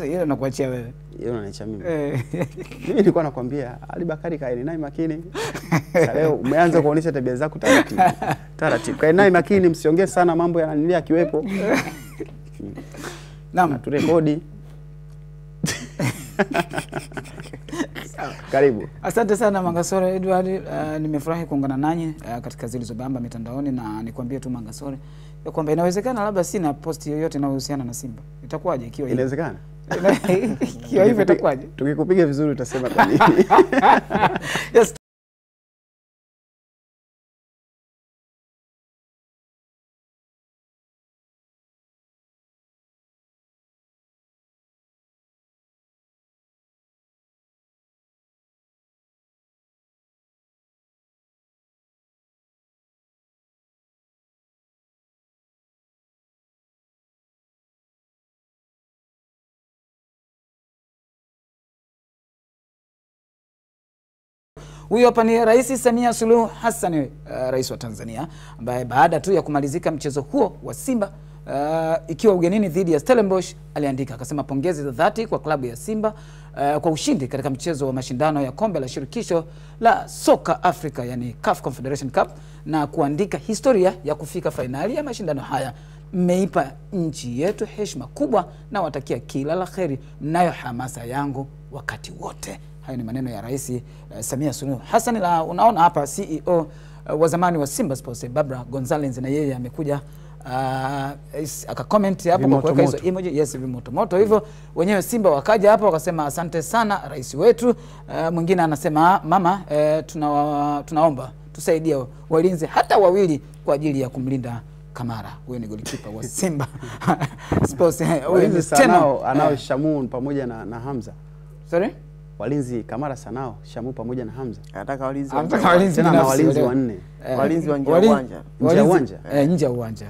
S5: Hiyo nakuachia wewe.
S1: Hiyo unaniachia mimi. Mimi nilikuwa nakwambia Ali Bakari kaeni naye makini. Sasa leo umeanza kuonyesha tabia zako taratibu. Taratibu. Kaeni naye makini, msiongee sana mambo yananilia kiwepo.
S5: Naam,
S1: turekodi. Karibu.
S5: Asante sana Mangasore Edward. Nimefurahi kuungana nanyi katika Zilizobamba mitandaoni, na nikwambie tu Mangasore ya kwamba inawezekana labda sina post yoyote inayohusiana na Simba. Itakuwaje ikiwa hivi?
S1: Inawezekana.
S5: Ikiwa hivi itakuwaje?
S1: Tukikupiga vizuri utasema kwa nini?
S5: Yes. Huyu hapa ni Rais Samia Suluhu Hassan, rais wa Tanzania, ambaye baada tu ya kumalizika mchezo huo wa Simba ikiwa ugenini dhidi ya Stellenbosch, aliandika akasema pongezi za dhati kwa klabu ya Simba kwa ushindi katika mchezo wa mashindano ya kombe la shirikisho la soka Afrika, yani CAF Confederation Cup, na kuandika historia ya kufika fainali ya mashindano haya. Mmeipa nchi yetu heshima kubwa na watakia kila la kheri, mnayo hamasa yangu wakati wote. Hayo ni maneno ya Rais Samia Suluhu Hassan. Unaona hapa CEO wa zamani wa Simba Sports Barbara Gonzalez, na yeye amekuja akacomment hapo kwa kuweka hizo emoji. Yes, vimoto moto hivyo. Wenyewe Simba wakaja hapa wakasema asante sana rais wetu. Mwingine anasema mama, tunaomba tusaidie walinzi hata wawili kwa ajili ya kumlinda Kamara. Huyo ni goalkeeper wa Simba Sports.
S1: Walinzi Sanao anao Shamu pamoja na Hamza.
S5: Sorry?
S1: Walinzi Kamara Sanao, Shamu pamoja na Hamza.
S10: Anataka walinzi
S1: tena na walinzi wanne.
S10: Walinzi wa nje ya uwanja.
S1: Nje ya uwanja.
S5: Nje ya uwanja.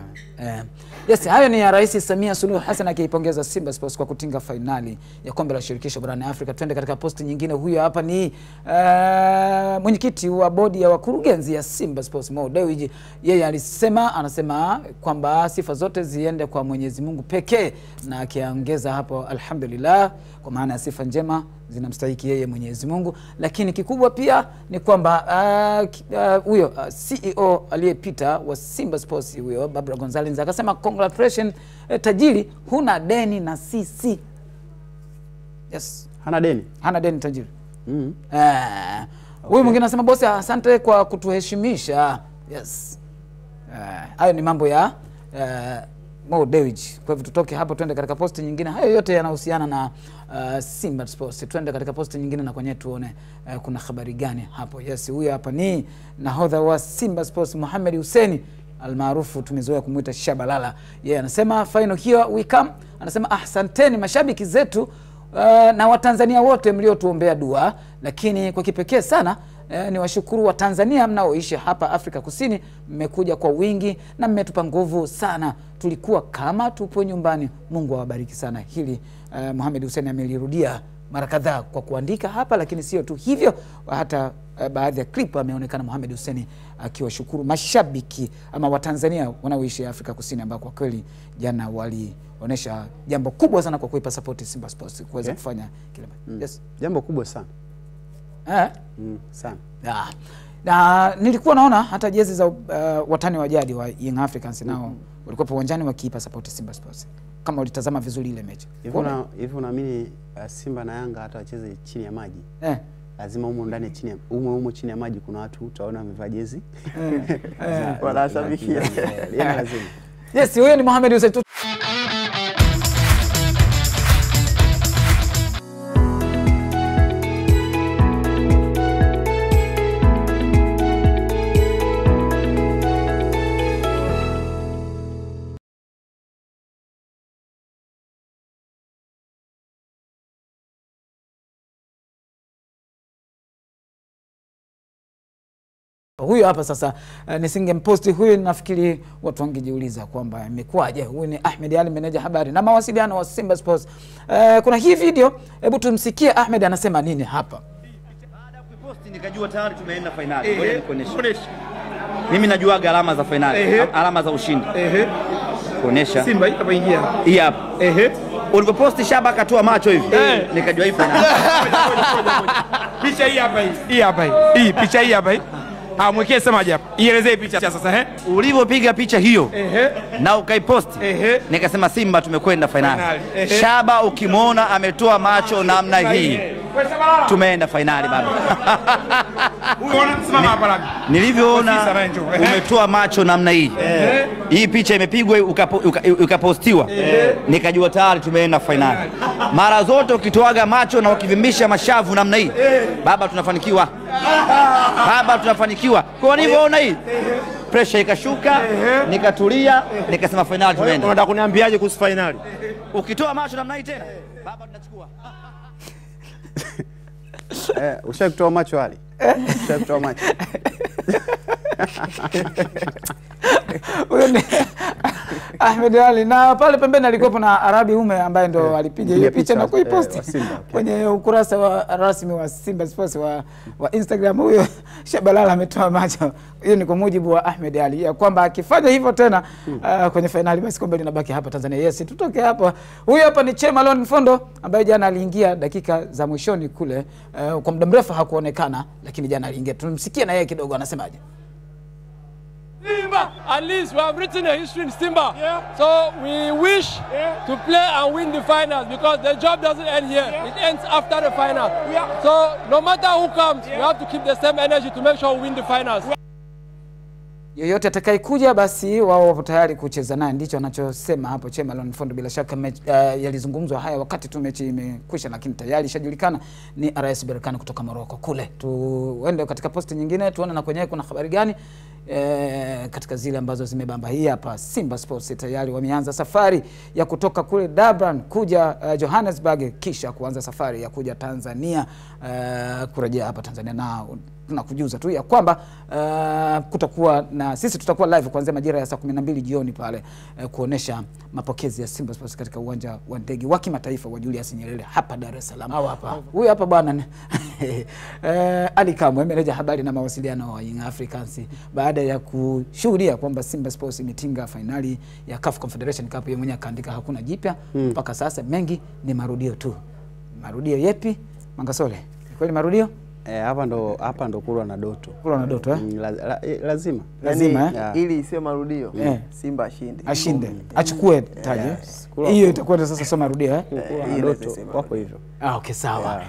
S5: Yes, hayo ni ya Rais Samia Suluhu Hassan akiipongeza Simba Sports kwa kutinga fainali ya kombe la shirikisho barani Afrika. Twende katika posti nyingine. Huyo hapa ni mwenyekiti wa bodi ya wakurugenzi ya Simba Sports Mo Dewji. Yeye anasema kwamba sifa zote ziende kwa Mwenyezi Mungu pekee, na akiongeza hapo alhamdulillah, kwa maana ya sifa njema zinamstahiki yeye Mwenyezi Mungu. Lakini kikubwa pia ni kwamba huyo CEO aliyepita wa Simba Sports huyo Barbara Gonzalez akasema congratulations tajiri, huna deni na sisi. Yes,
S1: hana deni
S5: tajiri. Huyu mwingine anasema bosi, asante kwa kutuheshimisha. Yes. Hayo ni mambo ya Mo Dewji. Kwa hivyo tutoke hapo twende katika posti nyingine. Hayo yote yanahusiana na Simba Sports. Twende katika posti nyingine na kwenye tuone kuna habari gani hapo. Yes, huyu hapa ni nahodha wa Simba Sports Mohamed Hussein almaarufu tumezoea kumuita Shabalala. Yeye anasema final here we come. Anasema asanteni mashabiki zetu na Watanzania wote mliotuombea dua, lakini kwa kipekee sana ni washukuru wa Tanzania mnaoishi hapa Afrika Kusini. Mmekuja kwa wingi na mmetupa nguvu sana, tulikuwa kama tupo nyumbani. Mungu awabariki sana. Hili Mohamed Hussein amelirudia mara kadhaa kwa kuandika hapa, lakini sio tu hivyo, hata baadhi ya clip ameonekana Mohamed Hussein akiwashukuru mashabiki ama Watanzania wanaoishi Afrika Kusini, ambao kwa kweli jana walionyesha jambo kubwa sana kwa kuipa support Simba Sports kuweza kufanya kile. Yes,
S1: jambo kubwa sana. Sana.
S5: Na nilikuwa naona hata jezi za watani wa jadi wa Young Africans nao walikuwa uwanjani wakiipa support Simba Sports. Kama ulitazama vizuri ile mechi.
S1: Hivi unaamini Simba na Yanga hata wacheze chini ya maji? Lazima humo ndani chini ya maji kuna watu utaona wamevaa jezi.
S10: Wanashabikia.
S1: Lazima.
S5: Yes, huyo ni Mohamed Hussein. Huyu hapa sasa nisingemposti huyu, nafikiri watu wangejiuliza kwamba imekuwaje. Huyu ni Ahmed Ali, meneja habari na mawasiliano wa Simba Sports. Kuna hii video, hebu tumsikie Ahmed anasema nini hapa.
S6: Baada ya kuposti nikajua tayari tumeenda finali. Ngoja nikuoneshe. Mimi najuaga alama za finali, alama za ushindi. Kuonesha
S8: Simba hapa ingia.
S6: Hii hapa. Ulipoposti Shaba akatoa macho hivi. Nikajua hii finali.
S8: Picha hii hapa hii. Hii hapa hii. Hii picha hii hapa hii. Mwekee semaje hapa. Ielezee picha sasa
S6: Ulivyopiga picha hiyo na ukaiposti nikasema Simba tumekwenda finali. Shaba ukimwona ametoa macho namna hii tumeenda finali baba.
S8: Simama hapa labda.
S6: Nilivyoona umetoa macho namna hii. Hii picha imepigwa ukapostiwa. Nikajua tayari tumeenda finali. Mara zote ukitoaga macho na ukivimbisha mashavu namna hii baba tunafanikiwa. Baba tunafanikiwa. Kwa nilivyoona hii pressure ikashuka, nikatulia, nikasema finali tumeenda.
S8: Unataka kuniambiaje kuhusu finali?
S6: Ukitoa macho namna hii tena baba tunachukua.
S1: Ushakutoa macho hali? Ushakutoa macho?
S5: Huyo ni Ahmed Ali, na pale pembeni alikuwepo na Arabi Ume ambaye ndo alipiga hiyo picha na kuiposti kwenye ukurasa wa rasmi wa Simba Sports wa Instagram. Huyo Shabalala ametoa macho. Hiyo ni kwa mujibu wa Ahmed Ali ya kwamba akifanya hivyo tena kwenye finali basi kombe linabaki hapa Tanzania. Yes, tutoke hapa. Huyu hapa ni Chemalon Mfondo ambaye jana aliingia dakika za mwishoni kule, kwa muda mrefu hakuonekana, lakini jana aliingia. Tumsikie na yeye kidogo anasemaje.
S9: Simba, at least we have written a history in Simba. So we wish to play and win the finals because the job doesn't end here. It ends after the final. So no matter who comes, we have to keep the same energy to make sure we win the finals.
S5: Yoyote atakayekuja basi wao wapo tayari kucheza naye, ndicho anachosema hapo Chemalon Mfondo. Bila shaka yalizungumzwa haya wakati tu mechi imekwisha, lakini tayari ishajulikana ni RS Berkane kutoka Morocco kule. Tuende katika posti nyingine tuone na kwenyewe kuna habari gani katika zile ambazo zimebamba. Hii hapa Simba Sports tayari wameanza safari ya kutoka kule Durban kuja Johannesburg, kisha kuanza safari ya kuja Tanzania, kurejea hapa Tanzania. Na tunakujuza tu ya kwamba kutakuwa na sisi tutakuwa live kuanzia majira ya saa 12 jioni pale kuonesha mapokezi ya Simba Sports katika uwanja wa ndege wa kimataifa wa Julius Nyerere hapa Dar es Salaam. Huyu hapa bwana Ali Kamwe, meneja habari na mawasiliano wa Young Africans, baada ya kushuhudia kwamba Simba Sports imetinga finali ya CAF Confederation Cup, yeye mwenyewe akaandika hakuna jipya mpaka sasa, mengi ni marudio tu. Marudio yepi Mangasole? Kweli marudio?
S1: Hapa ndo kulwa na doto.
S5: Kulwa na doto
S1: lazima.
S10: Ili isiwe marudio. Simba ashinde.
S5: Ashinde. Achukue taji. Hiyo itakuwa sasa sio marudio
S1: kulwa na doto wako hivyo.
S5: Okay, sawa.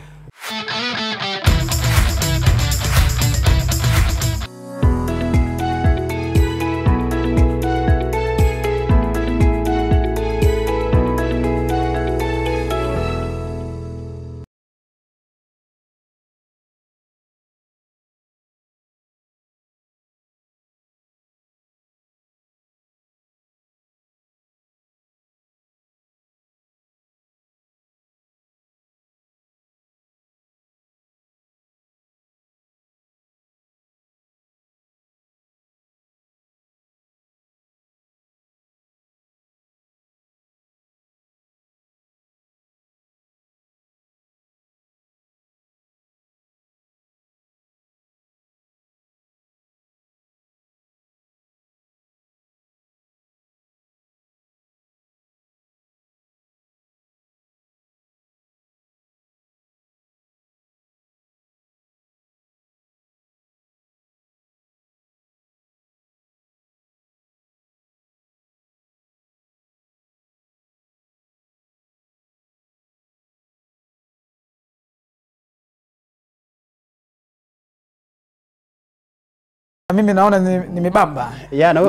S5: Mimi naona nimebamba.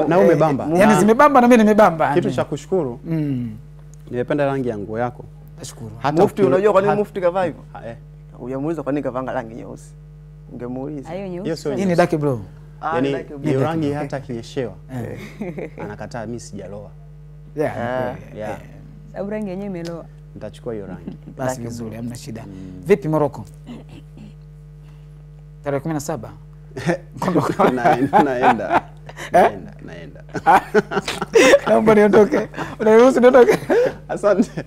S1: Na umebamba.
S5: Yaani zimebamba na mimi nimebamba.
S1: Kitu cha kushukuru. Nimependa rangi ya nguo yako.
S5: Nashukuru.
S10: Mufti, unajua kwa nini Mufti kavaa hivyo? Hujamuuliza kwa nini kavaa rangi nyeusi. Ungemuuliza.
S5: Hii ni dark blue.
S1: Yaani hiyo rangi hata kinyeshewa anakataa, mimi sijaloa.
S11: Sababu rangi yenyewe imeloa.
S1: Nitachukua hiyo rangi.
S5: Basi vizuri, hamna shida. Vipi Morocco? Tarehe 17.
S1: Naenda.
S5: Naomba niondoke. Unaniruhusu niondoke?
S1: Asante.